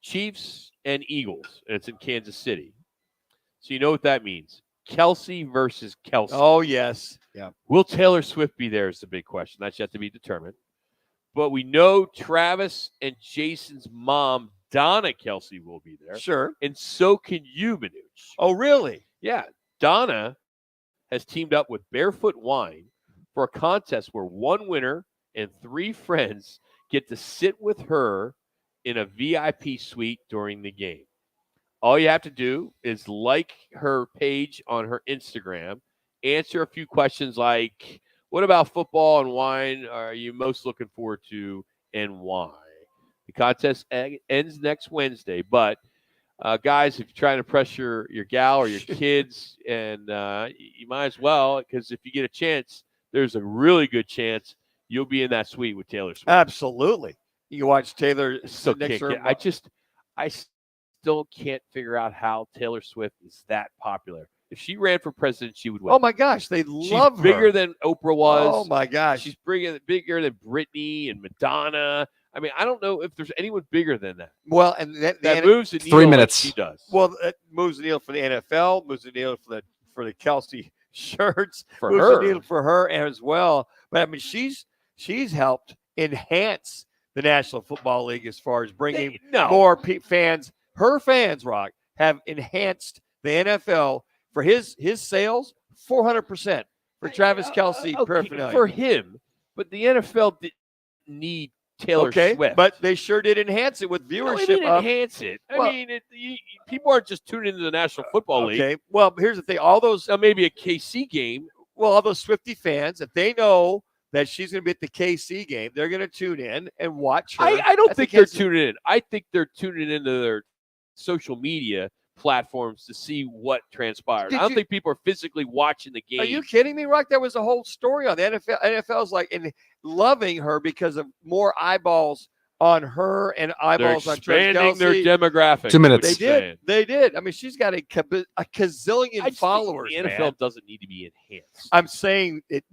Chiefs and Eagles, and it's in Kansas City. So you know what that means. Kelsey versus Kelsey. Oh, yes. Yeah. Will Taylor Swift be there is the big question. That's yet to be determined. But we know Travis and Jason's mom, Donna Kelsey, will be there. Sure. And so can you, Manuch. Oh, really? Yeah. Donna has teamed up with Barefoot Wine for a contest where one winner and 3 friends get to sit with her in a VIP suite during the game. All you have to do is like her page on her Instagram, answer a few questions like, what about football and wine are you most looking forward to and why? The contest ends next Wednesday, but guys, if you're trying to press your gal or your kids, and you might as well, because if you get a chance, there's a really good chance you'll be in that suite with Taylor Swift. Absolutely. You watch Taylor So next to her. I still can't figure out how Taylor Swift is that popular. If she ran for president, she would win. Oh my gosh, they love She's bigger her. than Oprah was. Oh my gosh, she's bigger than Britney and Madonna. I mean, I don't know if there's anyone bigger than that. Well, and that moves the needle 3 minutes. Like she does. Well, it moves the needle for the NFL, moves the needle for the Kelsey shirts, For moves her. the needle for her as well. But I mean, she's helped enhance the National Football League as far as bringing more fans. Her fans, Rock, have enhanced the NFL for his sales 400% for Travis Kelsey paraphernalia. For him, but the NFL didn't need Taylor Swift. But they sure did enhance it with viewership. No, it didn't up. enhance it. I Well- mean, people aren't just tuning into the National Football League. Okay. Well, here's the thing. All those maybe a KC game. Well, all those Swiftie fans, if they know that she's going to be at the KC game. They're going to tune in and watch her. I don't think they're tuning in. I think they're tuning into their social media platforms to see what transpired. I don't think people are physically watching the game. Are you kidding me, Rock? There was a whole story on the NFL. NFL's like and loving her because of more eyeballs on her and eyeballs They're on Travis expanding their Kelce. demographic. 2 minutes. They did. I mean, she's got a gazillion followers. The NFL man. doesn't need to be enhanced. I'm saying it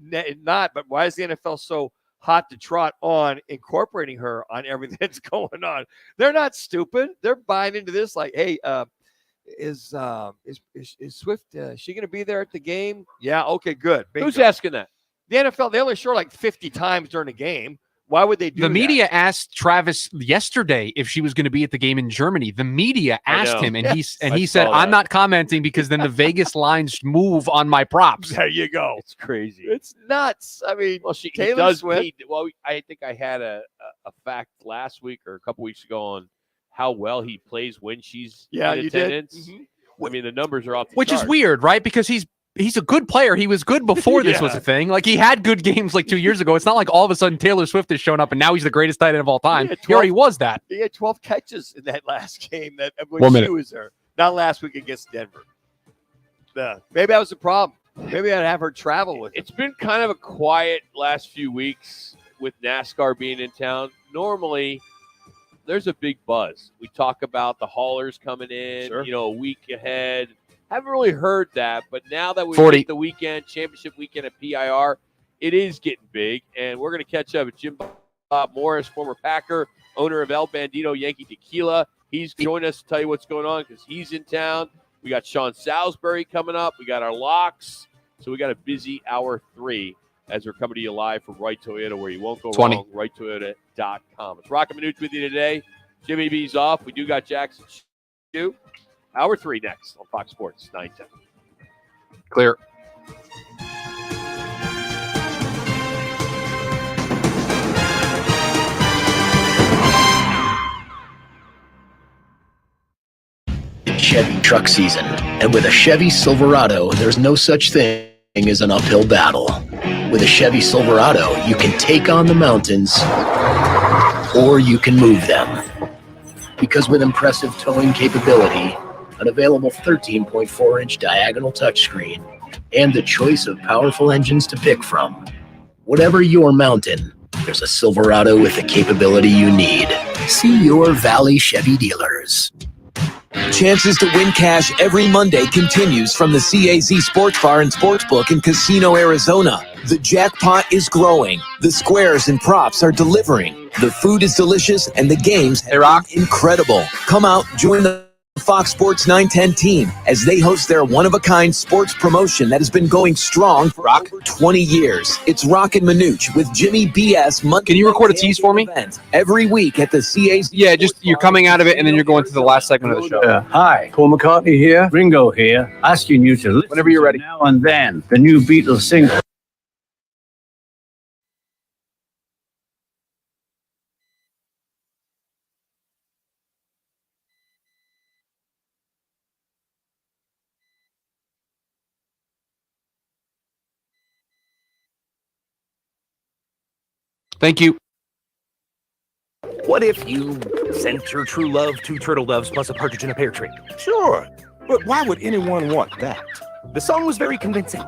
not, but why is the NFL so hot to trot on incorporating her on everything that's going on? They're not stupid. They're buying into this. Like, hey, is Swift? She going to be there at the game? Yeah. Okay. Good. Bingo. Who's asking that? The NFL. They only show like 50 times during the game. Why would they do the that? media asked Travis yesterday if she was going to be at the game in Germany. The media asked him, and he said, "I'm not commenting because then the Vegas lines move on my props." There you go. It's crazy. It's nuts. I mean, Taylor Swift. I think I had a fact last week or a couple weeks ago on how well he plays when she's in attendance. I mean, the numbers are off the Which charts. is weird, right? Because he's a good player. He was good before this was a thing. Like, he had good games like 2 years ago. It's not like all of a sudden Taylor Swift has shown up and now he's the greatest tight end of all time. He already was that. He had 12 catches in that last game that when 1 she minute. was there. Not last week against Denver. Maybe that was the problem. Maybe I'd have her travel with him. It's been kind of a quiet last few weeks with NASCAR being in town. Normally, there's a big buzz. We talk about the haulers coming in, a week ahead. Haven't really heard that, but now that we hit the weekend, championship weekend at PIR, it is getting big, and we're going to catch up with Jim Bob Morris, former Packer, owner of El Bandito Yankee Tequila. He's joined us to tell you what's going on because he's in town. We got Sean Salisbury coming up. We got our locks. So we got a busy hour 3 as we're coming to you live from Wright Toyota, where you won't go wrong, WrightToyota.com. It's Roc and Manuch with you today. Jimmy B's off. We do got Jackson Shoe. Hour 3 next on Fox Sports 910. Clear. Chevy truck season, and with a Chevy Silverado, there's no such thing as an uphill battle. With a Chevy Silverado, you can take on the mountains, or you can move them. Because with impressive towing capability, an available 13.4-inch diagonal touchscreen, and the choice of powerful engines to pick from, whatever your mountain, there's a Silverado with the capability you need. See your Valley Chevy dealers. Chances to win cash every Monday continues from the CAZ Sports Bar and Sportsbook in Casino, Arizona. The jackpot is growing. The squares and props are delivering. The food is delicious and the games are incredible. Come out, join the Fox Sports 910 team as they host their one-of-a-kind sports promotion that has been going strong for over 20 years. It's Roc and Manuch with Jimmy BS Monday. Can you record a tease for me? Every week at the CAZ. Yeah, just you're coming out of it and then you're going to the last segment of the show. Hi, Paul McCartney here, Ringo here, asking you to listen whenever you're ready. Now and Then, the new Beatles single. Thank you. What if you sent your true love 2 turtle doves plus a partridge in a pear tree? Sure, but why would anyone want that? The song was very convincing.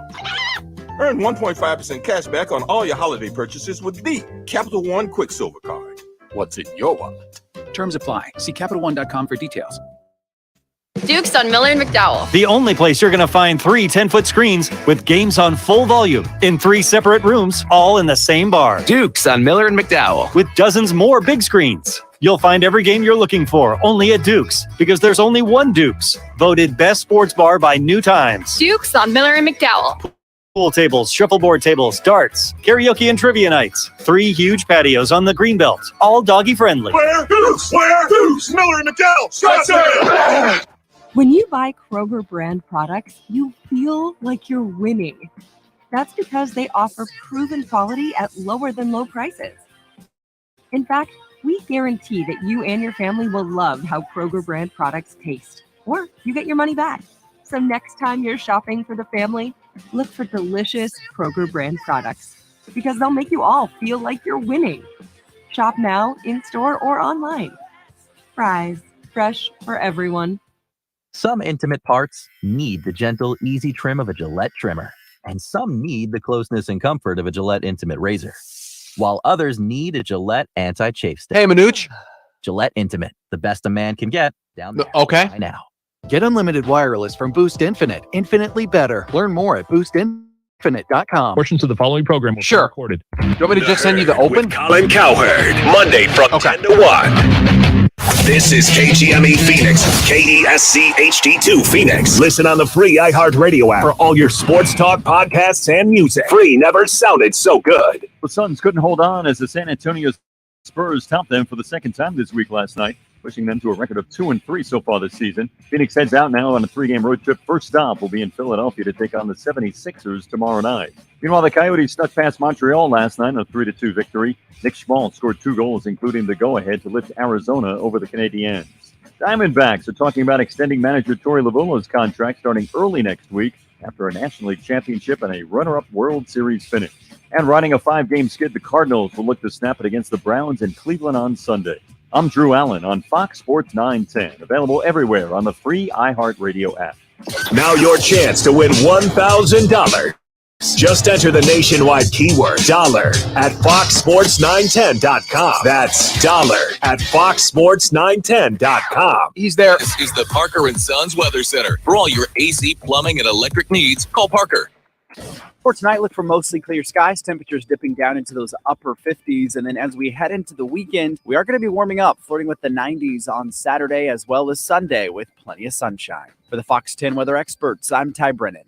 Earn 1.5% cash back on all your holiday purchases with the Capital One Quicksilver Card. What's in your wallet? Terms apply. See CapitalOne.com for details. Dukes on Miller and McDowell. The only place you're going to find 3 10-foot screens with games on full volume in 3 separate rooms, all in the same bar. Dukes on Miller and McDowell. With dozens more big screens. You'll find every game you're looking for only at Dukes, because there's only one Dukes. Voted best sports bar by New Times. Dukes on Miller and McDowell. Pool tables, shuffleboard tables, darts, karaoke and trivia nights. 3 huge patios on the Greenbelt, all doggy friendly. Where Dukes? Where Dukes? Miller and McDowell. Scottsdale. When you buy Kroger brand products, you feel like you're winning. That's because they offer proven quality at lower than low prices. In fact, we guarantee that you and your family will love how Kroger brand products taste, or you get your money back. So next time you're shopping for the family, look for delicious Kroger brand products, because they'll make you all feel like you're winning. Shop now, in-store, or online. Fry's, fresh for everyone. Some intimate parts need the gentle, easy trim of a Gillette trimmer, and some need the closeness and comfort of a Gillette Intimate razor, while others need a Gillette anti-chafe stick. Hey, Manuch. Gillette Intimate, the best a man can get. Down there. Okay. By now. Get unlimited wireless from Boost Infinite. Infinitely better. Learn more at boostinfinite.com. Portions of the following program will be recorded. Do you want me to just send you the open? With Colin Cowherd, Monday from 10 to 1. This is KGME Phoenix, KESC HD2 Phoenix. Listen on the free iHeartRadio app for all your sports talk, podcasts, and music. Free never sounded so good. The Suns couldn't hold on as the San Antonio Spurs topped them for the second time this week last night, pushing them to a record of 2-3 so far this season. Phoenix heads out now on a 3-game road trip. First stop will be in Philadelphia to take on the 76ers tomorrow night. Meanwhile, the Coyotes snuck past Montreal last night in a 3-2 victory. Nick Schmaltz scored 2 goals, including the go-ahead to lift Arizona over the Canadiens. Diamondbacks are talking about extending manager Torey Lovullo's contract starting early next week after a National League championship and a runner-up World Series finish. And riding a 5-game skid, the Cardinals will look to snap it against the Browns in Cleveland on Sunday. I'm Drew Allen on Fox Sports 910, available everywhere on the free iHeartRadio app. Now your chance to win $1,000. Just enter the nationwide keyword $dollar at foxsports910.com. That's $dollar at foxsports910.com. He's there. This is the Parker & Sons Weather Center. For all your AC, plumbing, and electric needs, call Parker. For tonight, look for mostly clear skies, temperatures dipping down into those upper 50s. And then as we head into the weekend, we are going to be warming up, flirting with the 90s on Saturday as well as Sunday with plenty of sunshine. For the Fox 10 weather experts, I'm Ty Brennan.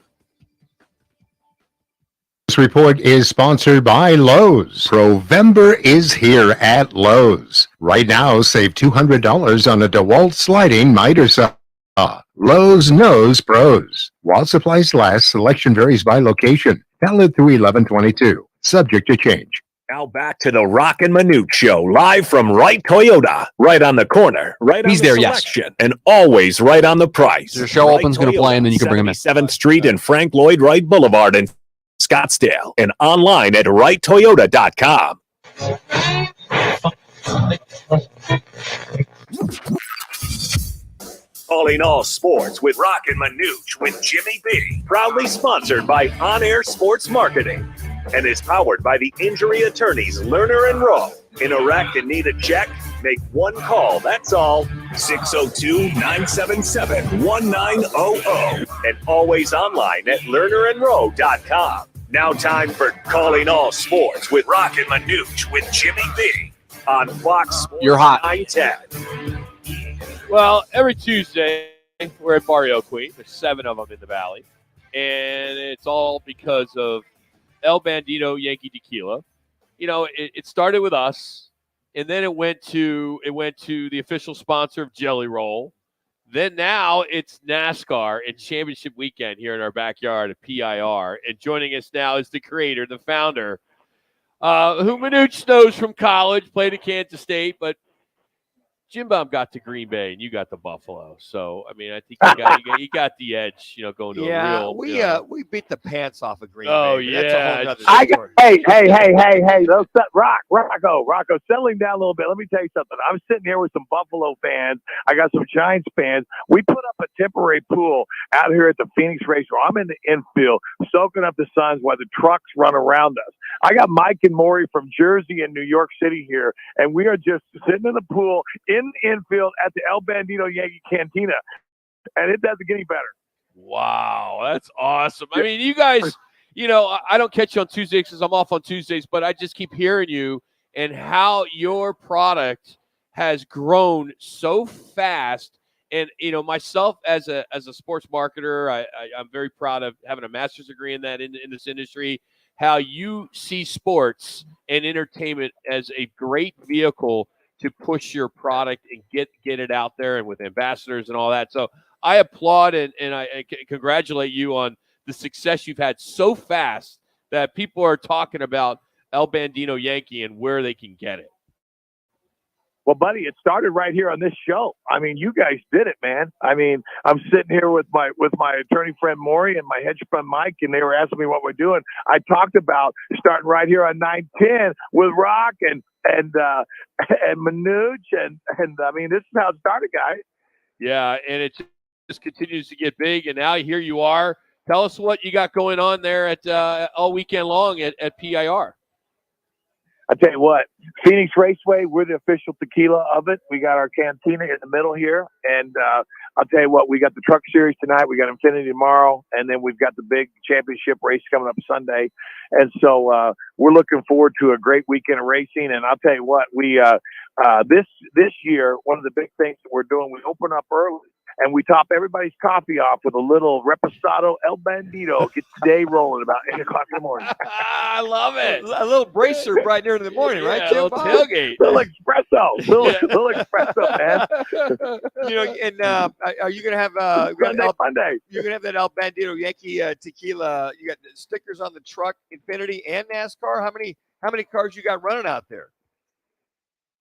This report is sponsored by Lowe's. Provember is here at Lowe's. Right now, save $200 on a DeWalt sliding miter saw. Lowe's knows pros. While supplies last, selection varies by location. Valid through 11/22. Subject to change. Now back to the Roc and Manuch Show, live from Wright Toyota. Right on the corner, right on He's the there, yes. selection, and always right on the price. The show opens, going to play, and then you can bring him in. 7th Street and Frank Lloyd Wright Boulevard in Scottsdale, and online at wrighttoyota.com. Calling all sports with Roc and Manuch with Jimmy B. Proudly sponsored by On Air Sports Marketing and is powered by the injury attorneys Lerner and Rowe. In a wreck and need a check? Make one call, that's all. 602-977-1900. And always online at lernerandrowe.com. Now time for Calling All Sports with Roc and Manuch with Jimmy B. On Fox Sports You're hot. 910. Well, every Tuesday, we're at Barrio Queen. There's 7 of them in the Valley. And it's all because of El Bandito Yankee Tequila. You know, it started with us, and then it went to the official sponsor of Jelly Roll. Then now it's NASCAR and Championship Weekend here in our backyard at PIR. And joining us now is the creator, the founder, who Manuch knows from college, played at Kansas State, but Jim Baum got to Green Bay and you got to Buffalo. So, I mean, I think you got the edge, going to a real. We beat the pants off of Green Oh, Bay. yeah. That's a whole nother story. Hey, Rocco, settling down a little bit. Let me tell you something. I'm sitting here with some Buffalo fans. I got some Giants fans. We put up a temporary pool out here at the Phoenix Racetrack. I'm in the infield, soaking up the suns while the trucks run around us. I got Mike and Maury from Jersey and New York City here, and we are just sitting in the pool in the infield at the El Bandito Yankee Cantina, and it doesn't get any better. Wow, that's awesome. I mean, you guys, I don't catch you on Tuesdays because I'm off on Tuesdays, but I just keep hearing you and how your product has grown so fast. And, myself as a sports marketer, I'm very proud of having a master's degree in that in this industry, how you see sports and entertainment as a great vehicle to push your product and get it out there and with ambassadors and all that. So I applaud and I congratulate you on the success you've had so fast that people are talking about El Bandito Yankee and where they can get it. Well, buddy, it started right here on this show. I mean, you guys did it, man. I mean, I'm sitting here with my attorney friend Maury and my hedge fund Mike, and they were asking me what we're doing. I talked about starting right here on 910 with Roc and Manuch, and I mean, this is how it started, guys. Yeah, and it just continues to get big, and now here you are. Tell us what you got going on there at all weekend long at PIR. I tell you what, Phoenix Raceway, we're the official tequila of it. We got our cantina in the middle here, and I'll tell you what, we got the Truck Series tonight, we got Infinity tomorrow, and then we've got the big championship race coming up Sunday. And so we're looking forward to a great weekend of racing. And I'll tell you what, we this year, one of the big things that we're doing, we open up early. And we top everybody's coffee off with a little Reposado El Bandito. Get the day rolling about 8 o'clock in the morning. I love it. A little bracer right there in the morning, right? Yeah, a little tailgate. Little espresso. Little espresso, man. You know, and are you going to have Monday? You're going to have that El Bandito Yankee tequila. You got the stickers on the truck, Infinity, and NASCAR. How many cars you got running out there?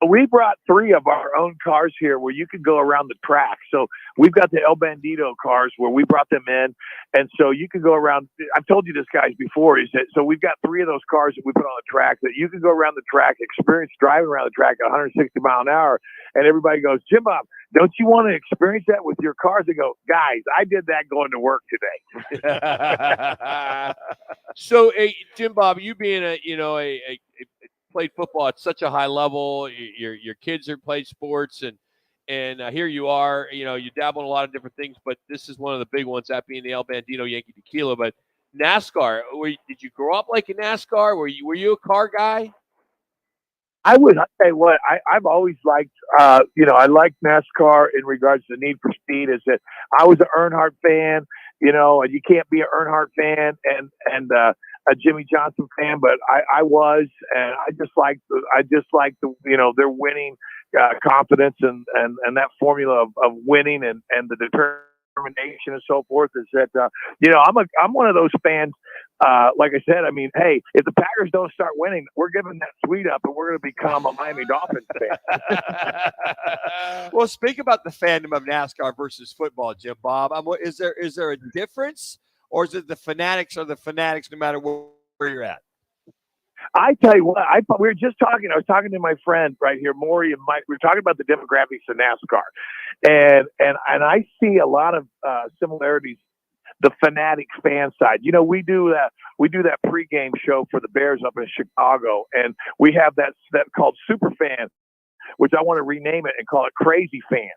We brought 3 of our own cars here where you can go around the track. So we've got the El Bandito cars where we brought them in. And so you can go around. I've told you this, guys, before. Is that so we've got 3 of those cars that we put on the track that you can go around the track, experience driving around the track at 160 mile an hour. And everybody goes, Jim Bob, don't you want to experience that with your cars? They go, guys, I did that going to work today. So, Jim Bob, you being a played football at such a high level, your kids are played sports, and here you are, you dabble in a lot of different things, but this is one of the big ones, that being the El Bandito Yankee Tequila. But NASCAR, did you grow up like in NASCAR? Were you a car guy? I'll tell you what, I've always liked, I like NASCAR in regards to Need for Speed. Is that I was an Earnhardt fan, and you can't be an Earnhardt fan and a Jimmy Johnson fan, but I was, and I just like the their winning confidence and that formula of winning and the determination and so forth. Is that I'm one of those fans. Like I said, I mean, hey, if the Packers don't start winning, we're giving that suite up and we're going to become a Miami Dolphins fan. Well, speak about the fandom of NASCAR versus football, Jim Bob. Is there a difference, or is it the fanatics are the fanatics no matter where you're at? I tell you what, we were just talking. I was talking to my friend right here, Maury and Mike. We were talking about the demographics of NASCAR, and I see a lot of similarities. The fanatic fan side, we do that pregame show for the Bears up in Chicago, and we have that called Super Fan, which I want to rename it and call it Crazy Fan.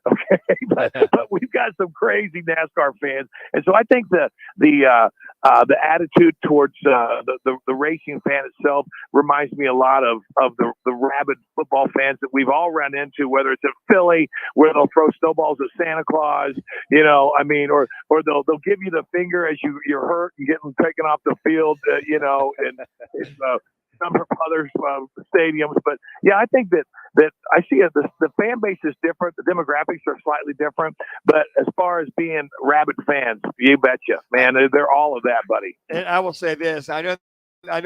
Okay, but we've got some crazy NASCAR fans, and so I think the attitude towards the racing fan itself reminds me a lot of the rabid football fans that we've all run into, whether it's in Philly where they'll throw snowballs at Santa Claus, or they'll give you the finger as you're hurt and getting taken off the field, and it's number of other stadiums. But yeah, I think that I see it. The fan base is different. The demographics are slightly different. But as far as being rabid fans, you betcha, man, they're all of that, buddy. And I will say this: I know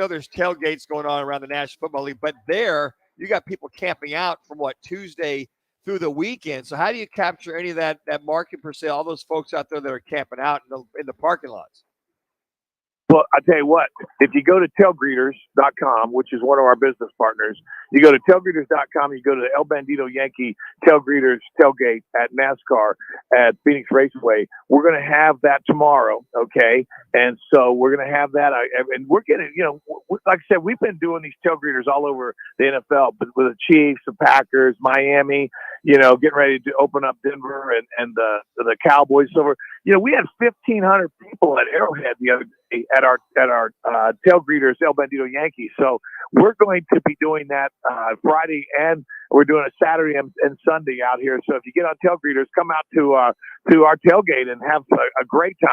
there's tailgates going on around the National Football League, but there you got people camping out from Tuesday through the weekend. So how do you capture any of that market per se? All those folks out there that are camping out in the parking lots. Well, I tell you what, if you go to tailgreeters.com, which is one of our business partners, you go to tailgreeters.com, you go to the El Bandito Yankee Tailgreeters tailgate at NASCAR at Phoenix Raceway. We're going to have that tomorrow, okay? And so we're going to have that. And we're getting, like I said, we've been doing these tailgreeters all over the NFL, but with the Chiefs, the Packers, Miami, getting ready to open up Denver and the Cowboys. So we had 1,500 people at Arrowhead the other day at our tailgreeters El Bandito Yankee. So we're going to be doing that Friday, and we're doing a Saturday and Sunday out here. So if you get on tailgreeters, come out to our tailgate and have a great time.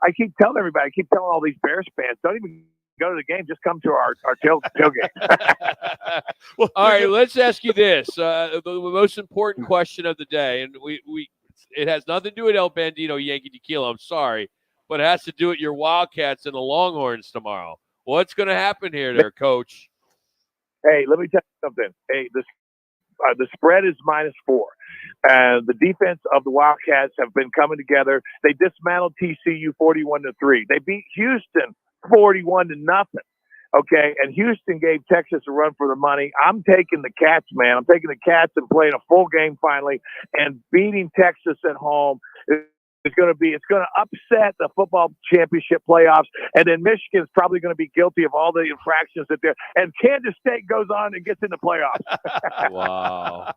I keep telling everybody, I keep telling all these Bears fans, don't even go to the game, just come to our tailgate. Well, all right, let's ask you this: the most important question of the day, and it has nothing to do with El Bandito Yankee Tequila. I'm sorry, but it has to do with your Wildcats and the Longhorns tomorrow. What's going to happen here, Coach? Hey, let me tell you something. Hey, The spread is -4. And the defense of the Wildcats have been coming together. They dismantled TCU 41-3. They beat Houston 41-0. Okay, and Houston gave Texas a run for the money. I'm taking the Cats, man. I'm taking the Cats and playing a full game finally, and beating Texas at home. It's going to upset the football championship playoffs, and then Michigan's probably going to be guilty of all the infractions that they're. And Kansas State goes on and gets in the playoffs. Wow.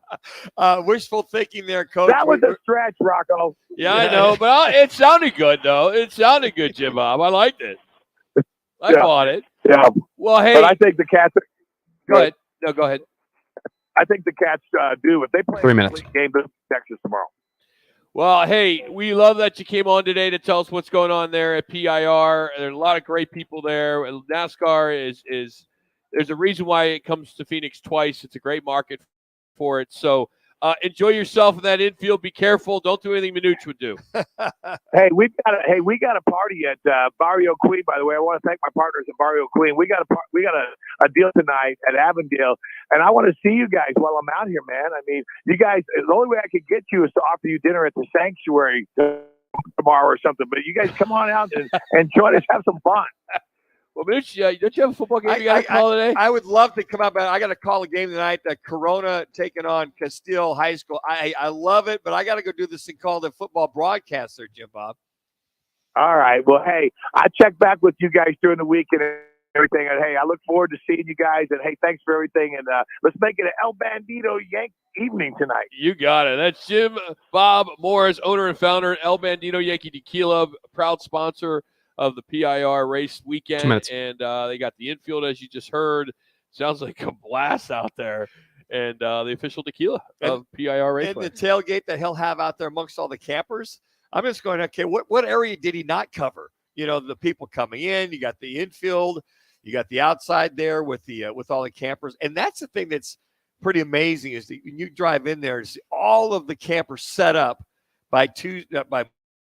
Wishful thinking there, Coach. That was a stretch, Rocco. Yeah, I know, but it sounded good, though. It sounded good, Jim Bob. I liked it. I bought it. Yeah. Well, hey. But I think the Cats. Go ahead. No, go ahead. I think the Cats do if they play 3 minutes. a game to Texas tomorrow. Well, hey, we love that you came on today to tell us what's going on there at PIR. There are a lot of great people there. NASCAR is there's a reason why it comes to Phoenix twice. It's a great market for it. So enjoy yourself in that infield. Be careful. Don't do anything Manuch would do. Hey, we got a party at Barrio Queen. By the way, I want to thank my partners at Barrio Queen. We got a deal tonight at Avondale, and I want to see you guys while I'm out here, man. I mean, you guys. The only way I could get you is to offer you dinner at the Sanctuary tomorrow or something. But you guys come on out and join us. Have some fun. Well, Mitch, don't you have a football game you got to call today? I would love to come out, but I got to call a game tonight. Corona taking on Castile High School. I love it, but I got to go do this thing called the football broadcaster, Jim Bob. All right. Well, hey, I check back with you guys during the week and everything. And hey, I look forward to seeing you guys. And hey, thanks for everything. And let's make it an El Bandito Yank evening tonight. You got it. That's Jim Bob Morris, owner and founder, El Bandito Yankee Tequila, proud sponsor of the PIR race weekend. 2 minutes. And they got the infield, as you just heard. Sounds like a blast out there. And the official tequila of PIR race. And the tailgate that he'll have out there amongst all the campers. I'm just going, okay, what area did he not cover? You know, the people coming in, you got the infield, you got the outside there with all the campers. And that's the thing that's pretty amazing is that when you drive in there, see all of the campers set up by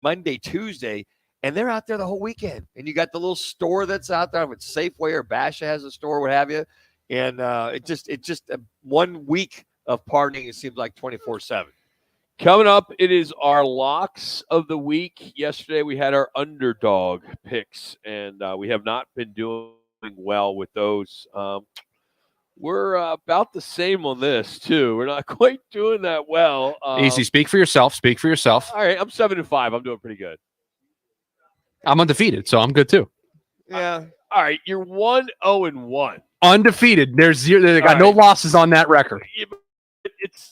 Monday, Tuesday, and they're out there the whole weekend. And you got the little store that's out there. With Safeway or Basha has a store, what have you. And it just 1 week of partying, it seems like 24/7. Coming up, it is our locks of the week. Yesterday, we had our underdog picks, and we have not been doing well with those. We're about the same on this, too. We're not quite doing that well. Easy. Speak for yourself. Speak for yourself. All right, I'm 7-5. I'm doing pretty good. I'm undefeated, so I'm good, too. Yeah. All right, you're 1-0-1. Undefeated. They got no losses on that record. Yeah,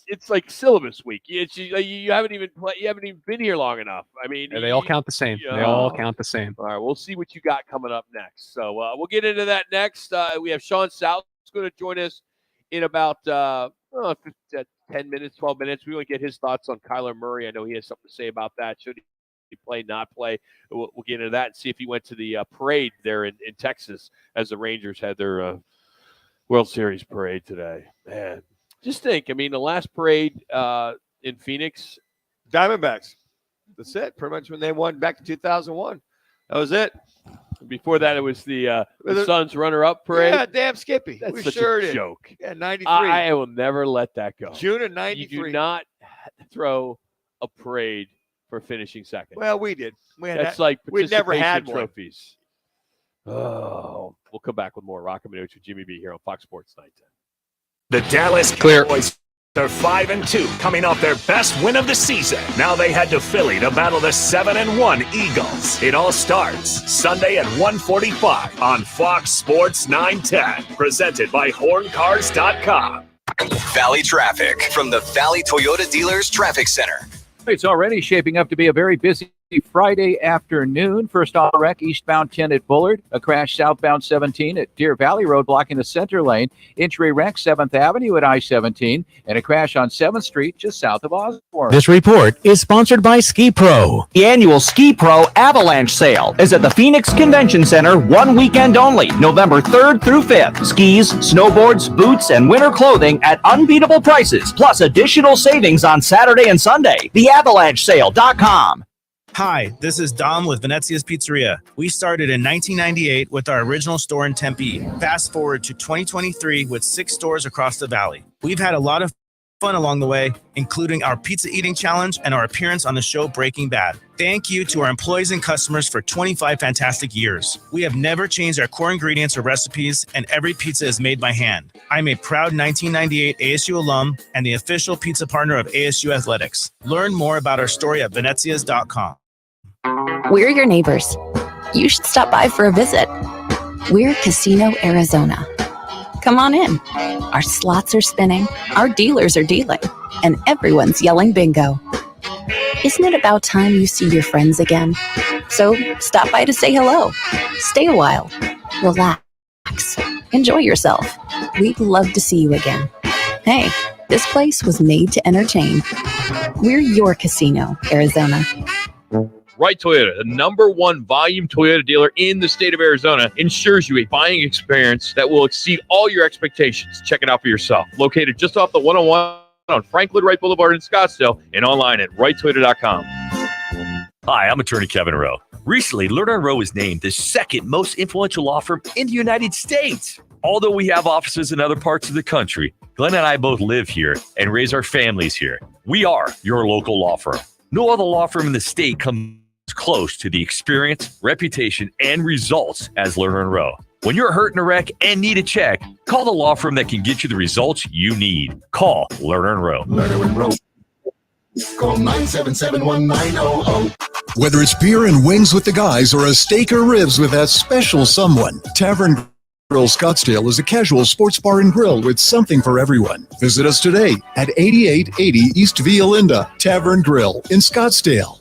it's like syllabus week. You haven't even been here long enough. I mean, Yeah, they all count the same. Yeah. They all count the same. All right, we'll see what you got coming up next. So we'll get into that next. We have Sean South going to join us in about 10 minutes, 12 minutes. We want to get his thoughts on Kyler Murray. I know he has something to say about that. Should he play, not play? We'll get into that and see if he went to the parade there in Texas as the Rangers had their World Series parade today. Man, just think. I mean, the last parade in Phoenix. Diamondbacks. That's it. Pretty much when they won back in 2001. That was it. Before that, it was the Suns runner-up parade. Yeah, damn Skippy. That's we such sure a did. joke. Yeah, 93. I will never let that go. June of 93. You do not throw a parade for finishing second. Well, we did. That's like we never had trophies. Oh, we'll come back with more Roc and Manuch with Jimmy B here on Fox Sports 910. The Dallas Cowboys are 5-2, coming off their best win of the season. Now they head to Philly to battle the 7-1 Eagles. It all starts Sunday at 1:45 on Fox Sports 910, presented by HornCars.com. Valley traffic from the Valley Toyota Dealers Traffic Center. It's already shaping up to be a very busy Friday afternoon. First auto wreck eastbound 10 at Bullard, a crash southbound 17 at Deer Valley Road blocking the center lane, entry wreck 7th Avenue at I-17, and a crash on 7th Street just south of Osborne. This report is sponsored by Ski Pro. The annual Ski Pro Avalanche Sale is at the Phoenix Convention Center 1 weekend only, November 3rd through 5th. Skis, snowboards, boots, and winter clothing at unbeatable prices, plus additional savings on Saturday and Sunday. TheAvalancheSale.com. Hi, this is Dom with Venezia's Pizzeria. We started in 1998 with our original store in Tempe. Fast forward to 2023 with 6 stores across the valley. We've had a lot of fun along the way, including our pizza eating challenge and our appearance on the show Breaking Bad. Thank you to our employees and customers for 25 fantastic years. We have never changed our core ingredients or recipes, and every pizza is made by hand. I'm a proud 1998 ASU alum and the official pizza partner of ASU Athletics. Learn more about our story at venezias.com. We're your neighbors. You should stop by for a visit. We're Casino Arizona. Come on in. Our slots are spinning, our dealers are dealing, and everyone's yelling bingo. Isn't it about time you see your friends again? So stop by to say hello. Stay a while. Relax. Enjoy yourself. We'd love to see you again. Hey, this place was made to entertain. We're your Casino Arizona. Wright Toyota, the #1 volume Toyota dealer in the state of Arizona, ensures you a buying experience that will exceed all your expectations. Check it out for yourself. Located just off the 101 on Franklin Wright Boulevard in Scottsdale and online at wrighttoyota.com. Hi, I'm attorney Kevin Rowe. Recently, Lerner & Rowe was named the second most influential law firm in the United States. Although we have offices in other parts of the country, Glenn and I both live here and raise our families here. We are your local law firm. No other law firm in the state comes close to the experience, reputation, and results as Lerner & Rowe. When you're hurt in a wreck and need a check, call the law firm that can get you the results you need. Call Lerner & Rowe. Lerner & Rowe. Call 977-1900. Whether it's beer and wings with the guys or a steak or ribs with that special someone, Tavern Grill Scottsdale is a casual sports bar and grill with something for everyone. Visit us today at 8880 East Via Linda, Tavern Grill in Scottsdale.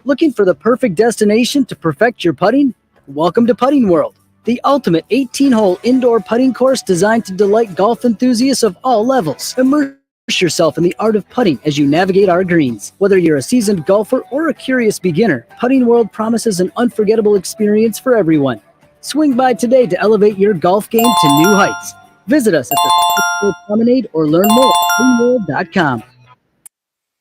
Looking for the perfect destination to perfect your putting? Welcome to Putting World, the ultimate 18-hole indoor putting course designed to delight golf enthusiasts of all levels. Immerse yourself in the art of putting as you navigate our greens. Whether you're a seasoned golfer or a curious beginner, Putting World promises an unforgettable experience for everyone. Swing by today to elevate your golf game to new heights. Visit us at the Promenade or learn more at puttingworld.com.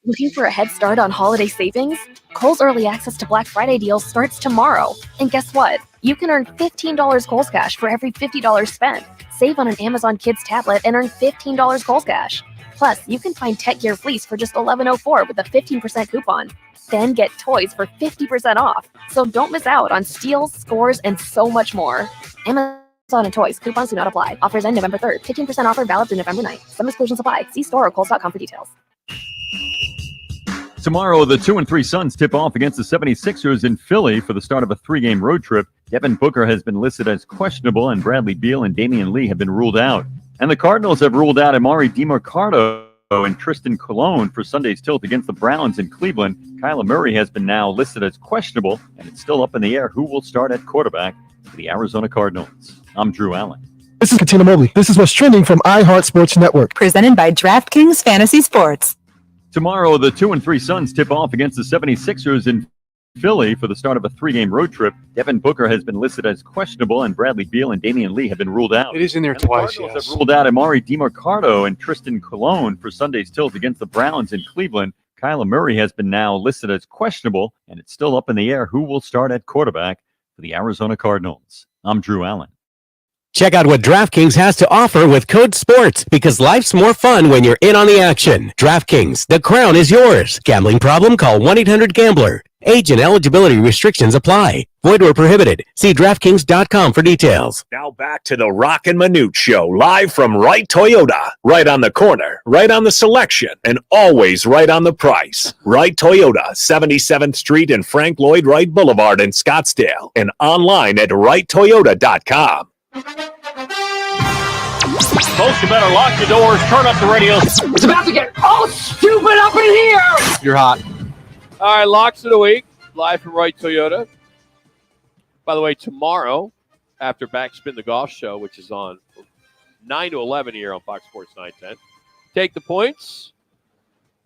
Looking for a head start on holiday savings? Kohl's early access to Black Friday deals starts tomorrow. And guess what? You can earn $15 Kohl's Cash for every $50 spent. Save on an Amazon Kids tablet and earn $15 Kohl's Cash. Plus, you can find Tech Gear Fleece for just $11.04 with a 15% coupon. Then get toys for 50% off. So don't miss out on steals, scores, and so much more. Amazon and toys. Coupons do not apply. Offers end November 3rd. 15% offer valid through November 9th. Some exclusions apply. See store or Kohls.com for details. Tomorrow, the 2 and 3 Suns tip off against the 76ers in Philly for the start of a 3-game road trip. Devin Booker has been listed as questionable, and Bradley Beal and Damian Lee have been ruled out. And the Cardinals have ruled out Amari DiMercado and Tristan Colon for Sunday's tilt against the Browns in Cleveland. Kyler Murray has been now listed as questionable, and it's still up in the air who will start at quarterback for the Arizona Cardinals. I'm Drew Allen. This is Katina Mobley. This is what's trending from iHeart Sports Network. Presented by DraftKings Fantasy Sports. Tomorrow, the 2 and 3 Suns tip off against the 76ers in Philly for the start of a 3-game road trip. Devin Booker has been listed as questionable, and Bradley Beal and Damian Lee have been ruled out. It is in there twice, The Cardinals have ruled out Amari DiMercado and Tristan Colon for Sunday's tilt against the Browns in Cleveland. Kyler Murray has been now listed as questionable, and it's still up in the air who will start at quarterback for the Arizona Cardinals. I'm Drew Allen. Check out what DraftKings has to offer with code SPORTS, because life's more fun when you're in on the action. DraftKings, the crown is yours. Gambling problem? Call 1-800-GAMBLER. Age and eligibility restrictions apply. Void where prohibited. See DraftKings.com for details. Now back to the Roc and Manuch Show, live from Wright Toyota. Right on the corner, right on the selection, and always right on the price. Wright Toyota, 77th Street and Frank Lloyd Wright Boulevard in Scottsdale, and online at wrighttoyota.com. Folks, you better lock your doors, turn up the radio. It's about to get all stupid up in here. You're hot. All right, locks of the week, live from Wright Toyota. By the way, tomorrow, after Backspin the Golf Show, which is on 9 to 11 here on Fox Sports 910, Take the Points,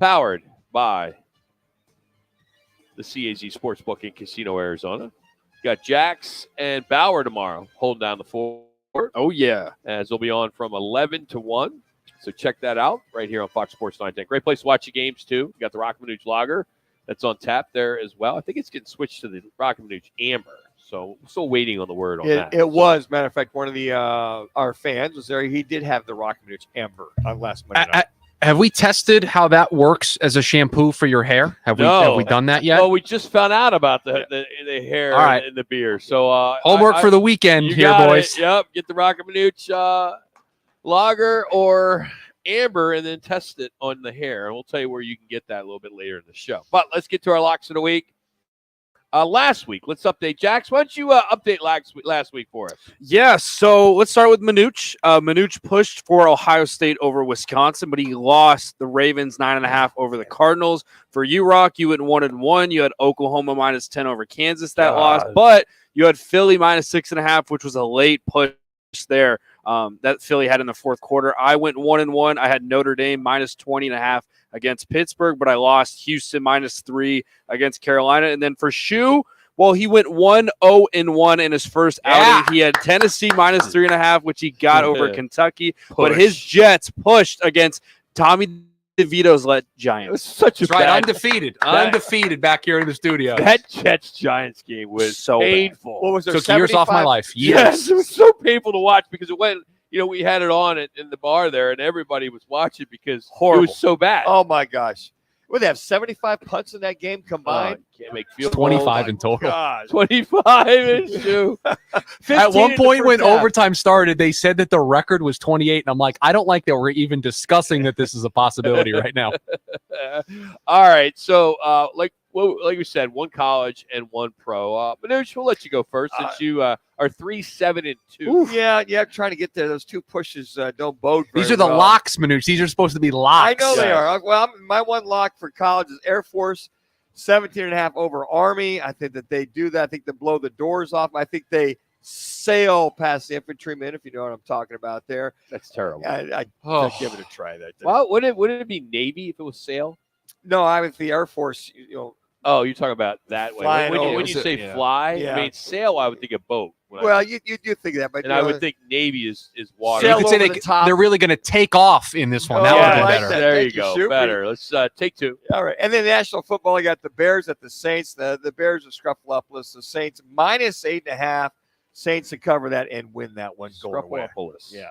powered by the CAZ Sportsbook in Casino, Arizona. Got Jax and Bauer tomorrow holding down the fort. Oh, yeah. As they'll be on from 11 to 1. So check that out right here on Fox Sports 910. Great place to watch the games, too. You got the Roc and Manuch Lager that's on tap there as well. I think it's getting switched to the Roc and Manuch Amber. So we're still waiting on the word on that. It was. Matter of fact, one of the our fans was there. He did have the Roc and Manuch Amber on last Monday night. Have we tested how that works as a shampoo for your hair? Have we done that yet? Well, we just found out about the hair All right. and the beer. So Homework for the weekend you here, got boys. it. Yep. Get the Roc and Manuch lager or amber and then test it on the hair. And we'll tell you where you can get that a little bit later in the show. But let's get to our locks of the week. Last week, let's update. Jax, why don't you update last week for us? Yes, so let's start with Manuch. Manuch pushed for Ohio State over Wisconsin, but he lost the Ravens 9.5 over the Cardinals. For you, Rock, you went 1-1. You had Oklahoma -10 over Kansas that lost, but you had Philly -6.5, which was a late push there that Philly had in the fourth quarter. I went 1-1. I had Notre Dame -20.5 against Pittsburgh, but I lost Houston -3 against Carolina. And then for Shu, well, he went 1-0-1 in his first outing. He had Tennessee -3.5, which he got over Kentucky. But his Jets pushed against Tommy DeVito's led Giants. It was such a bad, undefeated back here in the studio. That Jets-Giants game was so painful. What was there? Took years off my life. Yes, it was so painful to watch because it went. We had it on in the bar there, and everybody was watching because it was so bad. Oh my gosh! Would they have 75 punts in that game combined? Can't make field 25 in total. God. 25 and two. At one point when overtime started, they said that the record was 28, and I'm like, I don't like that we're even discussing that this is a possibility right now. All right, so like we said, one college and one pro. Manuch, we'll let you go first since you are 3-7-2. Yeah. Trying to get there. Those two pushes don't bode. These are the locks, Manuch. These are supposed to be locks. I know they are. Well, my one lock for college is Air Force 17.5 over Army. I think that they do that. I think they blow the doors off. I think they sail past the infantrymen, if you know what I'm talking about there. That's terrible. I'd give it a try. Well, wouldn't it be Navy if it was sail? No, I would the Air Force. Oh, you're talking about that way. When you say fly, I mean sail. I would think a boat. Well, you do think that, but I would think Navy is water. You could say they're really going to take off in this one. That would be better. There you go. Better. Let's take two. All right. And then National Football, you got the Bears at the Saints. The Bears are Scruffalopolis. The Saints -8.5. Saints to cover that and win that one. Scruffalopolis. Yeah.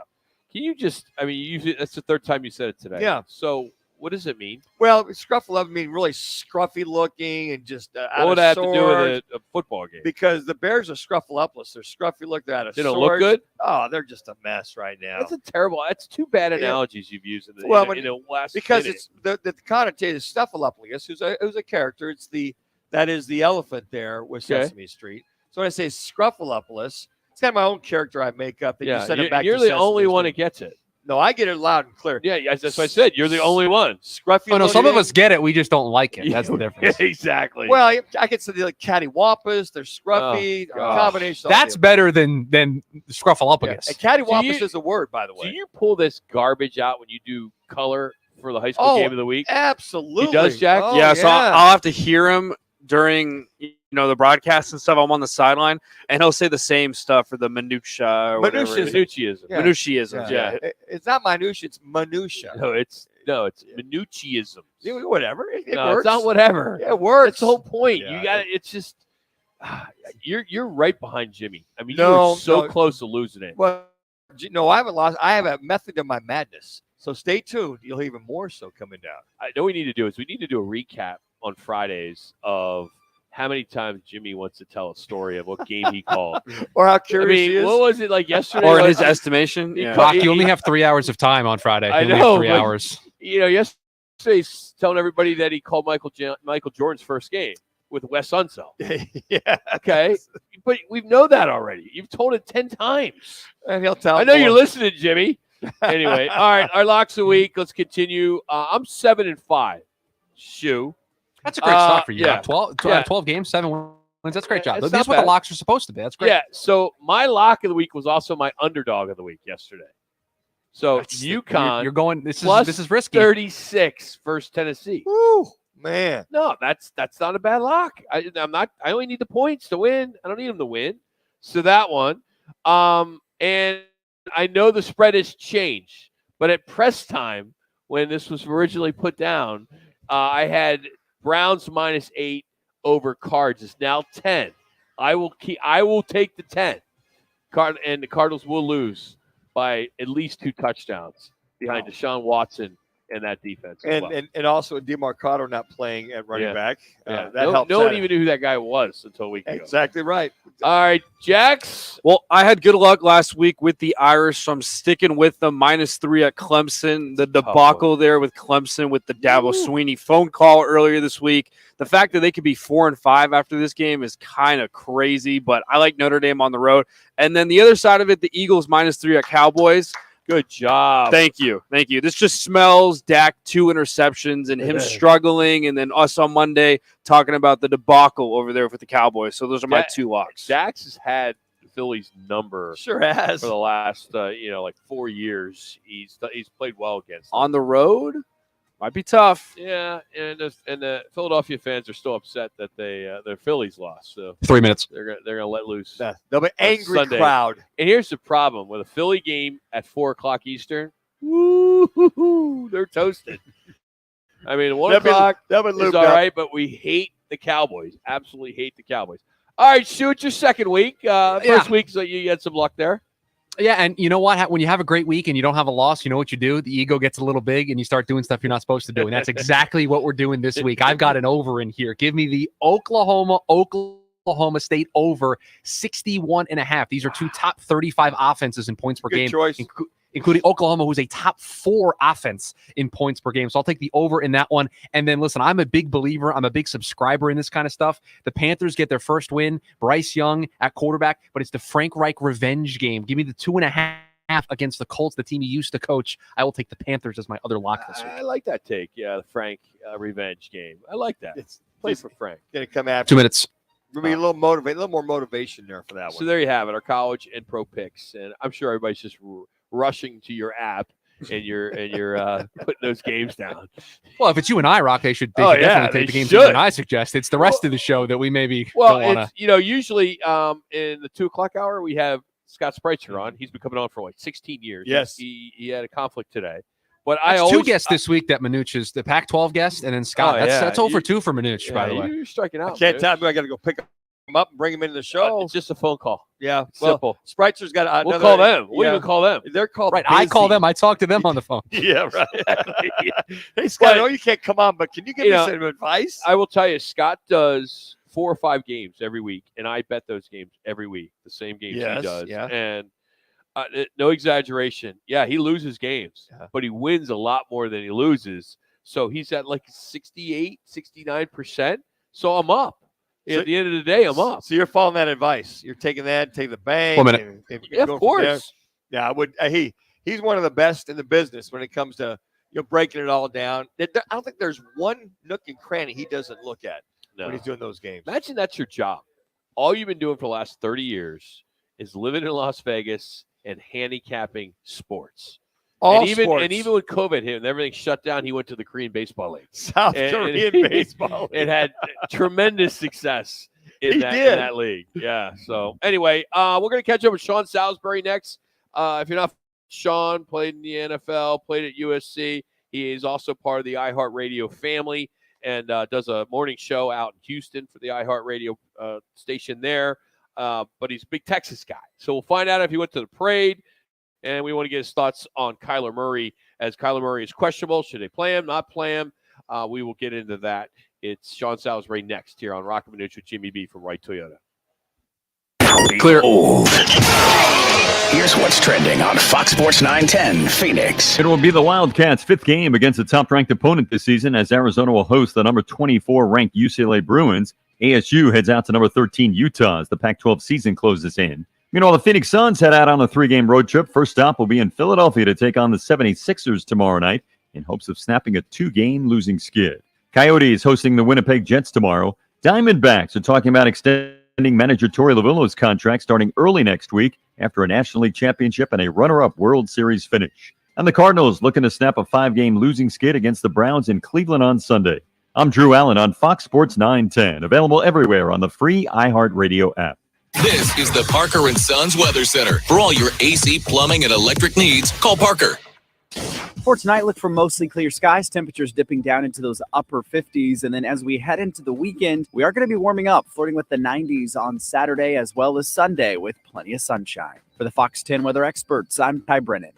Can you just? I mean, that's the third time you said it today. Yeah. So what does it mean? Well, Scruffalopolis mean really scruffy looking and just what would that have to do with a football game? Because the Bears are Scruffalopolis. They're scruffy look. They're out of They don't look good? Oh, they're just a mess right now. That's two bad analogies you've used in the last because minute. it's the connotated Snuffleupagus, who's a character. That is the elephant there with Sesame Street. So when I say Scruffalopolis, it's kind of my own character I make up. That you send it back you're to the Sesame only one Street. that gets it. No, I get it loud and clear. Yeah, that's what I said. You're the only one. Scruffy. Oh no, some of us get it. We just don't like it. That's the difference. Exactly. Well, I get some like cattywampus. They're scruffy. Combination. That's better than Scruffalopogus. And cattywampus is a word, by the way. Do you pull this garbage out when you do color for the high school game of the week? Absolutely. He does, Jack? Oh, So I'll have to hear him during the broadcast and stuff. I'm on the sideline, and he'll say the same stuff for the minutia. Minuchiism. Minuchiism. Yeah. It's not minutia. It's minutia. No, it's minuchiism. Whatever. It No, works. it's not whatever. Yeah, it works. That's the whole point. Yeah. You got it. It's just you're right behind Jimmy. I mean, you No, were so no. close to losing it. Well, no, I haven't lost. I have a method of my madness. So stay tuned. You'll hear even more so coming down. I know what we need to do is we need to do a recap on Fridays of how many times Jimmy wants to tell a story of what game he called. Or how curious he is. What was it like yesterday? Or in his estimation. Yeah. Rock, you only have 3 hours of time on Friday. I You only know, have 3 but, hours. Yesterday he's telling everybody that he called Michael Jordan's first game with Wes Unseld. Yeah. Okay. But we know that already. You've told it 10 times. And he'll tell. I know you're listening, Jimmy. Anyway, all right. Our locks of the week. Let's continue. I'm 7-5. Shoe. That's a great start for you. Yeah. 12 games, 7 wins. That's a great job. It's That's not what bad. the locks are supposed to be. That's great. Yeah. So my lock of the week was also my underdog of the week yesterday. So UConn. You're going. This plus is risky. 36 versus Tennessee. Woo, man. No, that's not a bad lock. I only need the points to win. I don't need them to win. So that one. And I know the spread has changed, but at press time when this was originally put down, I had Browns -8 over Cards. It's now 10. I will take the 10. And the Cardinals will lose by at least 2 touchdowns behind Deshaun Watson and that defense. As well. And also DeMarcado not playing at running back. Yeah. That helps. No one even knew who that guy was until a week ago. Exactly right. All right, Jax. Well, I had good luck last week with the Irish, so I'm sticking with them. -3 at Clemson. The debacle there with Clemson with the Dabo Sweeney phone call earlier this week. The fact that they could be 4-5 after this game is kind of crazy, but I like Notre Dame on the road. And then the other side of it, the Eagles -3 at Cowboys. Good job. Thank you. This just smells Dak 2 interceptions and him struggling, and then us on Monday talking about the debacle over there with the Cowboys. So those are my 2 locks. Dax has had Philly's number sure has for the last 4 years. He's played well against them. On the road might be tough. Yeah, and the Philadelphia fans are still upset that their Phillies lost. So 3 minutes. They're gonna let loose. They'll be angry Sunday. crowd. And here's the problem with a Philly game at 4:00 Eastern. Woo, they're toasted. I mean, 1:00 is all right, but we hate the Cowboys. Absolutely hate the Cowboys. All right, Stu, it's your second week. First week, so you had some luck there. Yeah, and you know what? When you have a great week and you don't have a loss, you know what you do? The ego gets a little big and you start doing stuff you're not supposed to do. And that's exactly what we're doing this week. I've got an over in here. Give me the Oklahoma State over 61.5. These are 2 top 35 offenses in points per game. Choice. Including Oklahoma, who's a top 4 offense in points per game. So I'll take the over in that one. And then, listen, I'm a big believer. I'm a big subscriber in this kind of stuff. The Panthers get their first win. Bryce Young at quarterback, but it's the Frank Reich revenge game. Give me the 2.5 against the Colts, the team he used to coach. I will take the Panthers as my other lock this week. I like that take. Yeah, the Frank revenge game. I like that. Play for Frank. Going to come after 2 minutes. Maybe a little more motivation there for that one. So there you have it, our college and pro picks. And I'm sure everybody's just rushing to your app and you're putting those games down. Well, if it's you and I, Rock, they should definitely take the games you and I suggest. It's the rest of the show that we maybe don't want to. Usually in the 2:00 hour we have Scott Spreitzer on. He's been coming on for 16 years. Yes, he had a conflict today. But That's I always 2 guests this week that Manuch is the Pac-12 guest, and then Scott. That's 0 for 2 for Manuch, by the way. You're striking out. I can't tell you. I got to go pick them up and bring them into the show. It's just a phone call. Yeah, simple. Spritzer's got another. We'll call them. We'll even call them. They're called right. busy. I call them. I talk to them on the phone. Yeah, right. Hey, Scott, I know you can't come on, but can you give me some advice? I will tell you, Scott does 4 or 5 games every week, and I bet those games every week, the same games he does. Yeah. And no exaggeration. Yeah, he loses games, but he wins a lot more than he loses. So he's at 68, 69%. So I'm up. At the end of the day, I'm up. So you're following that advice. You're taking that, take the bank. 1 minute. And of course. Yeah, I would. He's one of the best in the business when it comes to breaking it all down. I don't think there's one nook and cranny he doesn't look at when he's doing those games. Imagine that's your job. All you've been doing for the last 30 years is living in Las Vegas and handicapping sports. And even when COVID hit and everything shut down, he went to the Korean Baseball League. South Korean Baseball League. It had tremendous success in that league. Yeah. So anyway, we're going to catch up with Sean Salisbury next. If you're not, Sean played in the NFL, played at USC. He is also part of the iHeartRadio family and does a morning show out in Houston for the iHeartRadio station there. But he's a big Texas guy. So we'll find out if he went to the parade. And we want to get his thoughts on Kyler Murray, as Kyler Murray is questionable. Should they play him, not play him? We will get into that. It's Sean Salisbury next here on Roc and Manuch with Jimmy B from Wright Toyota. Clear. Here's what's trending on Fox Sports 910 Phoenix. It will be the Wildcats' 5th game against a top-ranked opponent this season as Arizona will host the number 24 ranked UCLA Bruins. ASU heads out to number 13 Utah as the Pac-12 season closes in. Meanwhile, the Phoenix Suns head out on a 3-game road trip. First stop will be in Philadelphia to take on the 76ers tomorrow night in hopes of snapping a 2-game losing skid. Coyotes hosting the Winnipeg Jets tomorrow. Diamondbacks are talking about extending manager Torey Lovullo's contract starting early next week after a National League championship and a runner-up World Series finish. And the Cardinals looking to snap a 5-game losing skid against the Browns in Cleveland on Sunday. I'm Drew Allen on Fox Sports 910, available everywhere on the free iHeartRadio app. This is the Parker & Sons Weather Center. For all your AC, plumbing, and electric needs, call Parker. For tonight, look for mostly clear skies, temperatures dipping down into those upper 50s. And then as we head into the weekend, we are going to be warming up, flirting with the 90s on Saturday as well as Sunday with plenty of sunshine. For the Fox 10 weather experts, I'm Ty Brennan.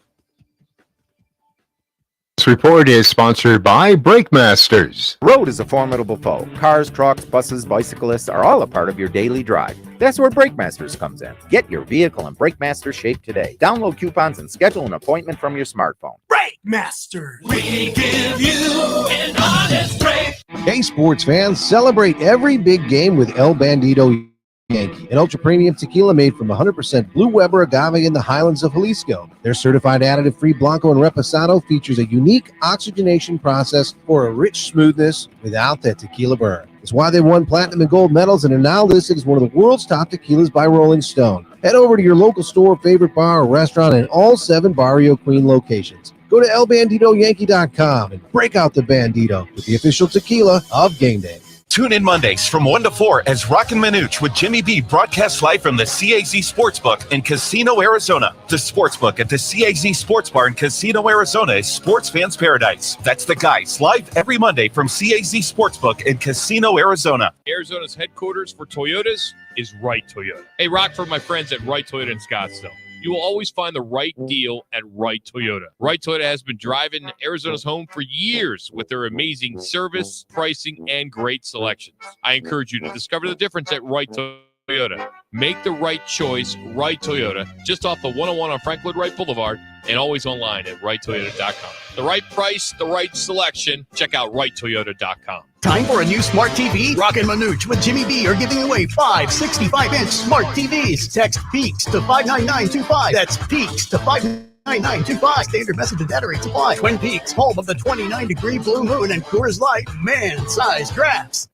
This report is sponsored by Brake Masters. Road is a formidable foe. Cars, trucks, buses, bicyclists are all a part of your daily drive. That's where Brake Masters comes in. Get your vehicle in Brake Masters shape today. Download coupons and schedule an appointment from your smartphone. Brake Masters. We give you an honest break. Hey, sports fans, celebrate every big game with El Bandito Yankee, an ultra-premium tequila made from 100% Blue Weber agave in the highlands of Jalisco. Their certified additive-free Blanco and Reposado features a unique oxygenation process for a rich smoothness without that tequila burn. It's why they won platinum and gold medals and are now listed as one of the world's top tequilas by Rolling Stone. Head over to your local store, favorite bar, or restaurant in all 7 Barrio Queen locations. Go to elbanditoyankee.com and break out the Bandito with the official tequila of Game Day. Tune in Mondays from 1 to 4 as Roc and Manuch with Jimmy B broadcasts live from the CAZ Sportsbook in Casino, Arizona. The Sportsbook at the CAZ Sports Bar in Casino, Arizona is sports fans' paradise. That's the guys live every Monday from CAZ Sportsbook in Casino, Arizona. Arizona's headquarters for Toyotas is Wright Toyota. Hey, Rock, for my friends at Wright Toyota in Scottsdale. You will always find the right deal at Wright Toyota. Wright Toyota has been driving Arizona's home for years with their amazing service, pricing, and great selections. I encourage you to discover the difference at Wright Toyota. Make the right choice, Wright Toyota, just off the 101 on Franklin Wright Boulevard, and always online at wrighttoyota.com. The right price, the right selection. Check out wrighttoyota.com. Time for a new smart TV? Roc and Manuch with Jimmy B are giving away 5 65-inch smart TVs. Text PEAKS to 59925. That's PEAKS to 59925. Standard message and data rates apply. Twin Peaks, home of the 29-degree blue moon and Coors Light man-sized drafts.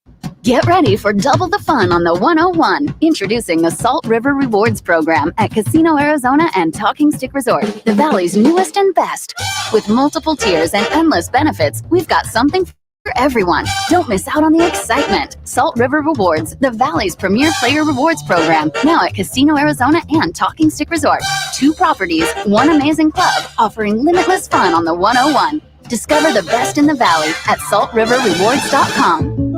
Get ready for double the fun on the 101. Introducing the Salt River Rewards Program at Casino Arizona and Talking Stick Resort, the Valley's newest and best. With multiple tiers and endless benefits, we've got something for everyone. Don't miss out on the excitement. Salt River Rewards, the Valley's premier player rewards program, now at Casino Arizona and Talking Stick Resort. 2 properties, 1 amazing club, offering limitless fun on the 101. Discover the best in the Valley at saltriverrewards.com.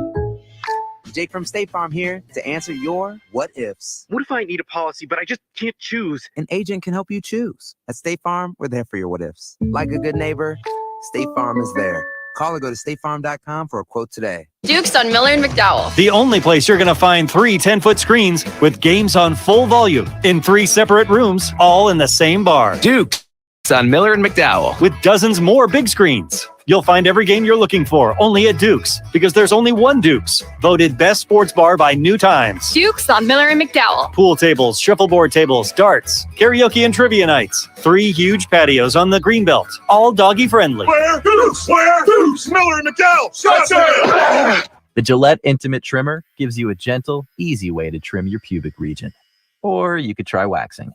Jake from State Farm here to answer your what ifs. What if I need a policy, but I just can't choose? An agent can help you choose. At State Farm, we're there for your what ifs. Like a good neighbor, State Farm is there. Call or go to statefarm.com for a quote today. Dukes on Miller and McDowell. The only place you're going to find 3 10-foot screens with games on full volume in 3 separate rooms, all in the same bar. Dukes on Miller and McDowell. With dozens more big screens. You'll find every game you're looking for only at Dukes, because there's only one Dukes. Voted best sports bar by New Times. Dukes on Miller and McDowell. Pool tables, shuffleboard tables, darts, karaoke and trivia nights. 3 huge patios on the Greenbelt, all doggy friendly. Where? Dukes! Where? Dukes! Miller and McDowell! Scottsdale! The Gillette Intimate Trimmer gives you a gentle, easy way to trim your pubic region. Or you could try waxing.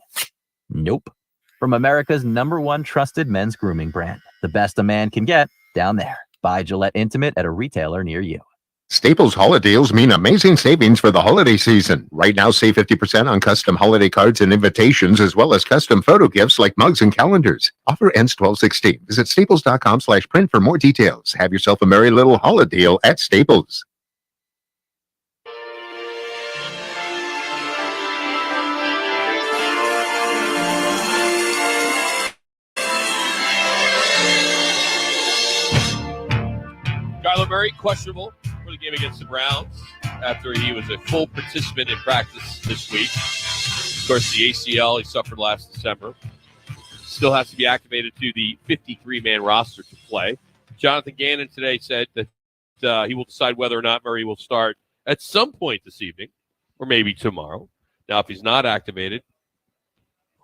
Nope. From America's #1 trusted men's grooming brand. The best a man can get down there. Buy Gillette Intimate at a retailer near you. Staples holiday deals mean amazing savings for the holiday season. Right now, save 50% on custom holiday cards and invitations, as well as custom photo gifts like mugs and calendars. Offer ends 12/16. Visit staples.com/print for more details. Have yourself a merry little holiday deal at Staples. Kyler Murray, questionable for the game against the Browns after he was a full participant in practice this week. Of course, the ACL he suffered last December. Still has to be activated to the 53-man roster to play. Jonathan Gannon today said that he will decide whether or not Murray will start at some point this evening or maybe tomorrow. Now, if he's not activated,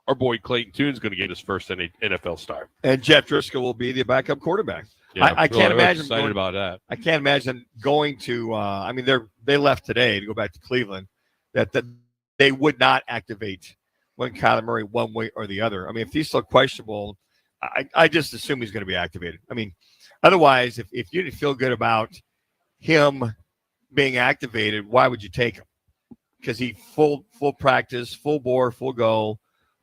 our boy Clayton Tune's going to get his first NFL start. And Jeff Driscoll will be the backup quarterback. Yeah, I can't imagine excited about that. I can't imagine going to. I mean, they left today to go back to Cleveland. That they would not activate when Kyler Murray one way or the other. I mean, if he's still questionable, I just assume he's going to be activated. I mean, otherwise, if you didn't feel good about him being activated, why would you take him? Because he full practice, full bore, full go.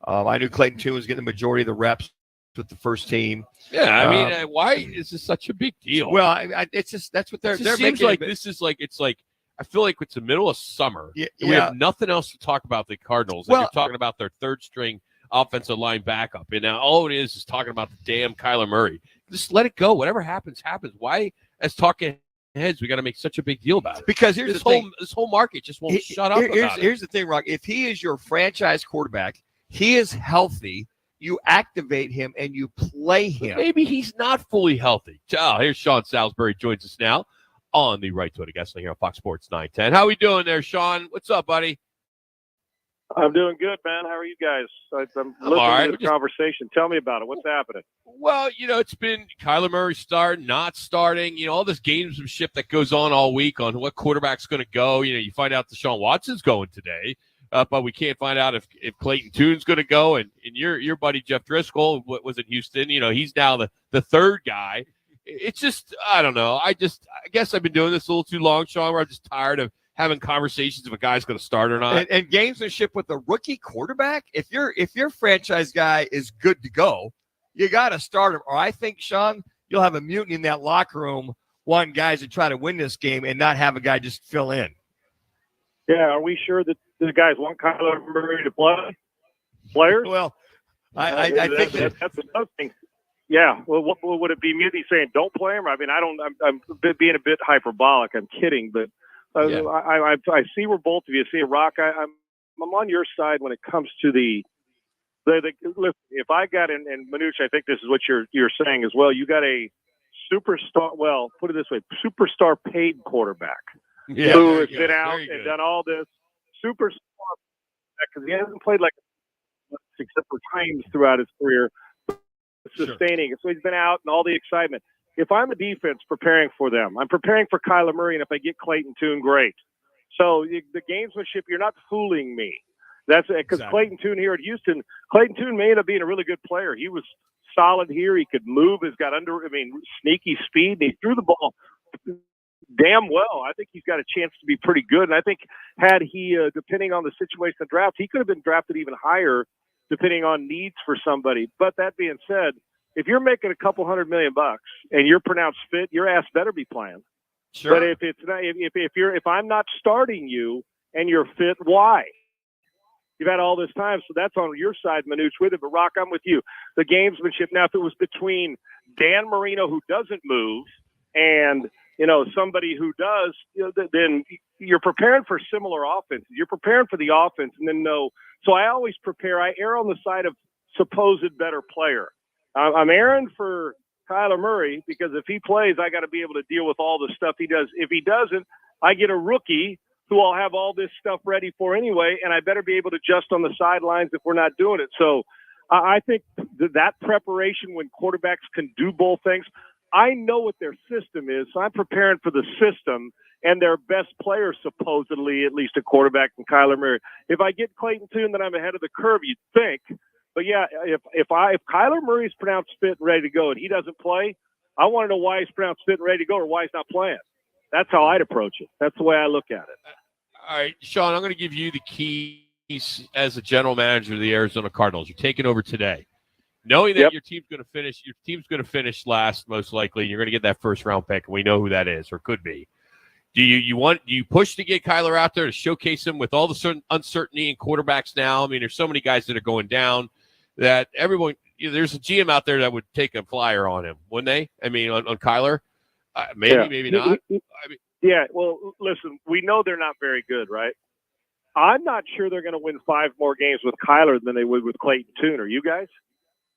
I knew Clayton Tune was getting the majority of the reps with the first team. Yeah, I mean, why is this such a big deal? Well, it's just that's what they're seems making. Like this is like it's like I feel like it's the middle of summer. Yeah. We have nothing else to talk about the Cardinals. Well, you're talking about their third string offensive line backup, and now all it is talking about the damn Kyler Murray. just let it go. Whatever happens, happens. Why, as talking heads, we got to make such a big deal about it? Because here's this the thing. this whole market just won't shut up about it. Here's the thing, Rock. If he is your franchise quarterback, he is healthy. You activate him and you play him. Maybe he's not fully healthy. Oh, here's Sean Salisbury joins us now on the Right to It Guest here on Fox Sports 910. How we doing there, Sean? What's up, buddy? I'm doing good, man. How are you guys? I'm listening right. to the conversation. Tell me about it. What's happening? Well, it's been Kyler Murray starting, not starting, all this gamesmanship that goes on all week on what quarterback's going to go. You find out Deshaun Watson's going today, but we can't find out if Clayton Tune's going to go. And your buddy Jeff Driscoll was in Houston. He's now the third guy. It's just, I don't know. I guess I've been doing this a little too long, Sean, where I'm just tired of having conversations if a guy's going to start or not. And gamesmanship with a rookie quarterback, if your franchise guy is good to go, you got to start him. Or I think, Sean, you'll have a mutiny in that locker room, wanting guys to try to win this game and not have a guy just fill in. Yeah, are we sure that the guys want Kyler Murray to play? Players? Well, I think that's another thing. Yeah, well, what would it be me saying don't play him? I mean, I'm being a bit hyperbolic. I'm kidding, but I see where both of you see. Rock, I'm on your side when it comes to the listen. If I got and Manuch, I think this is what you're saying as well. You got a superstar. Well, put it this way: superstar paid quarterback who has been out and done all this. Superstar because he hasn't played like except for times throughout his career. Sustaining it. So he's been out and all the excitement. If I'm a defense preparing for them, I'm preparing for Kyler Murray, and if I get Clayton Tune, great. So the gamesmanship, you're not fooling me. That's because Clayton Tune here at Houston, Clayton Tune may end up being a really good player. He was solid here. He could move. He's got sneaky speed. And he threw the ball damn well. I think he's got a chance to be pretty good. And I think had he, depending on the situation of the draft, he could have been drafted even higher depending on needs for somebody. But that being said, if you're making a couple $100 million and you're pronounced fit, your ass better be playing. Sure. But if it's not, if I'm not starting you and you're fit, why? You've had all this time, so that's on your side, Manuch, with it. But Rock, I'm with you. The gamesmanship. Now, if it was between Dan Marino, who doesn't move, and somebody who does, then you're preparing for similar offenses. You're preparing for the offense, and then no. So I always prepare. I err on the side of supposed better player. I'm erring for Kyler Murray because if he plays, I got to be able to deal with all the stuff he does. If he doesn't, I get a rookie who I'll have all this stuff ready for anyway, and I better be able to adjust on the sidelines if we're not doing it. So I think that preparation when quarterbacks can do both things, I know what their system is, so I'm preparing for the system and their best player, supposedly, at least a quarterback in Kyler Murray. If I get Clayton Tune, then I'm ahead of the curve, you'd think. But yeah, if Kyler Murray's pronounced fit and ready to go and he doesn't play, I want to know why he's pronounced fit and ready to go or why he's not playing. That's how I'd approach it. That's the way I look at it. All right, Sean, I'm going to give you the keys as a general manager of the Arizona Cardinals. You're taking over today. Knowing that your team's going to finish last, most likely, and you're going to get that first round pick, and we know who that is or could be. Do you push to get Kyler out there to showcase him with all the certain uncertainty in quarterbacks now? I mean, there's so many guys that are going down that everyone. There's a GM out there that would take a flyer on him, wouldn't they? I mean, on Kyler, maybe not. Yeah. Well, listen, we know they're not very good, right? I'm not sure they're going to win 5 more games with Kyler than they would with Clayton Tune. Are you guys?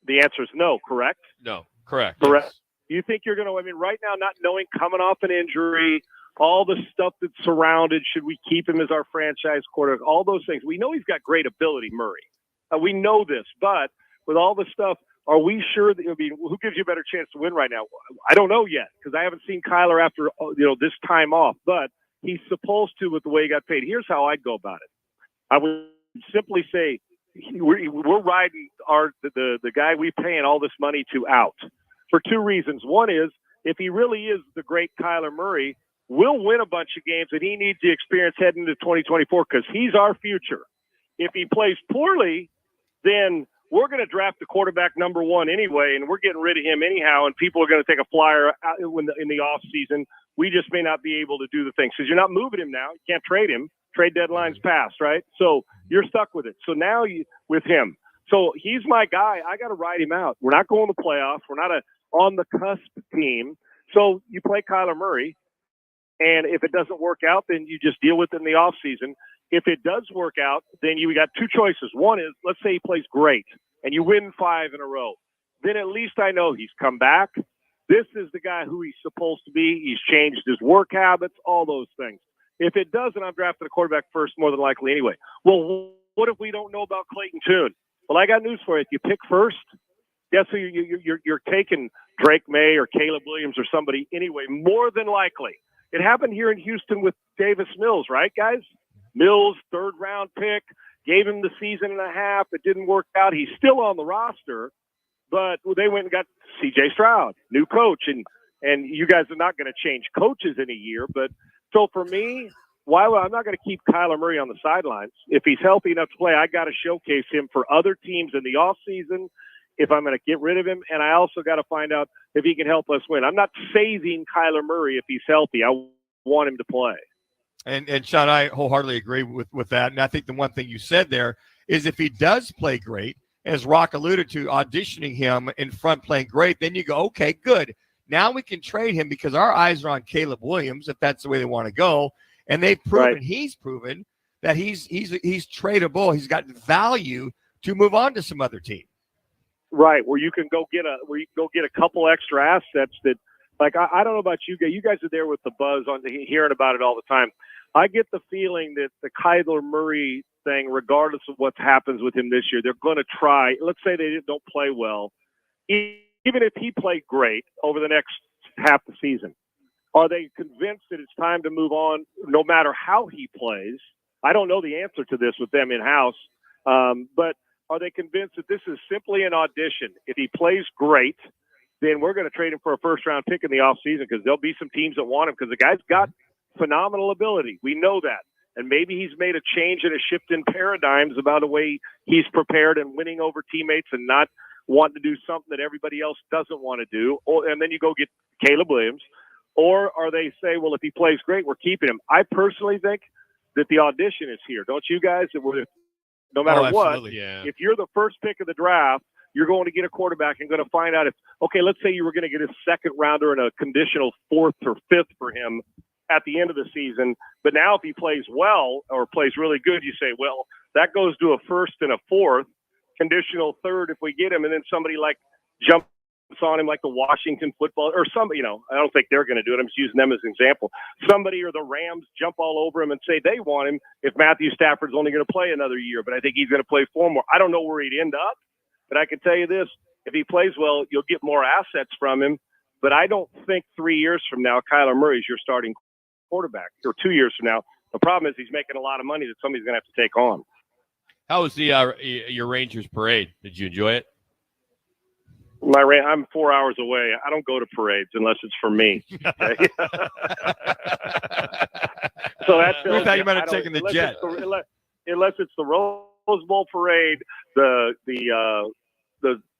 The answer is no, correct? No, correct. Correct. Yes. You think you're going to, right now, not knowing, coming off an injury, all the stuff that's surrounded, should we keep him as our franchise quarterback, all those things. We know he's got great ability, Murray. We know this, but with all the stuff, are we sure that, who gives you a better chance to win right now? I don't know yet because I haven't seen Kyler after, this time off, but he's supposed to with the way he got paid. Here's how I'd go about it. I would simply say, we're riding the guy we paying all this money to out for 2 reasons. One is if he really is the great Kyler Murray, we'll win a bunch of games, and he needs the experience heading into 2024 because he's our future. If he plays poorly, then we're going to draft the quarterback number 1 anyway, and we're getting rid of him anyhow, and people are going to take a flyer out in the offseason. We just may not be able to do the things because you're not moving him now. You can't trade him. Trade deadline's passed, right? So you're stuck with it. So now with him. So he's my guy. I got to ride him out. We're not going to the playoffs. We're not on the cusp team. So you play Kyler Murray, and if it doesn't work out, then you just deal with it in the offseason. If it does work out, then you got two choices. One is, let's say he plays great, and you win 5 in a row. Then at least I know he's come back. This is the guy who he's supposed to be. He's changed his work habits, all those things. If it doesn't, I'm drafting a quarterback first, more than likely anyway. Well, what if we don't know about Clayton Tune? Well, I got news for you. If you pick first, guess who you're taking? Drake May or Caleb Williams or somebody anyway, more than likely. It happened here in Houston with Davis Mills, right, guys? Mills, 3rd-round pick, gave him the season and a half. It didn't work out. He's still on the roster, but they went and got C.J. Stroud, new coach, and you guys are not going to change coaches in a year. But so for me, I'm not going to keep Kyler Murray on the sidelines. If he's healthy enough to play, I got to showcase him for other teams in the offseason if I'm going to get rid of him, and I also got to find out if he can help us win. I'm not saving Kyler Murray if he's healthy. I want him to play. And Sean, I wholeheartedly agree with that. And I think the one thing you said there is if he does play great, as Rock alluded to, auditioning him in front playing great, then you go, okay, good. Now we can trade him because our eyes are on Caleb Williams, if that's the way they want to go. And they've proven, he's proven that he's tradable. He's got value to move on to some other team. Right, where you can go get a couple extra assets that, like, I don't know about you guys. You guys are there with the buzz on hearing about it all the time. I get the feeling that the Kyler Murray thing, regardless of what happens with him this year, they're going to try. Let's say they don't play well, even if he played great over the next half the season. Are they convinced that it's time to move on, no matter how he plays? I don't know the answer to this with them in house, but. Are they convinced that this is simply an audition? If he plays great, then we're going to trade him for a first-round pick in the offseason because there'll be some teams that want him because the guy's got phenomenal ability. We know that. And maybe he's made a change and a shift in paradigms about the way he's prepared and winning over teammates and not wanting to do something that everybody else doesn't want to do. And then you go get Caleb Williams. Or are they say, well, if he plays great, we're keeping him? I personally think that the audition is here. Don't you guys? No matter what, if you're the first pick of the draft, you're going to get a quarterback and going to find out let's say you were going to get a 2nd rounder and a conditional 4th or 5th for him at the end of the season. But now if he plays well or plays really good, you say, well, that goes to a 1st and a 4th, conditional 3rd if we get him. And then somebody like jumps on him like the Washington football or somebody, I don't think they're going to do it. I'm just using them as an example. Somebody or the Rams jump all over him and say they want him if Matthew Stafford's only going to play another year, but I think he's going to play 4 more. I don't know where he'd end up, but I can tell you this, if he plays well, you'll get more assets from him, but I don't think 3 years from now, Kyler Murray's your starting quarterback, or 2 years from now. The problem is he's making a lot of money that somebody's going to have to take on. How was your Rangers parade? Did you enjoy it? I'm 4 hours away. I don't go to parades unless it's for me. Okay? So that's. We thought you might have taken the jet. Unless it's the Rose Bowl parade, the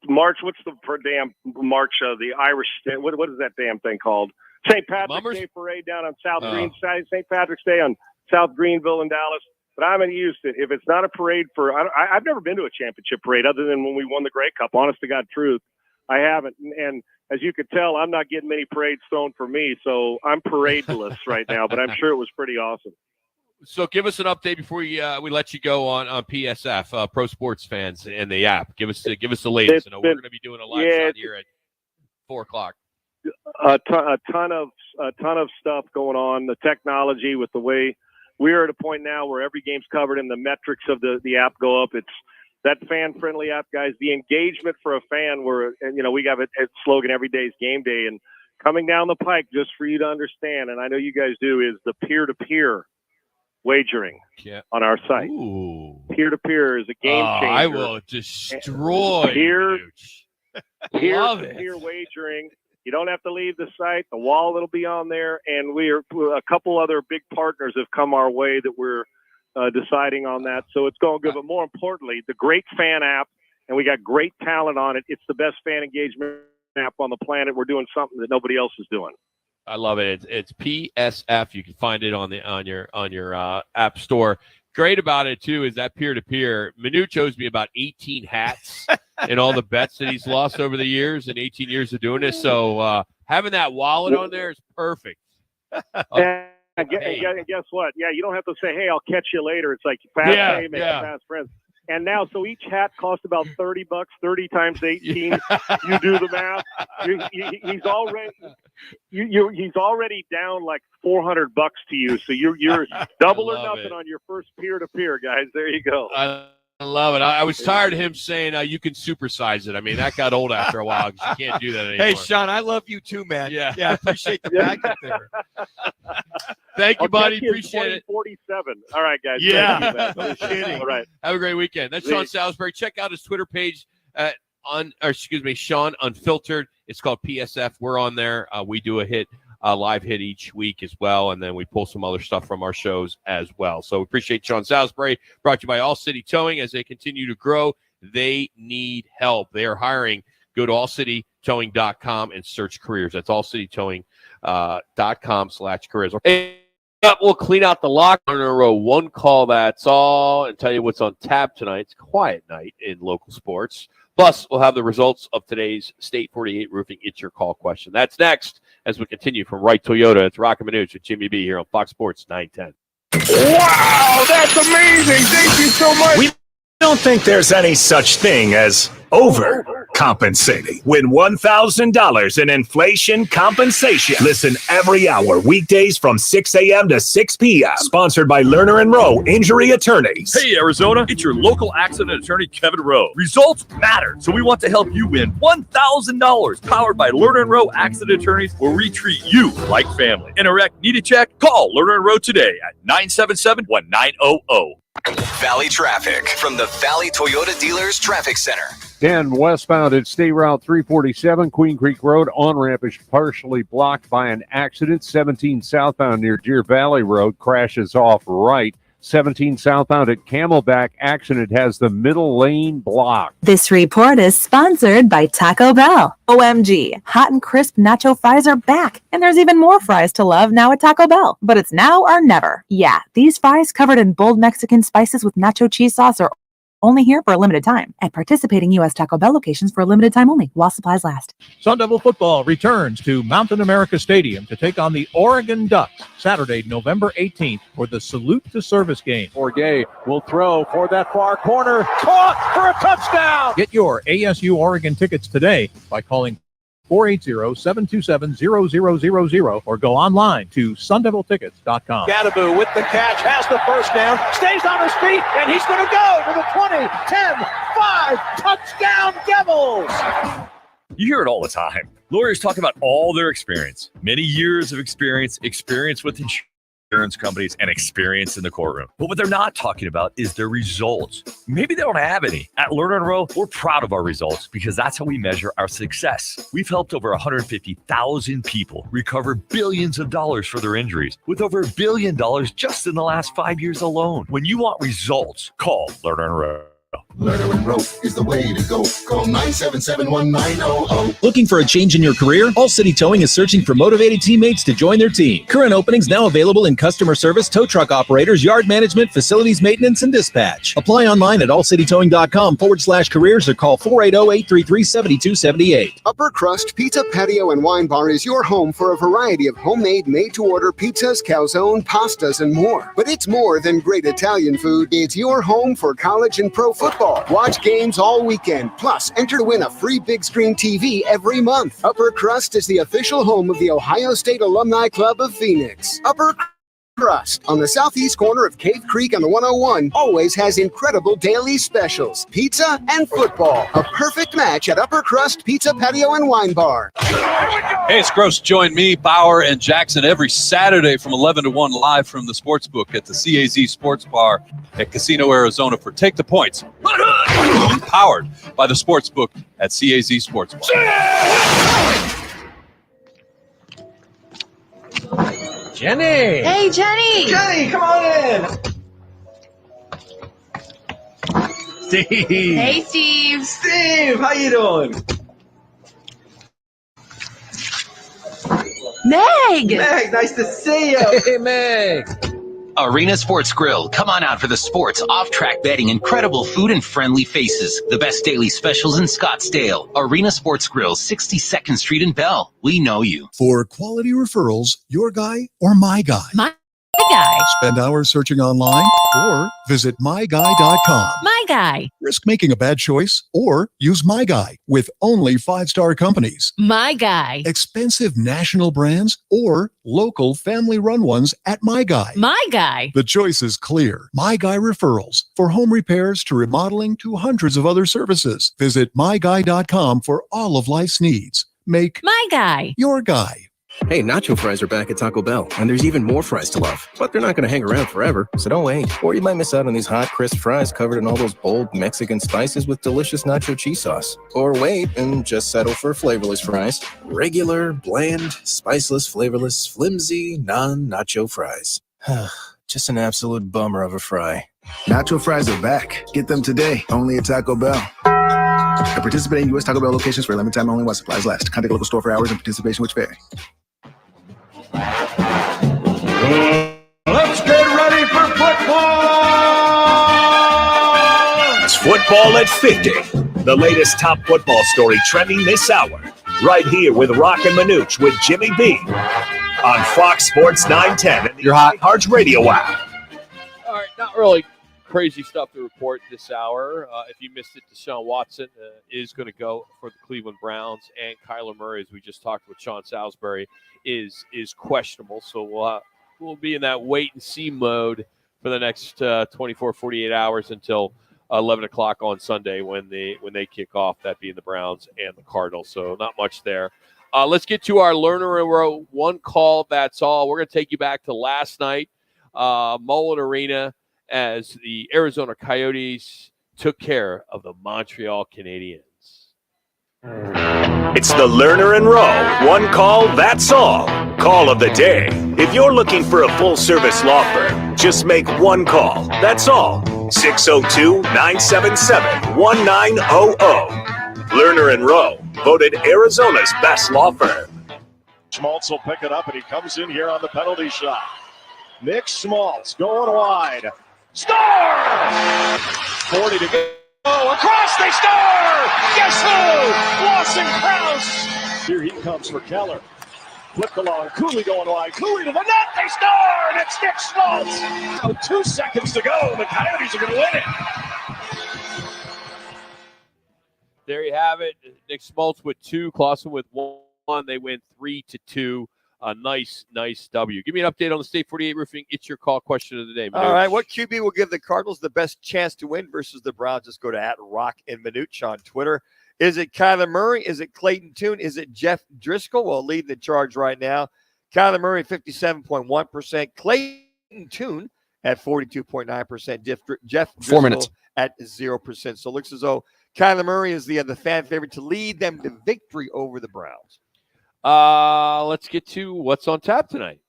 march. What's the damn march? The Irish. What is that damn thing called? St. Patrick's Day parade down on South Green. St. Patrick's Day on South Greenville in Dallas. But I'm in Houston. If it's not a parade I've never been to a championship parade other than when we won the Grey Cup. Honest to God, truth. I haven't, and as you could tell, I'm not getting many parades thrown for me, so I'm paradeless right now, but I'm sure it was pretty awesome. So give us an update before we let you go on PSF, Pro Sports Fans, and the app. Give us the latest. We're going to be doing a live shot here at 4:00. A ton of stuff going on. The technology with the way we're at a point now where every game's covered and the metrics of the app go up. It's that fan-friendly app, guys. The engagement for a fan, we have a slogan, every day's game day, and coming down the pike, just for you to understand, and I know you guys do, is the peer-to-peer wagering on our site. Ooh. Peer-to-peer is a game changer. I will destroy peer-to-peer wagering. You don't have to leave the site. The wallet will be on there, and a couple other big partners have come our way that we're deciding on that. So it's going good. But more importantly, the great fan app, and we got great talent on it. It's the best fan engagement app on the planet. We're doing something that nobody else is doing. I love it. It's PSF. You can find it on your app store. great about it, too, is that peer-to-peer. Manuch owes me about 18 hats in all the bets that he's lost over the years in 18 years of doing this. So having that wallet on there is perfect. And guess what? Yeah, you don't have to say, hey, I'll catch you later. It's like fast payment, fast friends. And now, so each hat costs about $30, 30 times 18. You do the math. He's already down like $400 to you. So you're double or nothing on your first peer-to-peer, guys. There you go. I love it. I was tired of him saying you can supersize it. I mean, that got old after a while because you can't do that anymore. Hey, Sean, I love you too, man. Yeah, I appreciate the backup there. Thank you, I'll buddy. catch you in Appreciate it. 47. All right, guys. Yeah. Thank you, No kidding. All right. Have a great weekend. That's Sean Salisbury. Check out his Twitter page Sean Unfiltered. It's called PSF. We're on there. We do a live hit each week as well, and then we pull some other stuff from our shows as well. So appreciate Sean Salisbury. Brought to you by All City Towing. As they continue to grow, they need help. They are hiring. Go to allcitytowing.com and search careers. That's allcitytowing.com/careers. We'll clean out the locker in a row. One call, that's all, and tell you what's on tap tonight. It's a quiet night in local sports. Plus, we'll have the results of today's State 48 Roofing It's Your Call question. That's next as we continue from Wright Toyota. It's Roc and Manuch with Jimmy B here on Fox Sports 910. Wow, that's amazing. Thank you so much. We don't think there's any such thing as overcompensating. Win $1,000 in inflation compensation. Listen every hour, weekdays from 6 a.m. to 6 p.m. Sponsored by Lerner & Rowe Injury Attorneys. Hey, Arizona, it's your local accident attorney, Kevin Rowe. Results matter, so we want to help you win $1,000. Powered by Lerner & Rowe Accident Attorneys, where we treat you like family. In a wreck, need a check? Call Lerner & Rowe today at 977-1900. Valley traffic from the Valley Toyota Dealers Traffic Center. 10 westbound at State Route 347, Queen Creek Road. On-ramp is partially blocked by an accident. 17 southbound near Deer Valley Road crashes off right. 17 southbound at Camelback, accident has the middle lane blocked. This report is sponsored by Taco Bell. OMG, hot and crisp nacho fries are back, and there's even more fries to love now at Taco Bell. But it's now or never. Yeah, these fries covered in bold Mexican spices with nacho cheese sauce are only here for a limited time at participating U.S. Taco Bell locations for a limited time only while supplies last. Sun Devil football returns to Mountain America Stadium to take on the Oregon Ducks Saturday, November 18th for the Salute to Service game. Forgay will throw for that far corner. Caught for a touchdown! Get your ASU Oregon tickets today by calling 480-727-0000 or go online to sundeviltickets.com. Gadaboo with the catch, has the first down, stays on his feet, and he's going to go to the 20, 10, 5, touchdown Devils! You hear it all the time. Lawyers talk about all their experience, many years of experience with insurance companies, and experience in the courtroom. But what they're not talking about is their results. Maybe they don't have any. At Lerner & Rowe, we're proud of our results because that's how we measure our success. We've helped over 150,000 people recover billions of dollars for their injuries, with over $1 billion just in the last 5 years alone. When you want results, call Lerner & Rowe. Lerner & Rowe is the way to go. Call 977-1900. Looking for a change in your career? All City Towing is searching for motivated teammates to join their team. Current openings now available in customer service, tow truck operators, yard management, facilities maintenance, and dispatch. Apply online at allcitytowing.com/careers or call 480-833-7278. Upper Crust Pizza, Patio, and Wine Bar is your home for a variety of homemade, made-to-order pizzas, calzone, pastas, and more. But it's more than great Italian food. It's your home for college and pro football. Watch games all weekend. Plus, enter to win a free big screen TV every month. Upper Crust is the official home of the Ohio State Alumni Club of Phoenix. Upper Crust, on the southeast corner of Cave Creek and the 101, always has incredible daily specials. Pizza and football. A perfect match at Upper Crust Pizza, Patio, and Wine Bar. Hey, it's Gross. Join me, Bauer, and Jackson every Saturday from 11 to 1 live from the Sportsbook at the CAZ Sports Bar at Casino, Arizona for Take the Points. Powered by the Sportsbook at CAZ Sports Bar. Jenny! Hey, Jenny! Jenny, come on in! Steve! Hey, Steve! Steve, how you doing? Meg! Meg, nice to see you! Hey, Meg! Arena Sports Grill. Come on out for the sports, off-track betting, incredible food, and friendly faces. The best daily specials in Scottsdale. Arena Sports Grill, 62nd Street in Bell. We know you. For quality referrals, your guy or my guy? My guy. Spend hours searching online or visit myguy.com. My guy. Risk making a bad choice or use My Guy with only 5-star companies. My guy. Expensive national brands or local family-run ones at My Guy. My guy. The choice is clear. My Guy Referrals for home repairs to remodeling to hundreds of other services. Visit myguy.com for all of life's needs. Make My guy. your guy. Hey, nacho fries are back at Taco Bell, and there's even more fries to love. But they're not going to hang around forever, so don't wait. Or you might miss out on these hot, crisp fries covered in all those bold Mexican spices with delicious nacho cheese sauce. Or wait and just settle for flavorless fries. Regular, bland, spiceless, flavorless, flimsy, non-nacho fries. Just an absolute bummer of a fry. Nacho fries are back. Get them today, only at Taco Bell. At participating U.S. Taco Bell locations for a limited time only while supplies last. Contact local store for hours and participation which vary. Let's get ready for football! It's Football at 50, the latest top football story trending this hour, right here with Roc and Manuch with Jimmy B on Fox Sports 910 and the iHeart Radio app. All right, not really crazy stuff to report this hour. If you missed it, Deshaun Watson is going to go for the Cleveland Browns, and Kyler Murray, as we just talked with Sean Salisbury, is questionable. So we'll be in that wait and see mode for the next 24, 48 hours until 11 o'clock on Sunday when they kick off, that being the Browns and the Cardinals. So not much there. Let's get to our Learner and Row one call. That's all. We're going to take you back to last night, Mullet Arena, as the Arizona Coyotes took care of the Montreal Canadiens. It's the Learner and Row. One call, that's all. Call of the day. If you're looking for a full-service law firm, just make one call. That's all. 602-977-1900. Learner and Row, voted Arizona's best law firm. Schmaltz will pick it up, and he comes in here on the penalty shot. Nick Schmaltz going wide. Score! 40 to go. Across, they score! Guess who? Lawson Krause! Here he comes for Keller. Flipped along. Cooley going wide. Cooley to the net. They score! And it's Nick Schmaltz. So 2 seconds to go. The Coyotes are going to win it. There you have it. Nick Schmaltz with 2, Clausen with 1. They win 3-2. A nice W. Give me an update on the State 48 Roofing. It's your call question of the day, Manuch. All right, what QB will give the Cardinals the best chance to win versus the Browns? Just go to @Roc and Manuch on Twitter. Is it Kyler Murray? Is it Clayton Tune? Is it Jeff Driscoll? Well, leading the charge right now. Kyler Murray, 57.1%. Clayton Tune at 42.9%. Jeff Driscoll 4 minutes at 0%. So it looks as though Kyler Murray is the fan favorite to lead them to victory over the Browns. Let's get to what's on tap tonight.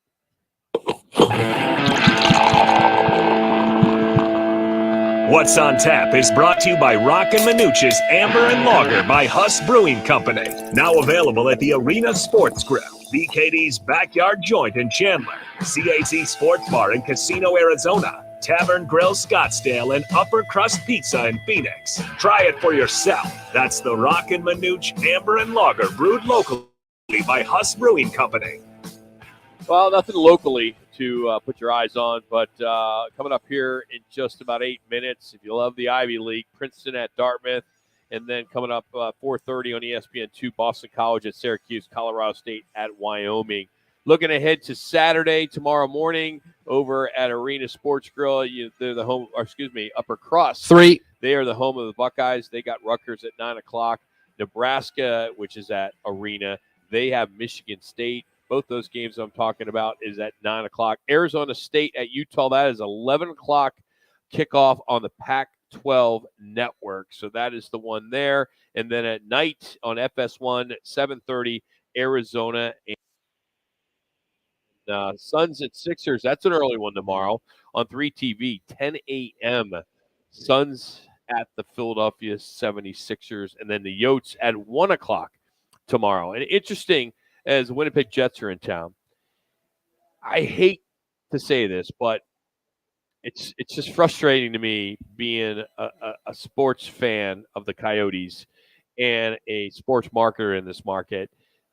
What's on Tap is brought to you by Roc and Manuch's Amber and Lager by Huss Brewing Company. Now available at the Arena Sports Grill, BKD's Backyard Joint in Chandler, CAZ Sports Bar in Casino, Arizona, Tavern Grill Scottsdale, and Upper Crust Pizza in Phoenix. Try it for yourself. That's the Roc and Manuch Amber and Lager, brewed locally by Huss Brewing Company. Well, nothing locally to put your eyes on, but coming up here in just about 8 minutes, if you love the Ivy League, Princeton at Dartmouth, and then coming up 4:30 on ESPN2, Boston College at Syracuse, Colorado State at Wyoming. Looking ahead to Saturday, tomorrow morning, over at Arena Sports Grill. They're the home, or excuse me, Upper Crust. 3. They are the home of the Buckeyes. They got Rutgers at 9 o'clock. Nebraska, which is at Arena, they have Michigan State. Both those games I'm talking about is at 9 o'clock. Arizona State at Utah, that is 11 o'clock kickoff on the Pac-12 network. So that is the one there. And then at night on FS1, 7:30, Arizona and Suns at Sixers. That's an early one tomorrow on 3TV, 10 a.m. Suns at the Philadelphia 76ers. And then the Yotes at 1 o'clock tomorrow. And interesting, as the Winnipeg Jets are in town, I hate to say this, but it's just frustrating to me being a sports fan of the Coyotes and a sports marketer in this market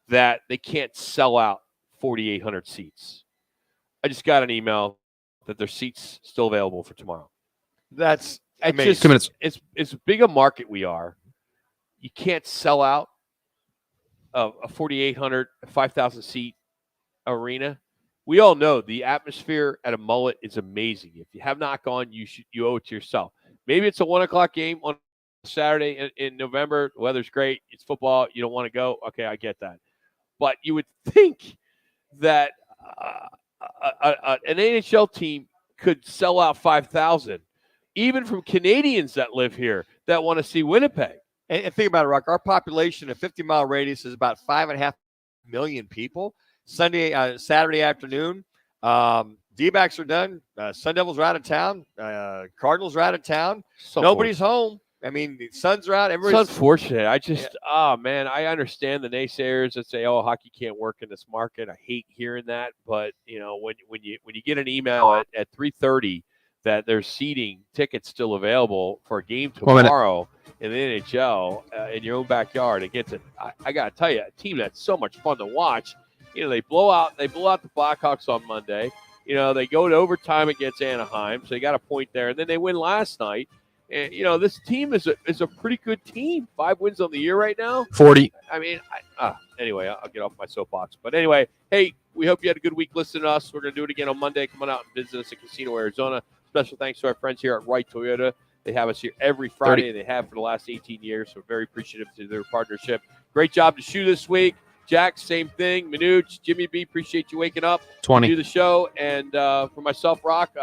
that they can't sell out 4,800 seats. I just got an email that their seats still available for tomorrow. That's It's amazing. just, 2 minutes. It's big a market we are. You can't sell out a 4,800, 5,000 seat arena. We all know the atmosphere at a Mullet is amazing. If you have not gone, you owe it to yourself. Maybe it's a 1:00 game on Saturday in November. The weather's great. It's football. You don't want to go. Okay, I get that. But you would think that an NHL team could sell out 5,000, even from Canadians that live here that want to see Winnipeg. And think about it, Rock. Our population, a 50-mile radius, is about 5.5 million people. Saturday afternoon, D-backs are done. Sun Devils are out of town. Cardinals are out of town. Nobody's home. I mean, the Suns are out. It's unfortunate. Man, I understand the naysayers that say, "Oh, hockey can't work in this market." I hate hearing that, but when you get an email at 3:30 that there's seating tickets still available for a game tomorrow in the NHL in your own backyard, it gets it. I got to tell you, a team that's so much fun to watch. They blow out the Blackhawks on Monday. They go to overtime against Anaheim, so they got a point there, and then they win last night. And this team is a pretty good team. 5 wins on the year right now. 40. I mean, anyway, I'll get off my soapbox. But anyway, hey, we hope you had a good week listening to us. We're going to do it again on Monday. Come on out and visit us in Casino, Arizona. Special thanks to our friends here at Wright Toyota. They have us here every Friday, and they have for the last 18 years. So very appreciative to their partnership. Great job to shoot this week. Jack, same thing. Manuch, Jimmy B, appreciate you waking up 20. to do the show. And for myself, Rock,